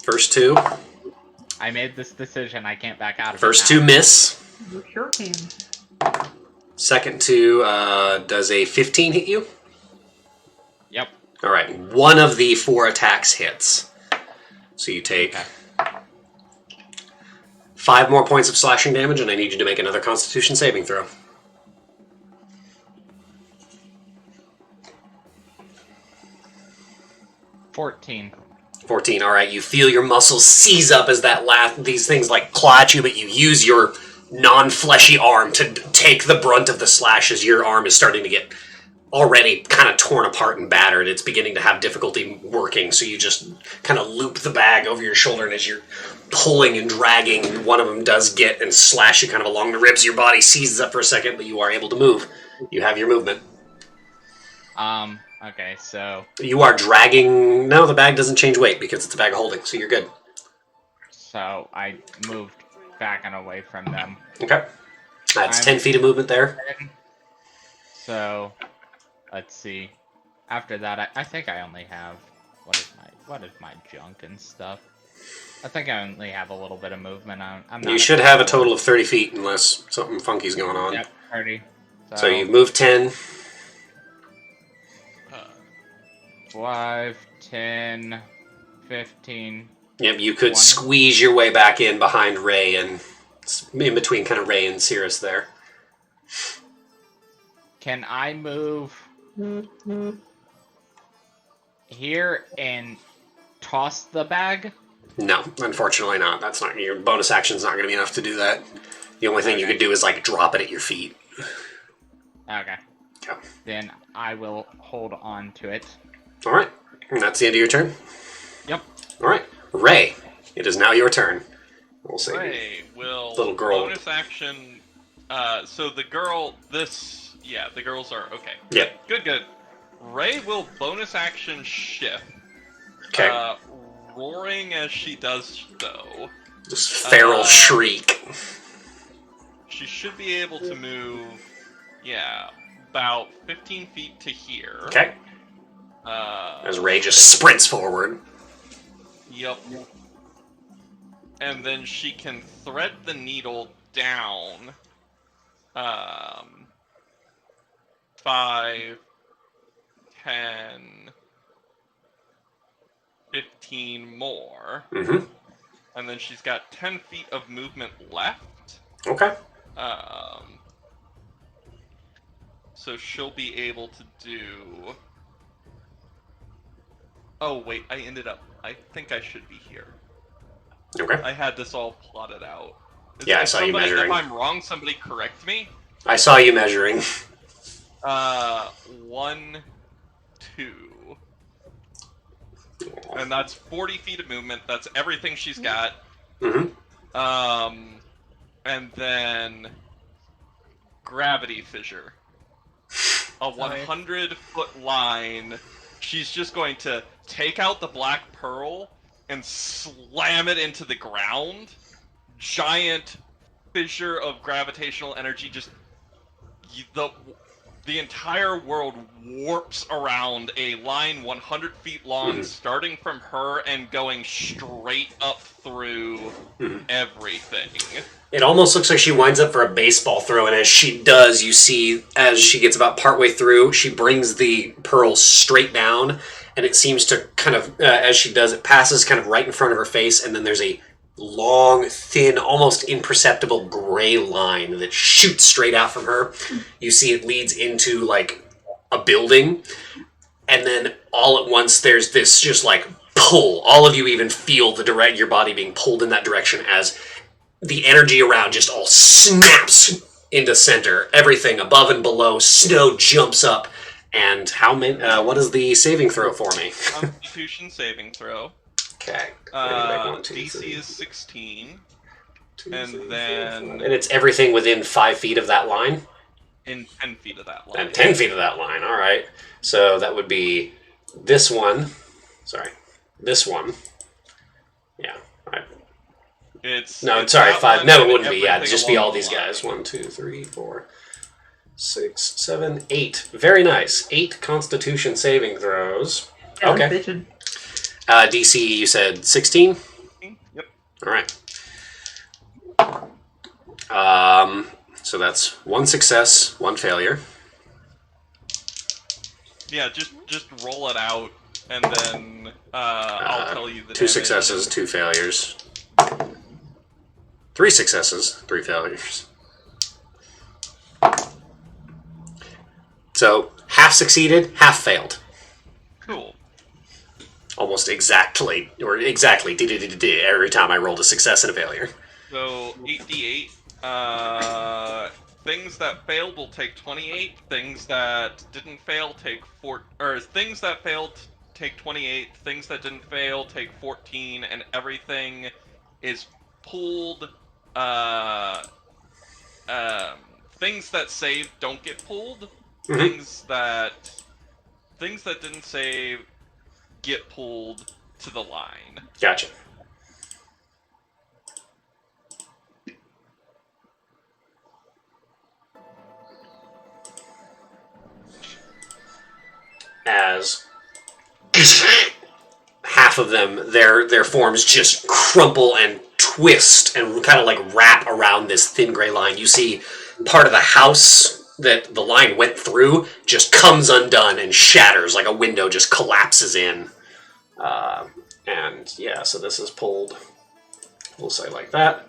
A: First 2.
D: I made this decision. I can't back out of
A: First
D: it.
A: 2 miss.
H: You sure can.
A: Second 2, does a 15 hit you?
D: Yep.
A: Alright, 1 of the 4 attacks hits. So you take 5 more points of slashing damage, and I need you to make another Constitution saving throw.
D: $14.
A: 14. All right, you feel your muscles seize up as these things like claw at you, but you use your non-fleshy arm to take the brunt of the slash as your arm is starting to get already kind of torn apart and battered. It's beginning to have difficulty working, so you just kind of loop the bag over your shoulder, and as you're pulling and dragging, one of them does get and slash you kind of along the ribs. Your body seizes up for a second, but you are able to move. You have your movement.
D: Okay, so...
A: You are dragging... No, the bag doesn't change weight because it's a bag of holding, so you're good.
D: So, I moved back and away from them.
A: Okay. That's 10 feet of movement there.
D: So, let's see. After that, I think I only have... What is my junk and stuff? I think I only have a little bit of movement. I'm not
A: you should have a total of 30 feet unless something funky's going on.
D: Yep, 30.
A: So you've moved 10.
D: 5, 10, 15.
A: Yep, you could
D: 20.
A: squeeze your way back in behind Ray and in between kind of Ray and Cirrus there.
D: Can I move here and toss the bag?
A: No, unfortunately not. That's not your bonus action's not going to be enough to do that. The only thing you could do is like drop it at your feet.
D: Okay.
A: Okay.
D: Then I will hold on to it.
A: All right, and that's the end of your turn.
D: Yep.
A: All right, Ray, it is now your turn. We'll see.
E: Ray will
A: Little girl.
E: bonus action. So the girl, the girls are okay.
A: Yep.
E: Good. Ray will bonus action shift.
A: Okay.
E: Roaring as she does so.
A: Just feral shriek.
E: She should be able to move, about 15 feet to here.
A: Okay. As Ray just sprints forward.
E: Yep. And then she can thread the needle down 5, 10, 15 more.
A: Mm-hmm.
E: And then she's got 10 feet of movement left.
A: Okay.
E: So she'll be able to do... Oh, wait, I think I should be here.
A: Okay.
E: I had this all plotted out.
A: I saw you measuring.
E: If I'm wrong, somebody correct me.
A: I saw you measuring.
E: 1, 2. And that's 40 feet of movement. That's everything she's got.
A: Mm-hmm.
E: And then gravity fissure. A 100-foot line. She's just going to take out the black pearl and slam it into the ground. Giant fissure of gravitational energy. Just the entire world warps around a line 100 feet long, starting from her and going straight up through everything.
A: It almost looks like she winds up for a baseball throw, and as she does, you see, as she gets about partway through, she brings the pearl straight down, and it seems to kind of, as she does, it passes kind of right in front of her face, and then there's a long, thin, almost imperceptible gray line that shoots straight out from her. You see it leads into, like, a building, and then all at once there's this just, like, pull. All of you even feel your body being pulled in that direction as the energy around just all snaps into center. Everything above and below, snow jumps up. And what is the saving throw for me?
E: Constitution saving throw.
A: Okay.
E: DC is 16. And then...
A: And it's everything within 5 feet of that line?
E: In 10 feet of that line.
A: And 10 feet of that line, alright. So that would be this one. Sorry. This one. Yeah.
E: It's
A: No,
E: it's
A: sorry,
E: that
A: 5.
E: one
A: No, it
E: and
A: wouldn't be. Yeah, it'd
E: everything
A: just be all
E: along the
A: these guys.
E: line.
A: 1, 2, 3, 4, 6, 7, 8. Very nice. 8 Constitution saving throws.
H: Yeah,
A: Okay.
H: bitchin'.
A: DC, you said 16?
E: Yep.
A: Alright. So that's 1 success, 1 failure.
E: Yeah, just roll it out, and then I'll tell you the
A: 2
E: damage.
A: successes, 2 failures. 3 successes, 3 failures. So half succeeded, half failed.
E: Cool.
A: Almost exactly, or exactly, every time I rolled a success and a failure.
E: So 8d8. Things that failed will take 28. Things that didn't fail take 4. Or things that failed take 28. Things that didn't fail take 14, and everything is pulled. Things that saved don't get pulled.
A: Mhm.
E: Things that didn't save get pulled to the line.
A: Gotcha. As half of them, their forms just crumple and twist and kind of like wrap around this thin gray line. You see part of the house that the line went through just comes undone and shatters, like a window just collapses in. And yeah, so this is pulled, we'll say like that.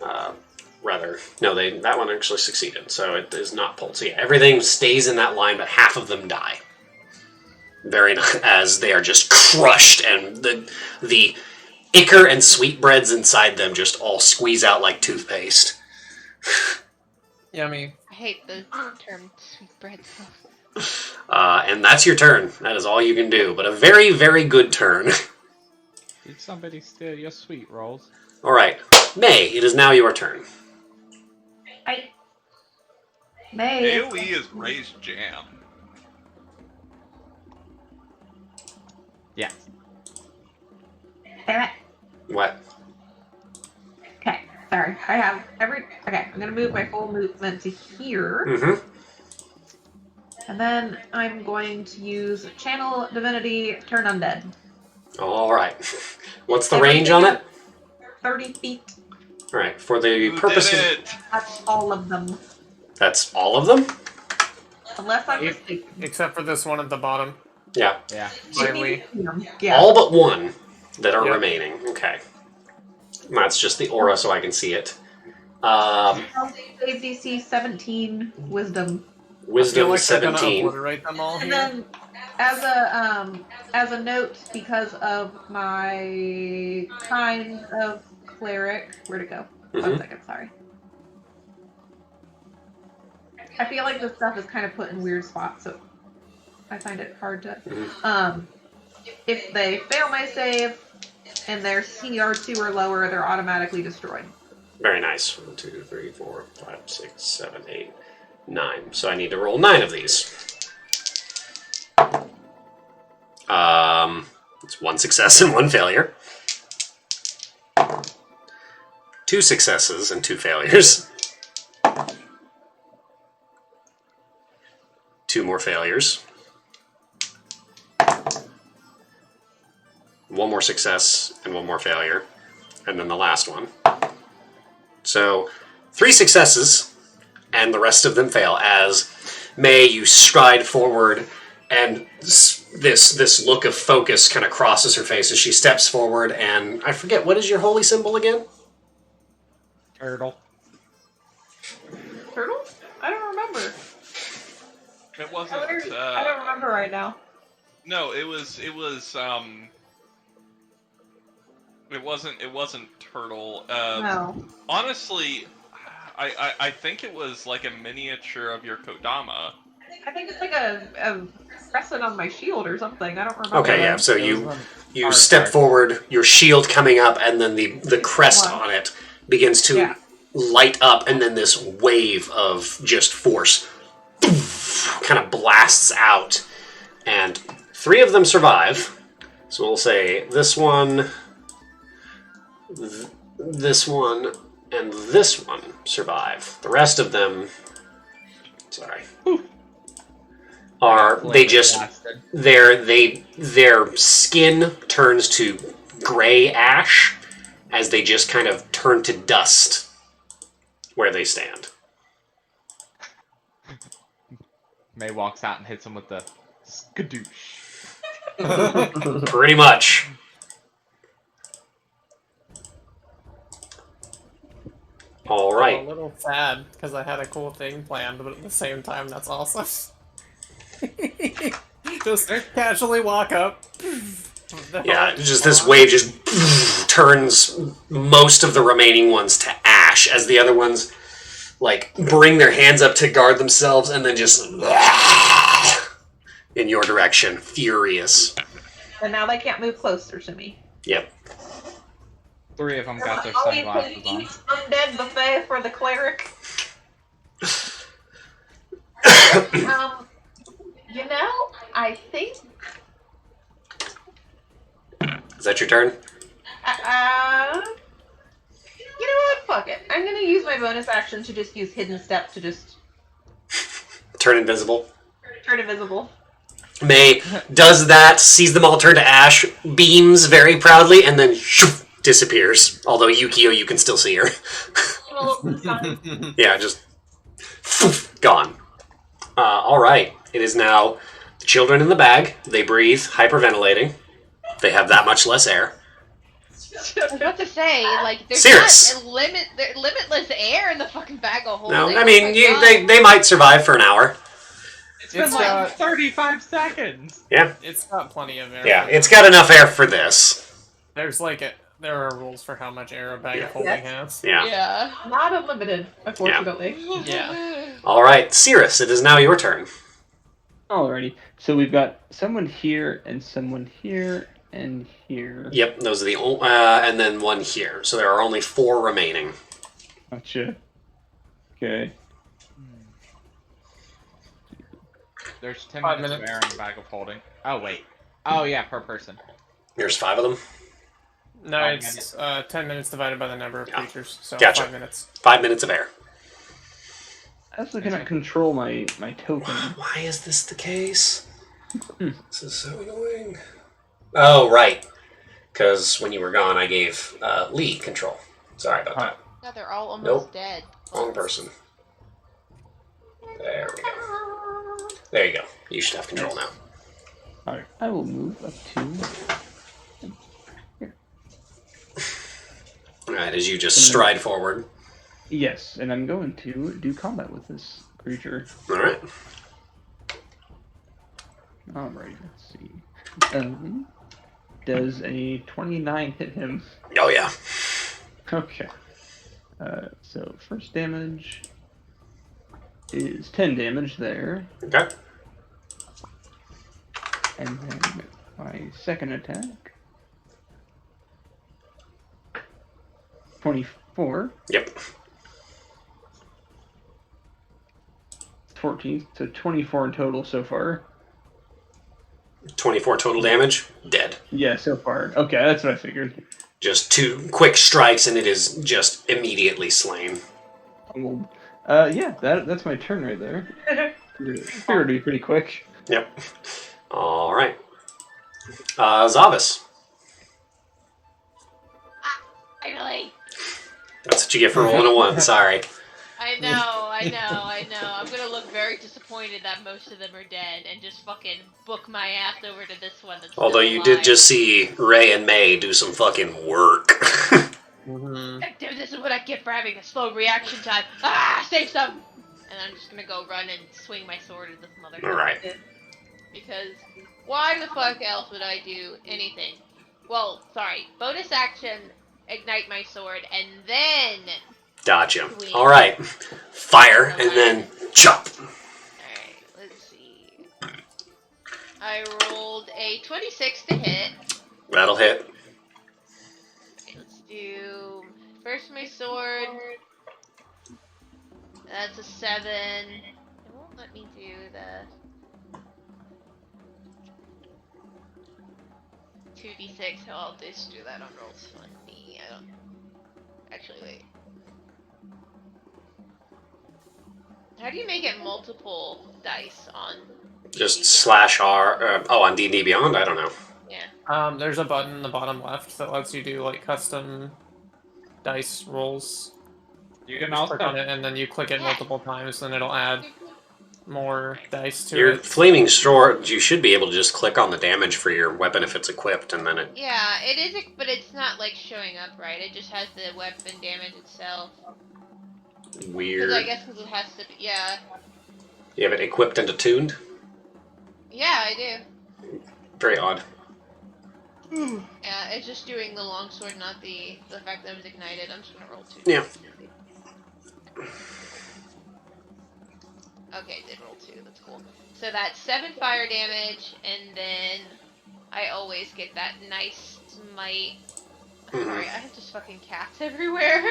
A: That one actually succeeded, so it is not pulled. So yeah, everything stays in that line, but half of them die. Very nice, as they are just crushed, and the ichor and sweetbreads inside them just all squeeze out like toothpaste.
B: Yummy.
C: I hate the term sweetbread stuff.
A: And that's your turn. That is all you can do, but a very, very good turn.
D: Did somebody steal your sweet rolls?
A: All right, May, it is now your turn.
H: May.
E: AoE is raised jam.
D: Yes.
H: Damn it.
A: What?
H: Okay, sorry. I have every. Okay, I'm gonna move my full movement to here,
A: Mm-hmm.
H: and then I'm going to use Channel Divinity, Turn Undead.
A: All right. What's the range on it?
H: 30 feet.
A: All right, for the
E: You
A: purpose
E: did
A: of...
E: it!
H: That's all of them,
A: That's all of them?
H: unless I'm
B: If-
H: mistaken.
B: Except for this one at the bottom.
A: Yeah.
D: Yeah.
B: Slightly.
H: Yeah.
A: All but one that are
B: Yep.
A: remaining. Okay. That's just the aura, so I can see it.
H: Save DC 17 Wisdom.
B: I feel
A: Wisdom
B: like they're gonna
A: 17.
B: obliterate them all
H: And
B: here.
H: then, as a note, because of my kind of cleric, where'd it go? 1
A: Mhm.
H: second, sorry. I feel like this stuff is kind of put in weird spots, so I find it hard to. If they fail my save and their CR2 or lower, they're automatically destroyed.
A: Very nice. 1, 2, 3, 4, 5, 6, 7, 8, 9. So I need to roll 9 of these. It's 1 success and 1 failure. 2 successes and 2 failures. 2 more failures. 1 more success and 1 more failure. And then the last one. So 3 successes, and the rest of them fail. As May, you stride forward, and this look of focus kind of crosses her face as she steps forward. And I forget, what is your holy symbol again?
D: Turtle.
H: Turtle? I don't remember.
E: It wasn't.
H: I don't remember right now.
E: No, it wasn't turtle.
H: No.
E: Honestly, I think it was like a miniature of your Kodama.
H: I think it's like a crescent on my shield or something. I don't remember.
A: Okay, yeah. So
D: It was
A: you
D: hard
A: step
D: card.
A: forward, your shield coming up, and then the crest on it begins to
H: Yeah.
A: light up, and then this wave of just force kind of blasts out, and 3 of them survive. So we'll say this one, this one, and this one survive. The rest of them, sorry, are they just their skin turns to gray ash as they just kind of turn to dust where they stand.
D: May walks out and hits him with the skadoosh.
A: Pretty much. All right.
B: I'm a little sad because I had a cool thing planned, but at the same time, that's awesome. Just casually walk up.
A: Yeah, just this wave just turns most of the remaining ones to ash as the other ones like bring their hands up to guard themselves and then just in your direction, furious.
H: And now they can't move closer to me.
A: Yep.
D: 3 of them got their
H: Oh, you
D: sunglasses
H: could
D: on.
H: eat undead buffet for the cleric. You know, I think.
A: Is that your turn?
H: You know what? Fuck it. I'm gonna use my bonus action to just use hidden step to just
A: Turn invisible.
H: turn invisible.
A: May does that, sees them all turn to ash, beams very proudly, and then disappears. Although Yukio, you can still see her. Yeah, just gone. All right. It is now the children in the bag. They breathe, hyperventilating. They have that much less air.
C: I was about to say, like, there's
A: Serious.
C: not limitless air in the fucking bag of holding.
A: No, I
C: Oh
A: mean,
C: my God.
A: they might survive for an hour.
D: It's been
B: It's
D: like
B: got-
D: 35 seconds.
A: Yeah,
B: It's got plenty of air.
A: yeah, it's got enough air for this.
B: There's there are rules for how much air a bag
A: Yeah.
B: of holding has.
A: Yeah.
C: Yeah.
H: Not unlimited, unfortunately.
B: Yeah.
A: All right, Cirrus, it is now your turn.
F: Alrighty. So we've got someone here and someone here and here.
A: Yep, those are the and then one here. So there are only 4 remaining.
F: Gotcha. Okay.
D: There's 10
B: 5
D: minutes of
B: minutes.
D: air in the bag of holding. Oh, wait. Oh, yeah, per person.
A: There's 5 of them.
B: No,
D: 5
B: it's 10 minutes divided by the number of creatures, so
A: Gotcha.
B: 5 minutes.
A: 5 minutes of air.
F: I also cannot control my token.
A: Why is this the case? This is so annoying. Oh, right. Because when you were gone, I gave Lee control. Sorry about that.
C: No, they're all almost
A: Nope.
C: dead.
A: Wrong person. There we go. There you go. You should have control now.
F: Alright, I will move up to here.
A: Alright, as you just stride forward.
F: Yes, and I'm going to do combat with this creature.
A: Alright.
F: Alright, let's see. Does a 29 hit him?
A: Oh, yeah.
F: Okay. So first damage is 10 damage there,
A: Okay.
F: and then my second attack, 24,
A: Yep.
F: 14, so 24 in total so far.
A: 24 total damage. Dead.
F: Yeah, so far. Okay, that's what I figured.
A: Just 2 quick strikes and it is just immediately slain.
F: Well, yeah, that's my turn right there. Figured it'd be pretty quick.
A: Yep. Alright. Zavis.
C: Finally.
A: That's what you get for rolling a 1. Sorry.
C: I know. I'm gonna look very disappointed that most of them are dead and just fucking book my ass over to this one that's
A: Although
C: still
A: you
C: alive.
A: did just see Ray and May do some fucking work.
C: Dude, this is what I get for having a slow reaction time. Ah, save some! And I'm just gonna go run and swing my sword at this motherfucker.
A: Alright.
C: Because why the fuck else would I do anything? Well, sorry. Bonus action, ignite my sword, and then...
A: Gotcha.
C: Sweet.
A: Alright. Fire, and then chop.
C: Alright, let's see. I rolled a 26 to hit.
A: That'll hit.
C: Okay, let's do first my sword. That's a 7. It won't Let me do the 2d6. So I'll just do that on roll20. I don't. Actually, wait. How do you make it multiple dice on?
A: Just
C: D&D
A: slash R. On D&D Beyond? I don't know.
C: Yeah.
B: There's a button in the bottom left that lets you do like custom dice rolls.
D: You can
B: Just click
D: also
B: on it and then you click it multiple times, and it'll add more dice to
A: Your
B: it.
A: flaming sword, you should be able to just click on the damage for your weapon if it's equipped, and then it.
C: Yeah, it is, but it's not like showing up right. It just has the weapon damage itself.
A: Weird.
C: Because I guess it has to be. Yeah.
A: You have it equipped and attuned?
C: Yeah, I do.
A: Very odd.
C: Yeah, it's just doing the longsword, not the fact that it was ignited. I'm just gonna roll 2.
A: Yeah.
C: Okay, did roll 2. That's cool. So that's 7 fire damage, and then I always get that nice smite. Sorry, I have just fucking cats everywhere.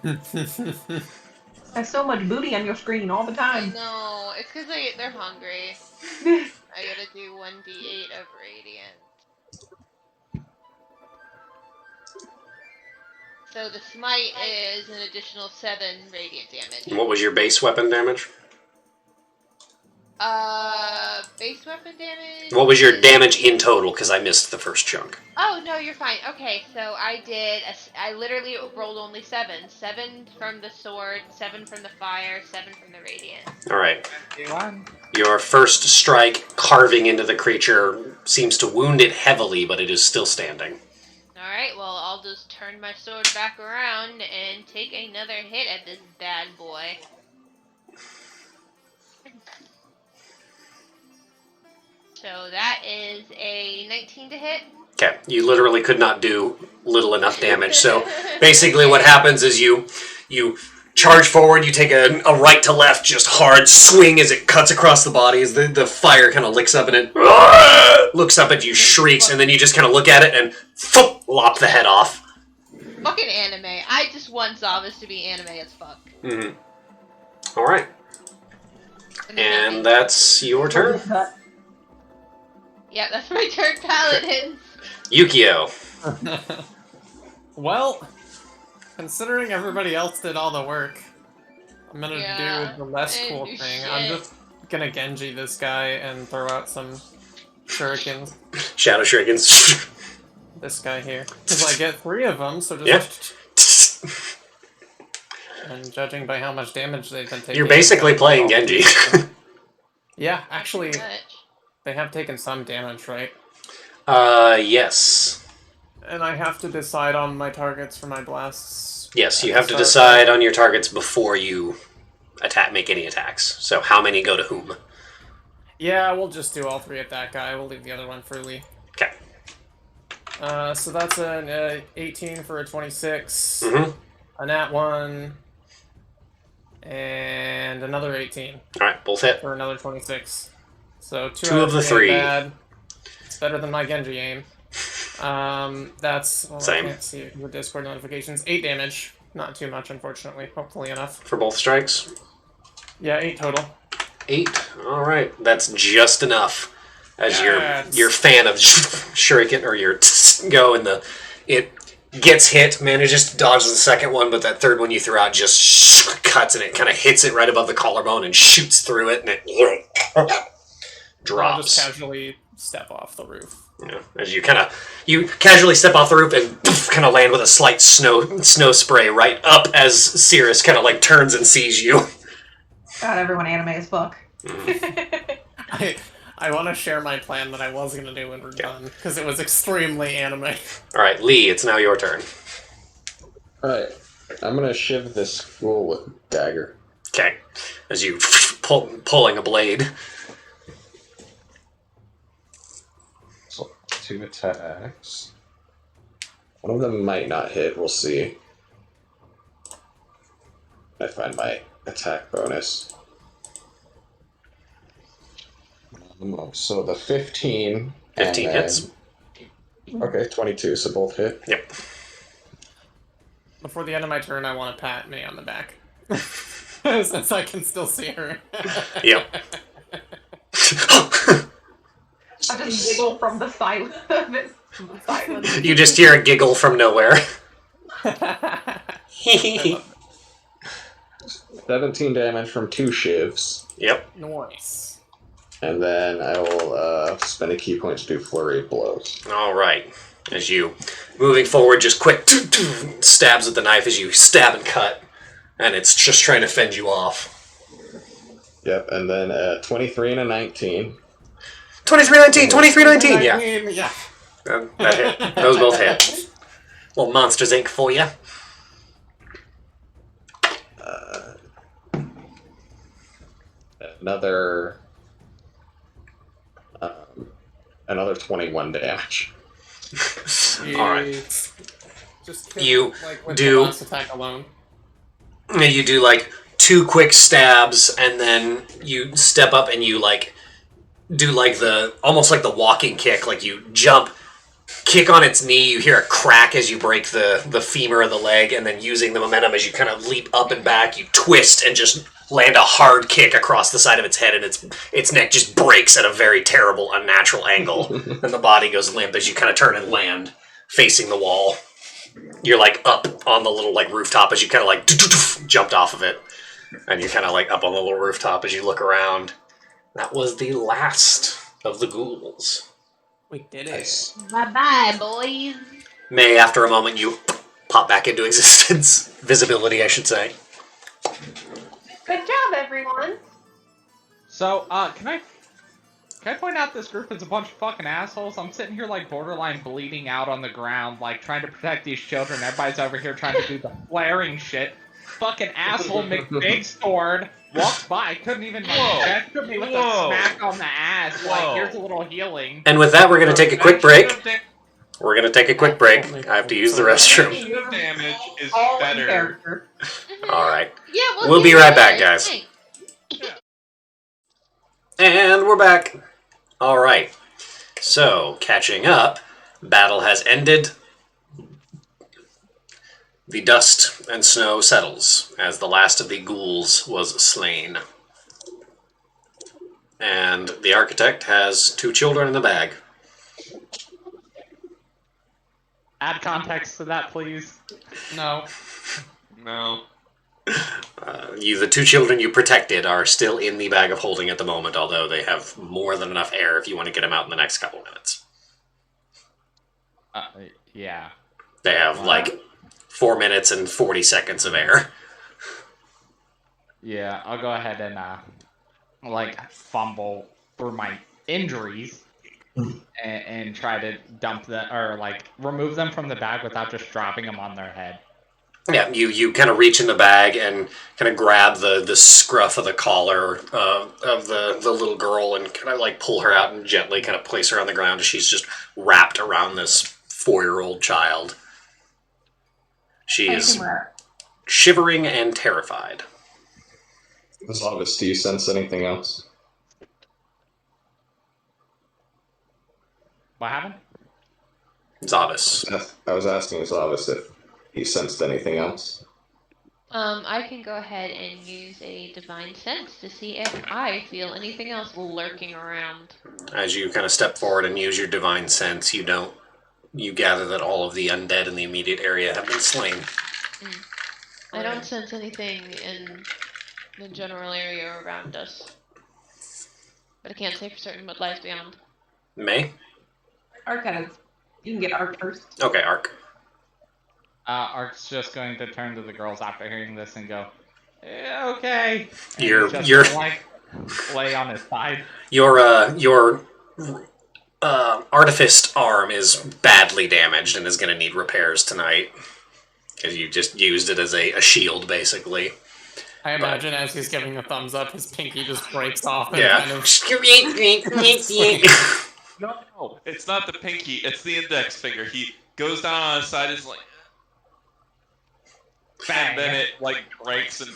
H: There's so much booty on your screen all the
C: I
H: time.
C: know. It's because they're hungry. I gotta do 1d8 of radiant. So the smite is an additional 7 radiant damage.
A: And what was your base weapon damage?
C: Base weapon damage?
A: What was your damage in total? Because I missed the first chunk.
C: Oh, no, you're fine. Okay, so I literally rolled only 7. 7 from the sword, 7 from the fire, 7 from the radiant.
A: Alright.
D: 51.
A: Your first strike, carving into the creature, seems to wound it heavily, but it is still standing.
C: Alright, well, I'll just turn my sword back around and take another hit at this bad boy. So that is a 19 to hit.
A: Okay, you literally could not do little enough damage. So basically what happens is you charge forward, you take a right to left, just hard swing as it cuts across the body, as the fire kind of licks up and it looks up at you, shrieks, and then you just kind of look at it and lop the head off.
C: Fucking anime. I just want Zavas to be anime as fuck.
A: Mm-hmm. Alright. And that's your turn.
C: Yeah, that's my turn, Paladins.
A: Yukio.
B: Well, considering everybody else did all the work, I'm gonna do the less cool thing. I'm just gonna Genji this guy and throw out some shurikens.
A: Shadow shurikens.
B: This guy here. Because I get 3 of them, so just...
A: Yeah.
B: And judging by how much damage they've been taking...
A: You're basically playing Genji.
B: Yeah, actually,
C: Pretty much.
B: they have taken some damage, right?
A: Yes.
B: And I have to decide on my targets for my blasts.
A: Yes, you have to decide on your targets before you make any attacks. So how many go to whom?
B: Yeah, we'll just do all 3 at that guy. We'll leave the other one for Lee.
A: Okay.
B: So that's an 18 for a 26,
A: Mm-hmm.
B: a nat 1, and another 18
A: Alright, both hit.
B: for another 26. So 2
A: Two of the 3.
B: Bad. It's better than my Genji aim. That's... Well,
A: Same.
B: I can't see it with Discord notifications. 8 damage. Not too much, unfortunately. Hopefully enough.
A: For both strikes?
B: Yeah, 8 total.
A: 8. Alright, that's just enough. As
B: Yes.
A: your fan of shuriken, or your go, and it gets hit, manages to dodge the second one, but that third one you threw out just cuts, and it kind of hits it right above the collarbone and shoots through it, and it drops.
B: I'll just casually step off the roof.
A: Yeah, as you casually step off the roof and kind of land with a slight snow spray right up as Cirrus kind of like turns and sees you.
H: God, everyone anime as fuck.
B: I want to share my plan that I was going to do when we're done, because it was extremely anime.
A: Alright, Lee, it's now your turn.
G: Alright, I'm gonna shiv this ghoul with dagger.
A: Okay, as you pulling a blade.
G: So, 2 attacks. One of them might not hit, we'll see. I find my attack bonus. So the 15.
A: 15 hits.
G: Okay, 22, so both hit.
A: Yep.
B: Before the end of my turn, I want to pat me on the back. Since I can still see her.
A: Yep.
H: I just giggle from the silence of it. Silence.
A: You just hear a giggle from nowhere.
G: 17 damage from 2 shivs.
A: Yep.
B: Nice.
G: And then I will spend a key point to do flurry of blows.
A: All right. As you moving forward, just quick stabs with the knife as you stab and cut, and it's just trying to fend you off.
G: Yep, and then 23 and a 19.
A: 23-19, 23-19, yeah.
B: Yeah.
A: That hit. Those both hit. Little Monsters Inc. for you.
G: Another 21 damage.
A: Alright.
B: Just kill,
A: You
B: like, with
A: do-
B: the last attack alone.
A: You do like 2 quick stabs, and then you step up and you like do like the almost like the walking kick, like you jump, kick on its knee, you hear a crack as you break the femur of the leg, and then using the momentum as you kind of leap up and back, you twist and just land a hard kick across the side of its head, and its neck just breaks at a very terrible, unnatural angle, and the body goes limp as you kind of turn and land facing the wall. You're like up on the little like rooftop as you kind of like jumped off of it, and you're kind of like up on the little rooftop as you look around. That was the last of the ghouls.
B: We did it.
G: Nice.
C: Bye-bye, boys.
A: May, after a moment, you pop back into existence. Visibility, I should say.
H: Good job, everyone.
D: So, can I point out this group is a bunch of fucking assholes? I'm sitting here like borderline bleeding out on the ground, like trying to protect these children. Everybody's over here trying to do the flaring shit. Fucking asshole McBig sword walked by, couldn't even like gesture me with a smack on the ass. Like, here's a little healing.
A: And with that, we're going to take a quick break. We're going to take a quick break. I have to use the restroom.
E: Shiv damage is
H: All in
E: better.
H: character.
A: All right.
C: Yeah,
A: We'll be right back, guys. And we're back. All right. So, catching up, battle has ended. The dust and snow settles as the last of the ghouls was slain. And the architect has 2 children in the bag.
D: Add context to that, please.
B: No.
E: No.
A: The 2 children you protected are still in the bag of holding at the moment, although they have more than enough air if you want to get them out in the next couple minutes.
D: Yeah.
A: They have like 4 minutes and 40 seconds of air.
D: Yeah, I'll go ahead and like fumble through my injuries and try to dump them or like remove them from the bag without just dropping them on their head.
A: Yeah, you kind of reach in the bag and kind of grab the scruff of the collar of the little girl and kind of like pull her out and gently kind of place her on the ground as she's just wrapped around this 4-year-old child. She is shivering and terrified.
G: Zavis, do you sense anything else?
D: What happened?
A: Zavis.
G: I was asking Zavis if he sensed anything else.
C: I can go ahead and use a divine sense to see if I feel anything else lurking around.
A: As you kind of step forward and use your divine sense, you gather that all of the undead in the immediate area have been slain.
C: I don't sense anything in the general area around us. But I can't say for certain what lies beyond.
A: May?
H: Arc has. You can get Arc first.
A: Okay, Ark.
D: Ark's just going to turn to the girls after hearing this and go, okay. And
A: You're
D: like lay on his side.
A: Your artifice arm is badly damaged and is going to need repairs tonight. Because you just used it as a shield, basically.
B: I imagine as he's giving a thumbs up, his pinky just breaks off and
A: Yeah.
B: kind of...
E: No, it's not the pinky, it's the index finger. He goes down on his side, is like,
D: Bang.
E: and then it like breaks and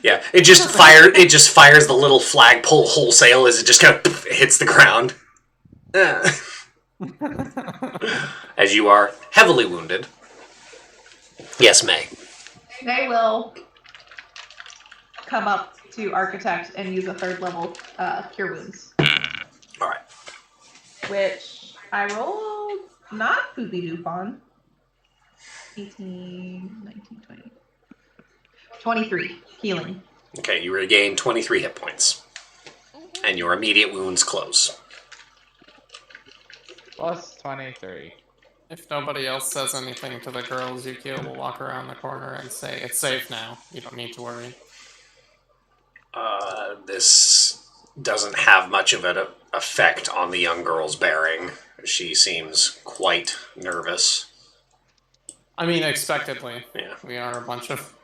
A: Yeah, it just fires the little flagpole wholesale as it just kind of hits the ground. As you are heavily wounded. Yes, May.
H: They will come up to Architect and use a 3rd level Cure Wounds.
A: Alright.
H: Which I rolled not poopy doop on. 18, 19, 20. 23 healing.
A: Okay, you regain 23 hit points. And your immediate wounds close.
D: Plus 23.
B: If nobody else says anything to the girls, Yukio will walk around the corner and say, "It's safe now. You don't need to worry."
A: This doesn't have much of an effect on the young girl's bearing. She seems quite nervous.
B: I mean, expectedly.
A: Yeah.
B: We are a bunch of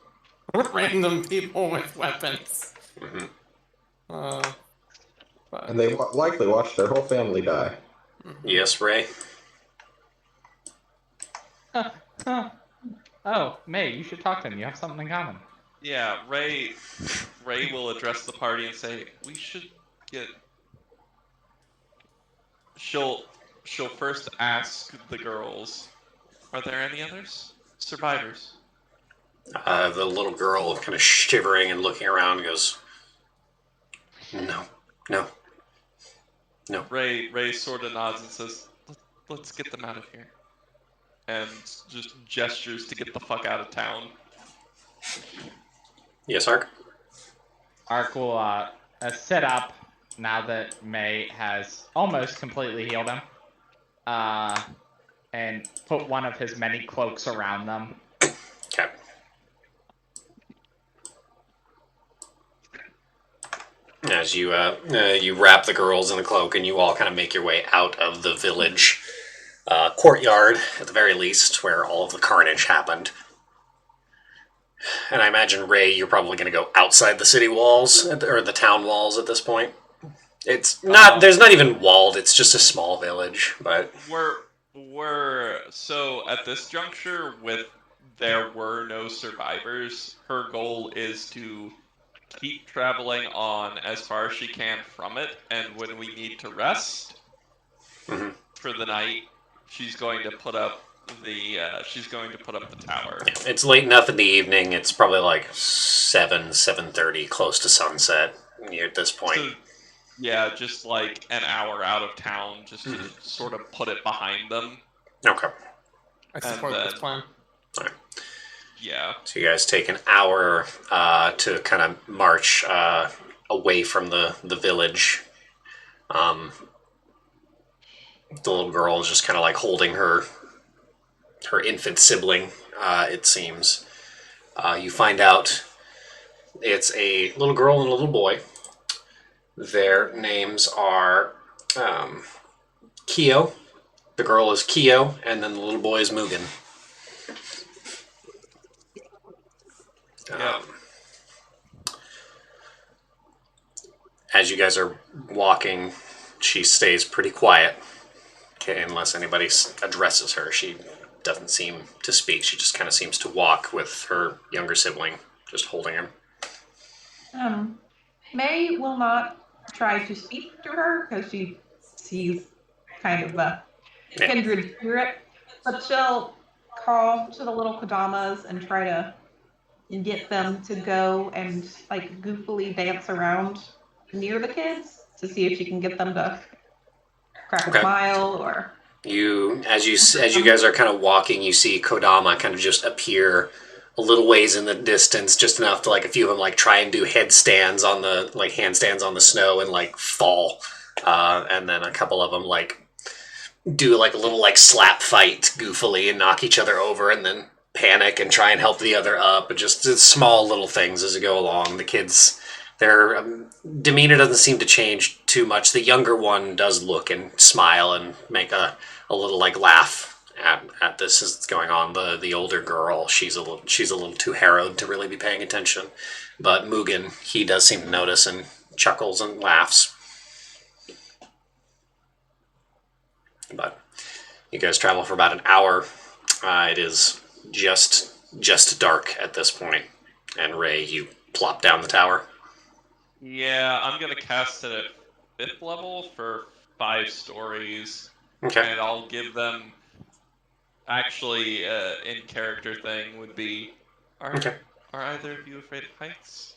B: random people with weapons.
A: Mhm.
B: But
G: And they likely watched their whole family die.
A: Yes, Ray?
D: Oh, May, you should talk to him. You have something in common.
E: Yeah, Ray will address the party and say, "We should get." She'll first ask the girls, "Are there any others? Survivors?"
A: The little girl, kind of shivering and looking around, goes, No.
E: Ray sort of nods and says, "Let's get them out of here," and just gestures to get the fuck out of town.
A: Yes, Ark?
D: Ark will sit up now that May has almost completely healed him. And put one of his many cloaks around them.
A: Okay. As you wrap the girls in the cloak and you all kind of make your way out of the village courtyard, at the very least, where all of the carnage happened. And I imagine, Ray, you're probably going to go outside the city walls, or the town walls at this point. It's not, there's not even walled, it's just a small village, but...
E: So at this juncture, with there were no survivors, her goal is to keep traveling on as far as she can from it, and when we need to rest for the night, she's going to put up the tower.
A: Yeah, it's late enough in the evening, it's probably like 7:30, close to sunset at this point.
E: So, yeah, just like an hour out of town, just to sort of put it behind them.
A: Okay.
B: I support this plan.
A: Alright.
E: Yeah.
A: So you guys take an hour to kind of march away from the village. The little girl is just kind of like holding her infant sibling, it seems. You find out it's a little girl and a little boy. Their names are Kyo. The girl is Kyo, and then the little boy is Mugen.
E: Yep.
A: As you guys are walking, she stays pretty quiet. Okay, unless anybody addresses her, she doesn't seem to speak. She just kind of seems to walk with her younger sibling, just holding him.
H: May will not try to speak to her because she sees kind of a kindred spirit, but she'll call to the little Kodamas and try to get them to go and like goofily dance around near the kids to see if she can get them to crack a smile or.
A: As you guys are kind of walking, you see Kodama kind of just appear a little ways in the distance, just enough to like a few of them like try and do handstands on the snow and like fall, and then a couple of them like do like a little like slap fight goofily and knock each other over and then panic and try and help the other up, and just small little things as you go along. The kids, their demeanor doesn't seem to change too much. The younger one does look and smile and make a little like laugh at this as it's going on. The older girl, she's a little too harrowed to really be paying attention, but Mugen, he does seem to notice and chuckles and laughs. But you guys travel for about an hour. It is just dark at this point, and Ray, you plop down the tower.
E: Yeah, I'm gonna cast it at 5th level for 5 stories.
A: Okay.
E: And I'll give them, actually, in character thing would be, are either of you afraid of heights?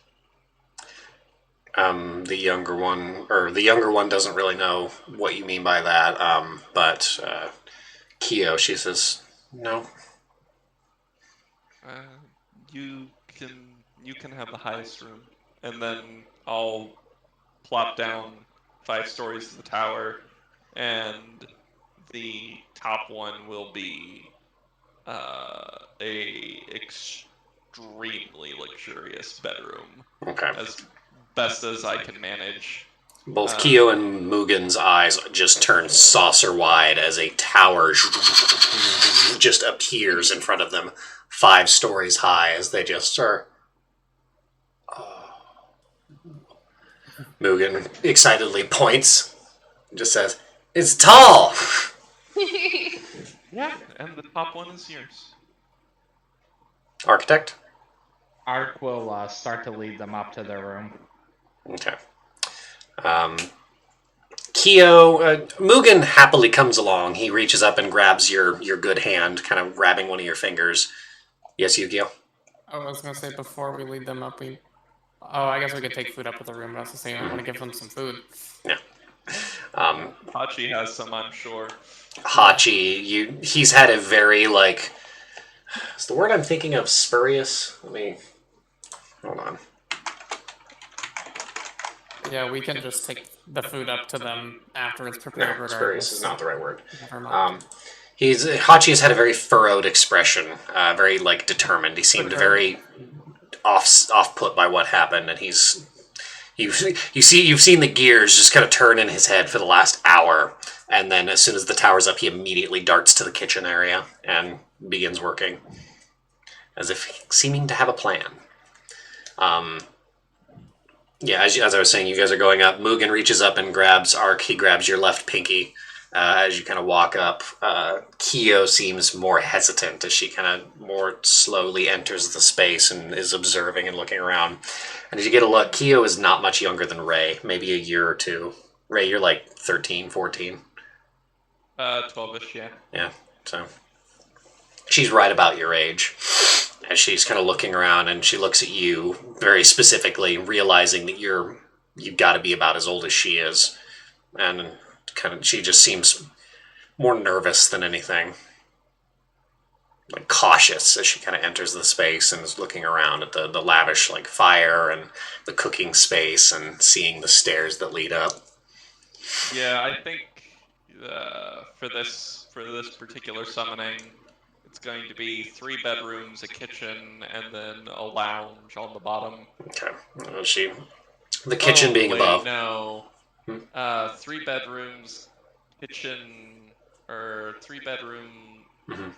A: The younger one, or the younger one doesn't really know what you mean by that. But Kyo, she says, no.
E: Uh, you can have the highest room, and then I'll plop down 5 stories to the tower, and the top one will be a extremely luxurious bedroom,
A: Okay.
E: as best as I can manage.
A: Both Kyo and Mugen's eyes just turn saucer wide as a tower just appears in front of them, 5 stories high, as they just are. Mugen excitedly points, just says, "It's tall."
E: Yeah, and the top one is yours.
A: Architect.
D: Ark will start to lead them up to their room.
A: Okay. Kyo, Mugen happily comes along. He reaches up and grabs your good hand, kind of grabbing one of your fingers. Yes, Yu-Gi-Oh?
B: I was gonna say before we lead them up, we. Oh, I guess we could take food up to the room, but I was saying I want to give them some food.
A: Yeah.
E: Hachi has some, I'm sure.
A: Hachi, he's had a very, like, is the word I'm thinking of spurious? Hold on.
B: Yeah, we can just take the food up to them after it's prepared.
A: No,
B: Regardless.
A: spurious is not the right word.
B: Never mind.
A: Hachi has had a very furrowed expression, very, like, determined. He seemed very off put by what happened, and you've seen the gears just kind of turn in his head for the last hour, and then as soon as the tower's up, he immediately darts to the kitchen area and begins working, as if seeming to have a plan. Yeah, as I was saying, you guys are going up. Mugen reaches up and grabs Ark. He grabs your left pinky as you kind of walk up. Kyo seems more hesitant as she kind of more slowly enters the space and is observing and looking around. And as you get a look, Kyo is not much younger than Ray, maybe a year or two. Ray, you're like 13, 14.
E: 12ish, yeah.
A: Yeah, so she's right about your age. As she's kind of looking around, and she looks at you very specifically, realizing that you've got to be about as old as she is, and she just seems more nervous than anything, like cautious as she kind of enters the space and is looking around at the lavish like fire and the cooking space and seeing the stairs that lead up.
E: Yeah, I think for this particular summoning, it's going to be 3 bedrooms, a kitchen, and then a lounge on the bottom.
A: Okay, the kitchen being above.
E: No, 3 bedrooms, kitchen, or 3 bedroom.
A: Mm-hmm.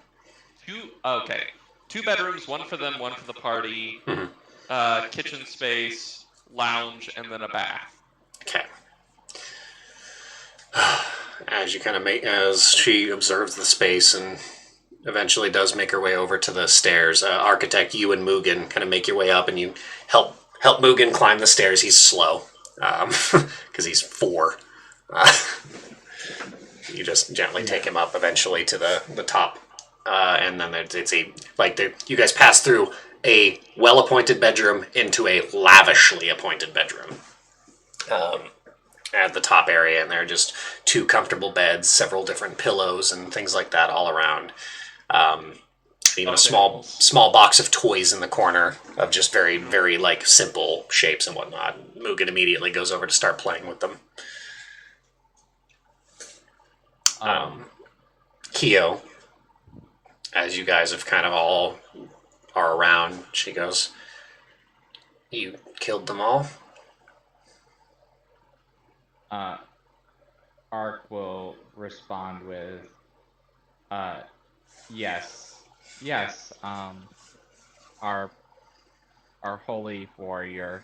E: 2 bedrooms, one for them, one for the party.
A: Mm-hmm.
E: Kitchen space, lounge, and then a bath.
A: Okay. As she observes the space and eventually does make her way over to the stairs, Architect, you and Mugen kind of make your way up, and you help Mugen climb the stairs. He's slow because he's 4. You just gently take him up eventually to the top, and then you guys pass through a well-appointed bedroom into a lavishly appointed bedroom. At the top area, and there are just 2 comfortable beds, several different pillows, and things like that all around. Even a small box of toys in the corner of just very, very like simple shapes and whatnot. Mugen immediately goes over to start playing with them. Kyo, as you guys have kind of all are around, she goes, "You killed them all?"
D: Ark will respond with, yes, our holy warrior,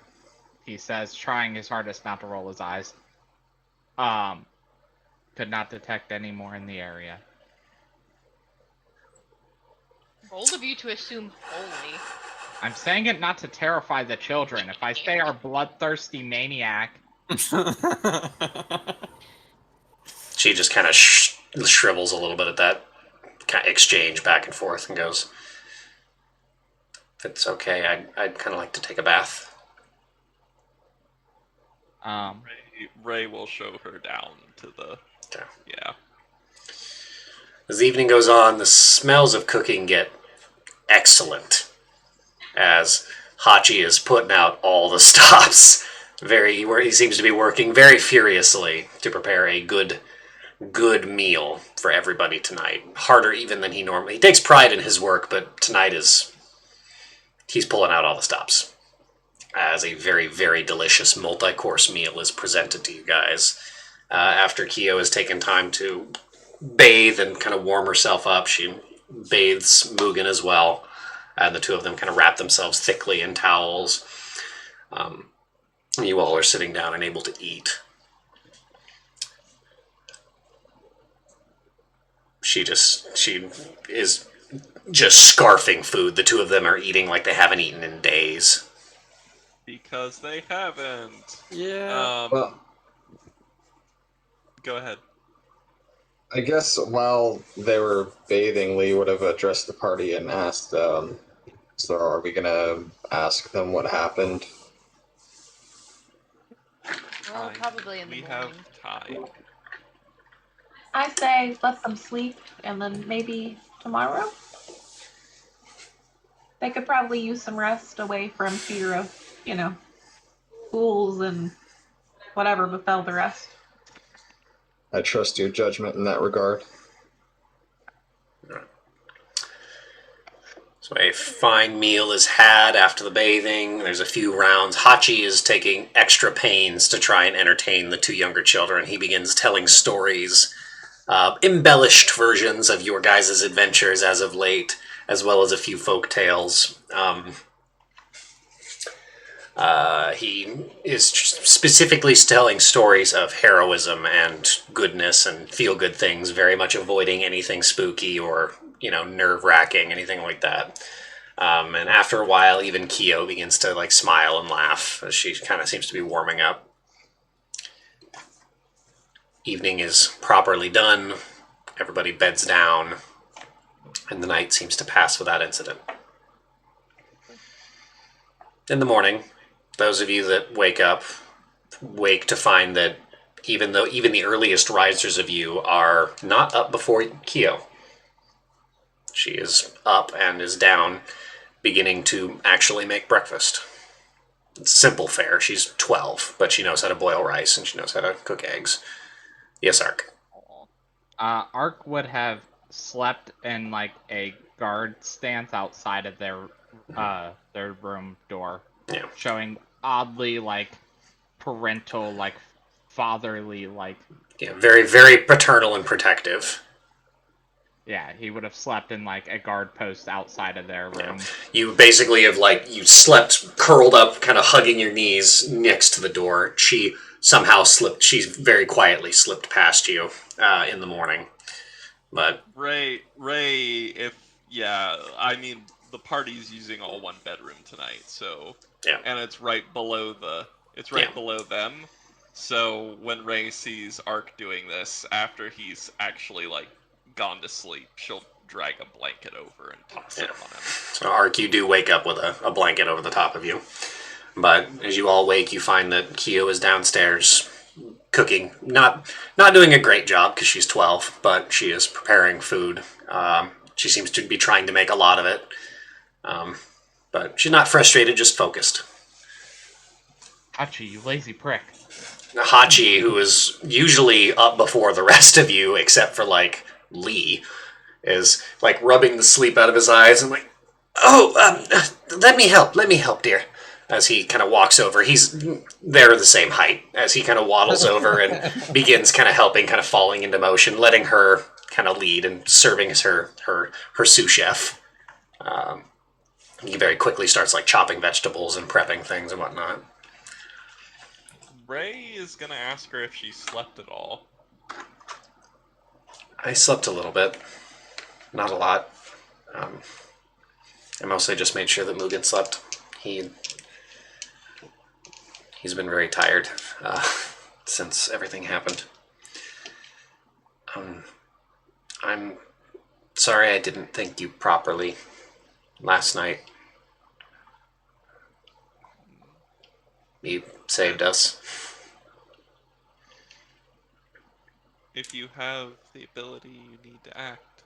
D: he says, trying his hardest not to roll his eyes, could not detect any more in the area.
C: Bold of you to assume holy.
D: I'm saying it not to terrify the children. If I say our bloodthirsty maniac...
A: She just kind of shrivels a little bit at that kind of exchange back and forth and goes, "If it's okay, I'd kind of like to take a bath."
E: Ray will show her down to the.
A: Okay.
E: Yeah.
A: As the evening goes on, the smells of cooking get excellent as Hachi is putting out all the stops. Where he seems to be working very furiously to prepare a good meal for everybody tonight. Harder even than he normally. He takes pride in his work, but tonight he's pulling out all the stops. As a very, very delicious multi-course meal is presented to you guys. After Kyo has taken time to bathe and kind of warm herself up, she bathes Mugen as well. And the two of them kind of wrap themselves thickly in towels. You all are sitting down and able to eat. She is just scarfing food. The two of them are eating like they haven't eaten in days.
E: Because they haven't.
B: Yeah.
G: Well,
E: Go ahead.
G: I guess while they were bathing, Lee would have addressed the party and asked, so are we gonna ask them what happened?
C: Well, probably in the
E: We
C: morning.
E: have time.
H: I say let them sleep, and then maybe tomorrow? They could probably use some rest away from fear of, fools and whatever befell the rest.
G: I trust your judgment in that regard.
A: So a fine meal is had after the bathing. There's a few rounds. Hachi is taking extra pains to try and entertain the two younger children. He begins telling stories, embellished versions of your guys' adventures as of late, as well as a few folk tales. He is specifically telling stories of heroism and goodness and feel-good things, very much avoiding anything spooky or, nerve-wracking, anything like that. And after a while, even Kyo begins to, smile and laugh as she kind of seems to be warming up. Evening is properly done. Everybody beds down. And the night seems to pass without incident. In the morning, those of you that wake to find that even the earliest risers of you are not up before Kyo. She is up and is down, beginning to actually make breakfast. It's simple fare. She's 12, but she knows how to boil rice and she knows how to cook eggs. Yes, Ark.
D: Ark would have slept in a guard stance outside of their room door,
A: Yeah.
D: showing oddly parental, fatherly,
A: Yeah, very, very paternal and protective.
D: yeah, he would have slept in a guard post outside of their room.
A: You basically have you slept curled up, kind of hugging your knees next to the door. She somehow slipped. She's very quietly slipped past you in the morning. But
E: Ray, the party's using all one bedroom tonight, so
A: yeah,
E: and it's right below below them. So when Ray sees Ark doing this, after he's actually gone to sleep, she'll drag a blanket over and toss it on him.
A: So Ark, you do wake up with a blanket over the top of you. But as you all wake, you find that Kyo is downstairs cooking. Not doing a great job because she's 12, but she is preparing food. She seems to be trying to make a lot of it. But she's not frustrated, just focused.
D: Hachi, you lazy prick.
A: Hachi, who is usually up before the rest of you, except for Lee, is rubbing the sleep out of his eyes and let me help, dear. As he kind of walks over, they're the same height. As he kind of waddles over and begins kind of helping, kind of falling into motion, letting her kind of lead and serving as her sous chef. He very quickly starts chopping vegetables and prepping things and whatnot.
E: Ray is gonna ask her if she slept at all.
A: I slept a little bit, not a lot. I mostly just made sure that Mugen slept. He's been very tired since everything happened. I'm sorry I didn't thank you properly last night. You saved us.
E: if you have the ability, you need to act.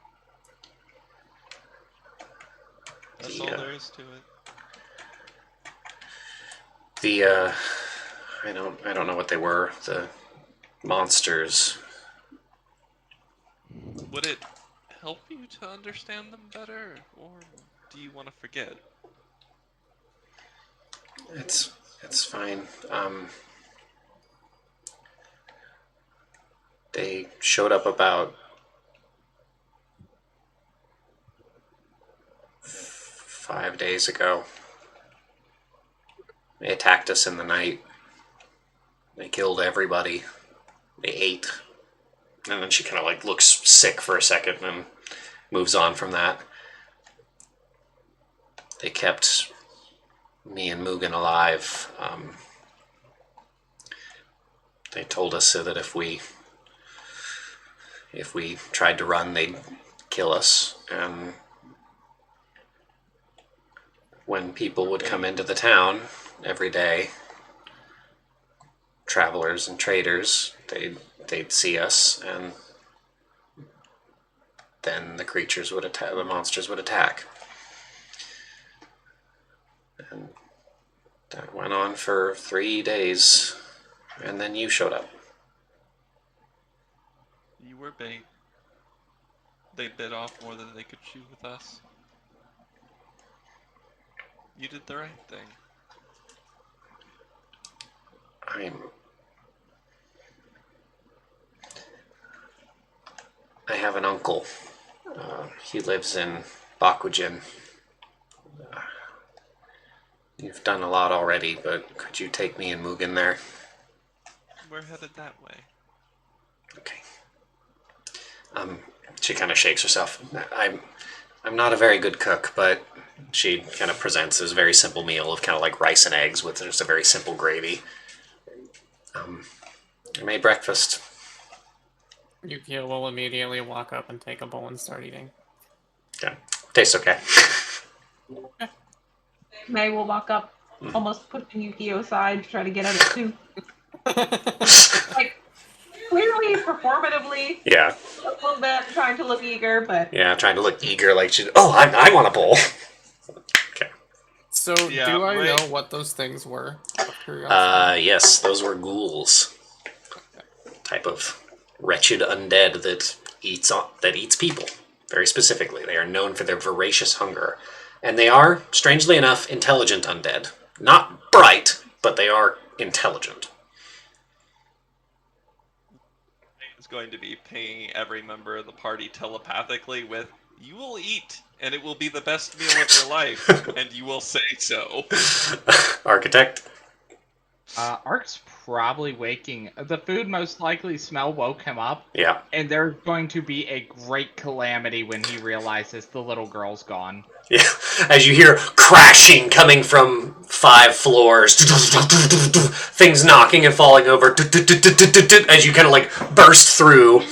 E: That's all there is to it.
A: I don't know what they were. The monsters.
E: Would it help you to understand them better, or do you want to forget?
A: It's fine. They showed up about 5 days ago. They attacked us in the night. They killed everybody. They ate. And then she kind of like looks sick for a second and moves on from that. They kept me and Mugen alive. They told us so that if we tried to run, they'd kill us. And when people would come into the town every day, travelers and traders, they'd see us, and then the creatures would attack. The monsters would attack, and that went on for 3 days, and then you showed up.
E: You were bait. They bit off more than they could chew with us. You did the right thing.
A: I have an uncle. He lives in Bakujin. You've done a lot already, but could you take me and Mugen there?
E: We're headed that way.
A: Okay. She kind of shakes herself. I'm not a very good cook, but she kind of presents this very simple meal of kind of like rice and eggs with just a very simple gravy. I made breakfast.
B: Yukio will immediately walk up and take a bowl and start eating.
A: Yeah, tastes okay.
H: May will walk up, almost pushing Yukio aside to try to get at it too. Like, clearly, performatively.
A: Yeah.
H: A little bit, trying to look eager, but...
A: Yeah, trying to look eager like she... Oh, I want a bowl. Okay.
B: So,
E: Yeah,
B: do I
E: right.
B: know what those things were? Out of curiosity?
A: Yes, those were ghouls. Type of wretched undead that eats people. Very specifically. They are known for their voracious hunger. And they are, strangely enough, intelligent undead. Not bright, but they are intelligent.
E: Is going to be paying every member of the party telepathically with, "You will eat, and it will be the best meal of your life, and you will say so."
A: Architect?
D: Ark's probably waking. The food most likely smell woke him up,
A: Yeah.
D: and there's going to be a great calamity when he realizes the little girl's gone.
A: Yeah. As you hear crashing coming from 5 floors, things knocking and falling over, as you kind of like burst through.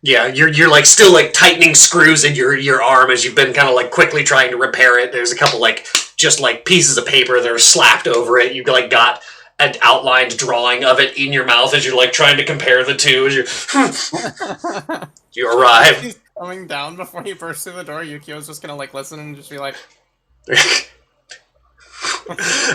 A: Yeah, you're like still like tightening screws in your arm as you've been kind of like quickly trying to repair it. There's a couple like just like pieces of paper that are slapped over it. You've like got an outlined drawing of it in your mouth as you're like trying to compare the two as you arrive.
B: He's coming down before he bursts through the door. Yukio's just gonna like listen and just be like,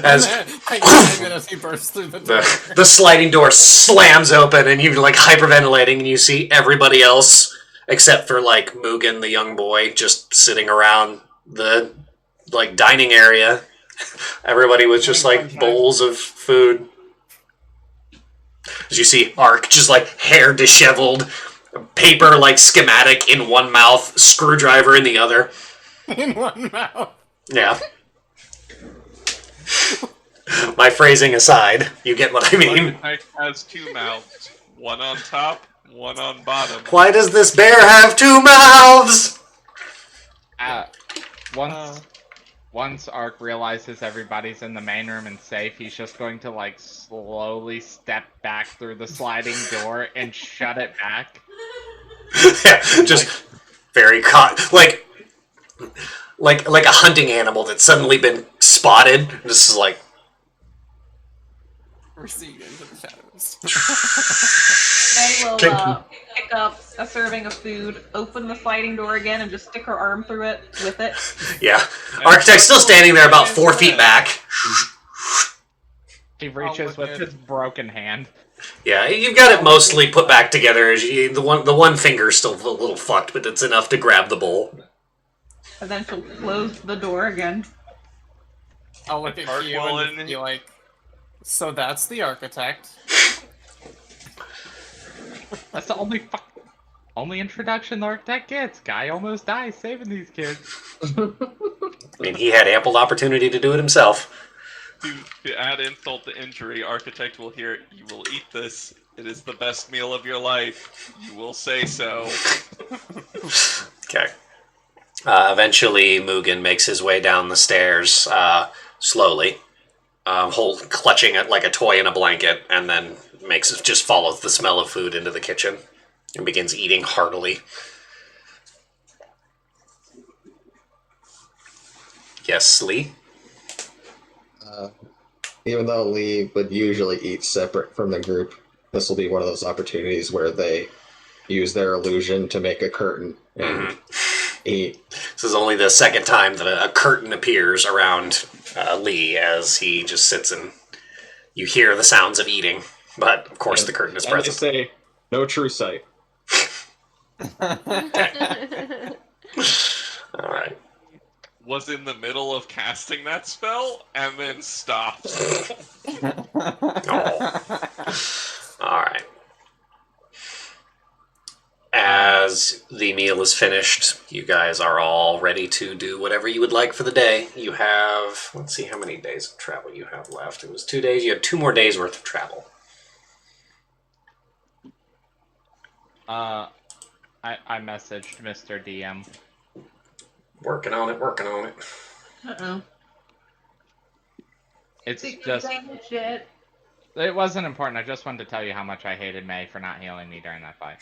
A: as
B: as he bursts through the door.
A: the sliding door slams open and you're like hyperventilating and you see everybody else except for like Mugen, the young boy, just sitting around the like dining area. Everybody with just like bowls of food. As you see Ark just like hair disheveled, paper like schematic in one mouth, screwdriver in the other.
B: In one mouth.
A: Yeah. My phrasing aside, you get what I mean.
E: It has 2 mouths, one on top, one on bottom.
A: Why does this bear have 2 mouths?
D: Once Ark realizes everybody's in the main room and safe, he's just going to like slowly step back through the sliding door and shut it back.
A: Yeah, just very caught, like a hunting animal that's suddenly been spotted. This is like
B: Recede into the shadows.
H: May will pick up a serving of food, open the sliding door again, and just stick her arm through it with it.
A: Yeah. Architect's still standing there about 4 feet back.
D: He reaches with his broken hand.
A: Yeah, you've got it mostly put back together. The one finger's still a little fucked, but it's enough to grab the bowl.
H: And then she'll close the door again.
B: I'll look at you and be like, so that's the architect.
D: That's the only introduction the architect gets. Guy almost dies saving these kids.
A: I mean, he had ample opportunity to do it himself.
E: To add insult to injury, Architect will hear, "You will eat this. It is the best meal of your life. You will say so."
A: Okay. Eventually, Mugen makes his way down the stairs slowly, clutching it like a toy in a blanket, and then just follows the smell of food into the kitchen and begins eating heartily. Yes, Lee?
G: Even though Lee would usually eat separate from the group, this will be one of those opportunities where they use their illusion to make a curtain and eat.
A: This is only the second time that a curtain appears around Lee as he just sits and you hear the sounds of eating, but of course the curtain is
G: And they
A: present.
G: say, no true sight.
A: All right.
E: Was in the middle of casting that spell and then stopped.
A: All right. As the meal is finished, you guys are all ready to do whatever you would like for the day. You have, let's see how many days of travel you have left. It was 2 days. You have 2 more days worth of travel.
D: I messaged Mr. DM.
A: Working on it.
H: Uh-oh.
D: It's
H: Secret
D: just...
H: shit.
D: It wasn't important. I just wanted to tell you how much I hated May for not healing me during that fight.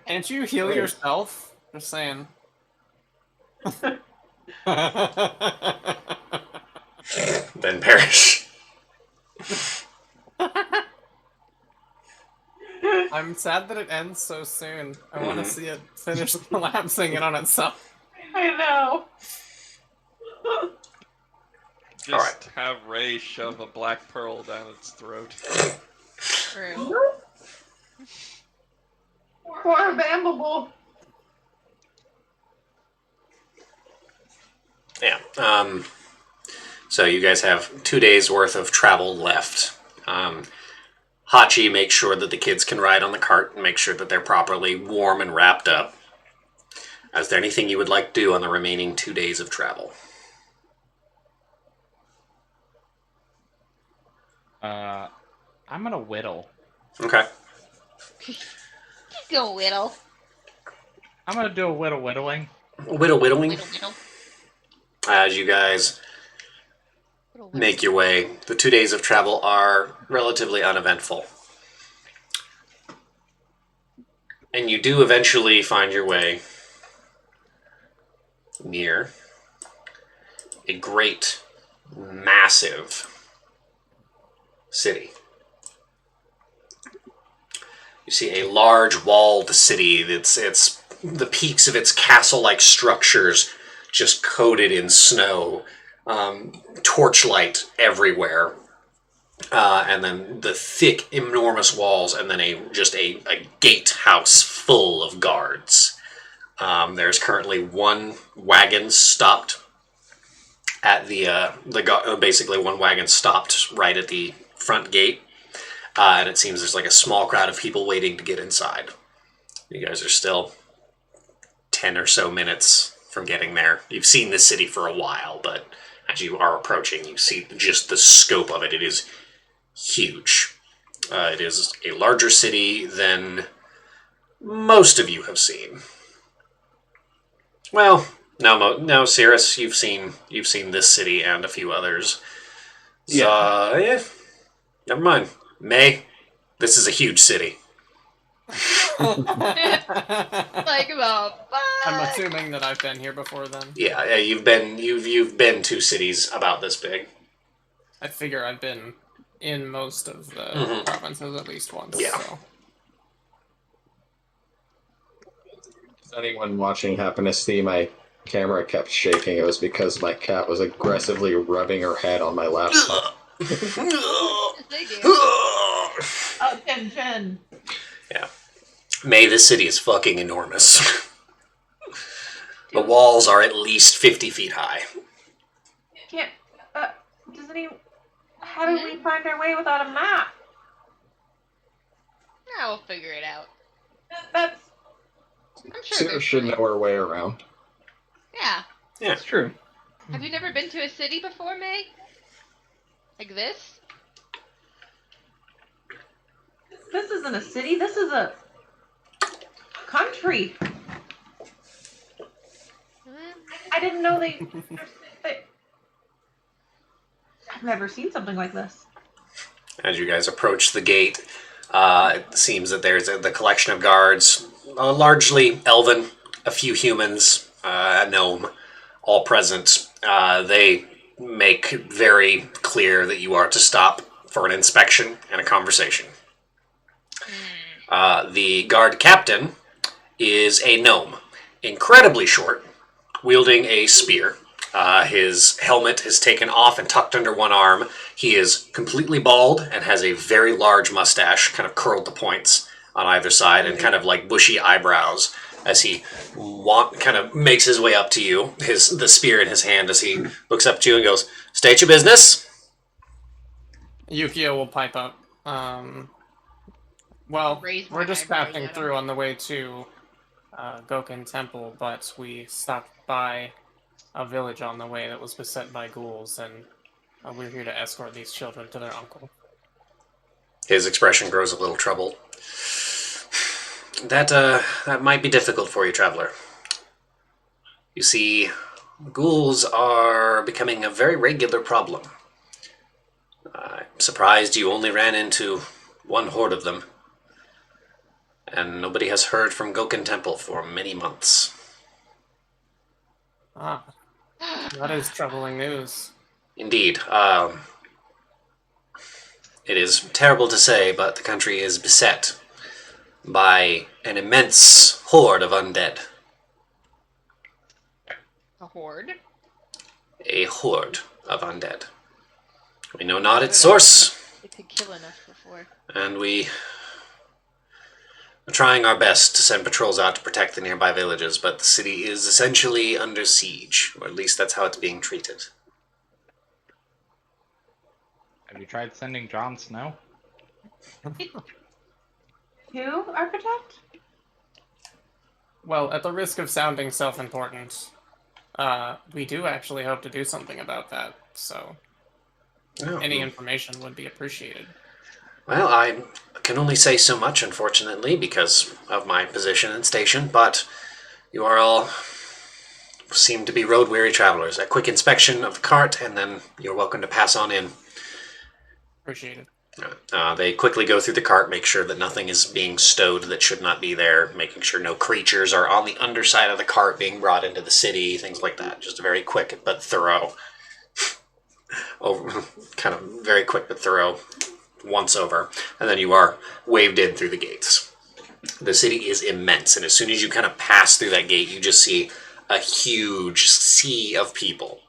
B: Can't you heal yourself? Just saying.
A: Then perish.
B: I'm sad that it ends so soon. I want to see it finish collapsing in on itself.
H: I know.
E: Just
A: Alright.
E: have Ray shove a black pearl down its throat.
C: True.
H: Poor Bamble.
A: Yeah. So you guys have 2 days worth of travel left. Hachi makes sure that the kids can ride on the cart and make sure that they're properly warm and wrapped up. Is there anything you would like to do on the remaining 2 days of travel?
D: I'm gonna whittle.
A: Okay.
C: Just go whittle.
D: I'm gonna do a whittling.
A: Whittling.
C: Whittle.
A: As you guys make your way, the 2 days of travel are relatively uneventful. And you do eventually find your way near a great, massive city. You see a large walled city. It's the peaks of its castle-like structures just coated in snow, torchlight everywhere, and then the thick, enormous walls, and then a gatehouse full of guards. There's currently one wagon stopped at basically one wagon stopped right at the front gate, and it seems there's like a small crowd of people waiting to get inside. You guys are still 10 or so minutes from getting there. You've seen this city for a while, but as you are approaching, you see just the scope of it. It is huge. It is a larger city than most of you have seen. Well, no, Cirrus, you've seen this city and a few others. So, yeah. Never mind. May, this is a huge city.
C: Like about
B: I'm assuming that I've been here before then.
A: Yeah, you've been to cities about this big.
B: I figure I've been in most of the
A: Mhm.
B: provinces at least once.
A: Yeah.
B: So.
G: Does anyone watching happen to see my camera kept shaking? It was because my cat was aggressively rubbing her head on my laptop.
C: Yes, they do.
H: Attention.
A: Yeah. May, this city is fucking enormous. The walls are at least 50 feet high.
H: Can't. Does any? How do we find our way without a map?
C: Yeah, we'll figure it out.
H: That's.
C: I'm sure
G: Sarah
C: there's
G: should
C: ways.
G: know her way around.
C: Yeah.
F: It's true.
C: Have you never been to a city before, May? Like this?
H: This isn't a city. This is a country. I didn't know they. I've never seen something like this.
A: As you guys approach the gate, it seems that there's the collection of guards, largely elven, a few humans, a gnome, all present. They make very clear that you are to stop for an inspection and a conversation. The guard captain is a gnome, incredibly short, wielding a spear. His helmet is taken off and tucked under one arm. He is completely bald and has a very large mustache, kind of curled to points on either side, and kind of like bushy eyebrows as he kind of makes his way up to you, the spear in his hand, as he looks up to you and goes, "State your business."
B: Yukio will pipe up. Well,
C: Raise my
B: we're just
C: eyebrows
B: passing
C: at him.
B: through on the way to Goken Temple, but we stopped by a village on the way that was beset by ghouls, and we're here to escort these children to their uncle.
A: His expression grows a little troubled. That might be difficult for you, traveler. You see, ghouls are becoming a very regular problem. I'm surprised you only ran into one horde of them. And nobody has heard from Goken Temple for many months.
B: Ah, that is troubling news.
A: Indeed. It is terrible to say, but the country is beset by an immense horde of undead.
C: A horde?
A: A horde of undead. We know not its source,
C: It could kill us before.
A: and we are trying our best to send patrols out to protect the nearby villages, but the city is essentially under siege, or at least that's how it's being treated.
D: Have you tried sending Jon Snow?
H: Who, Architect?
B: Well, at the risk of sounding self-important, we do actually hope to do something about that, so any information would be appreciated.
A: Well, I can only say so much, unfortunately, because of my position and station, but you are all seem to be road-weary travelers. A quick inspection of the cart, and then you're welcome to pass on in.
B: Appreciate it.
A: They quickly go through the cart, make sure that nothing is being stowed that should not be there, making sure no creatures are on the underside of the cart being brought into the city, things like that. Just very quick but thorough. Kind of very quick but thorough once over. And then you are waved in through the gates. The city is immense, and as soon as you kind of pass through that gate, you just see a huge sea of people.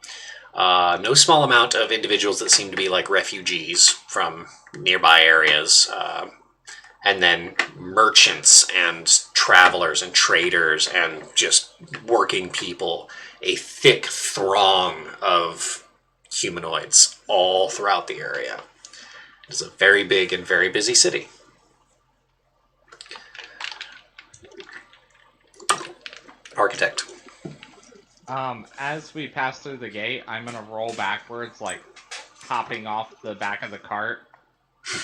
A: No small amount of individuals that seem to be like refugees from nearby areas, and then merchants and travelers and traders and just working people. A thick throng of humanoids all throughout the area. It is a very big and very busy city. Architect.
D: As we pass through the gate, I'm gonna roll backwards, like hopping off the back of the cart,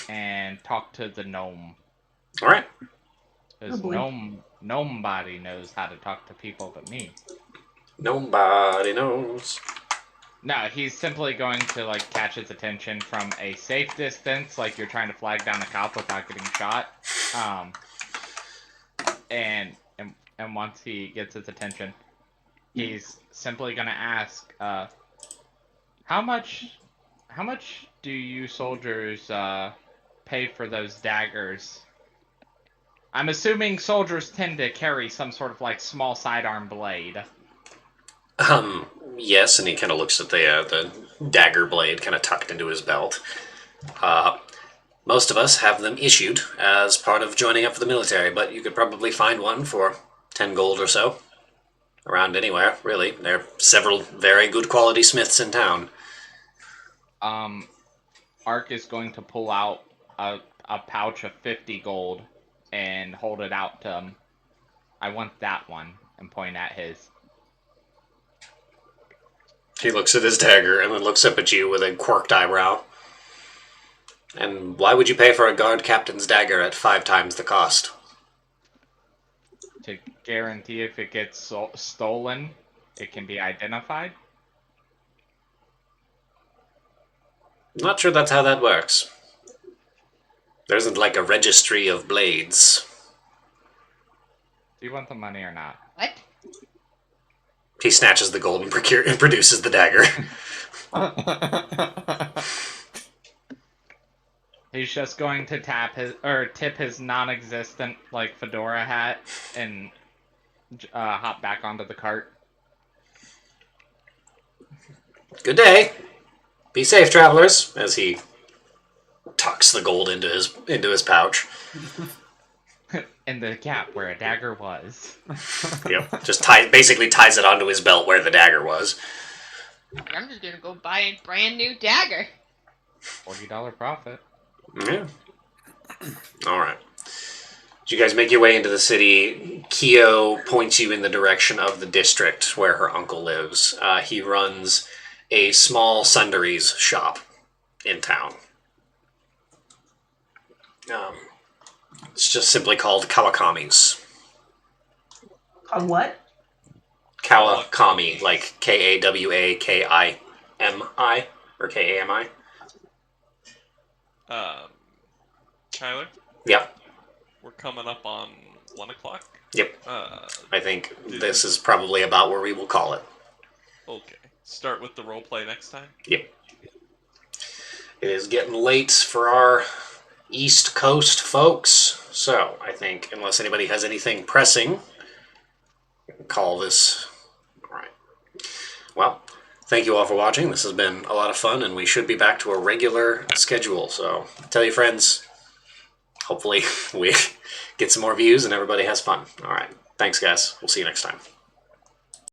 D: and talk to the gnome.
A: All right.
D: Because
H: Oh, boy.
D: gnome body knows how to talk to people but me.
A: Nobody knows.
D: No, he's simply going to like catch his attention from a safe distance, like you're trying to flag down a cop without getting shot. And once he gets his attention, he's simply gonna ask, how much How much do you soldiers pay for those daggers? I'm assuming soldiers tend to carry some sort of like small sidearm blade.
A: Yes, and he kind of looks at the dagger blade kind of tucked into his belt. Most of us have them issued as part of joining up for the military, but you could probably find one for 10 gold or so. Around anywhere, really. There are several very good quality smiths in town.
D: Ark is going to pull out a pouch of 50 gold and hold it out to him. I want that one, and point at his.
A: He looks at his dagger and then looks up at you with a quirked eyebrow. And why would you pay for a guard captain's dagger at 5 times the cost?
D: To guarantee if it gets stolen, it can be identified.
A: Not sure that's how that works. There isn't like a registry of blades.
D: Do you want the money or not?
C: What?
A: He snatches the gold and produces the dagger.
D: He's just going to tip his non-existent like fedora hat and hop back onto the cart.
A: Good day. Be safe, travelers, as he tucks the gold into his pouch.
D: In the gap where a dagger was.
A: Yep, just basically ties it onto his belt where the dagger was.
C: I'm just gonna go buy a brand new dagger.
D: $40 profit.
A: Yeah. All right. As you guys make your way into the city, Kyo points you in the direction of the district where her uncle lives. He runs a small sundries shop in town. It's just simply called Kawakami's.
H: A what?
A: Kawakami, like Kawakimi, or Kami.
E: Tyler,
A: Yep.
E: we're coming up on 1 o'clock.
A: Yep. I think this is probably about where we will call it.
E: Okay. Start with the roleplay next time.
A: Yep. It is getting late for our East Coast folks, so I think unless anybody has anything pressing, we can call this. All right. Well, thank you all for watching. This has been a lot of fun, and we should be back to a regular schedule. So tell your friends. Hopefully we get some more views and everybody has fun. All right. Thanks, guys. We'll see you next time.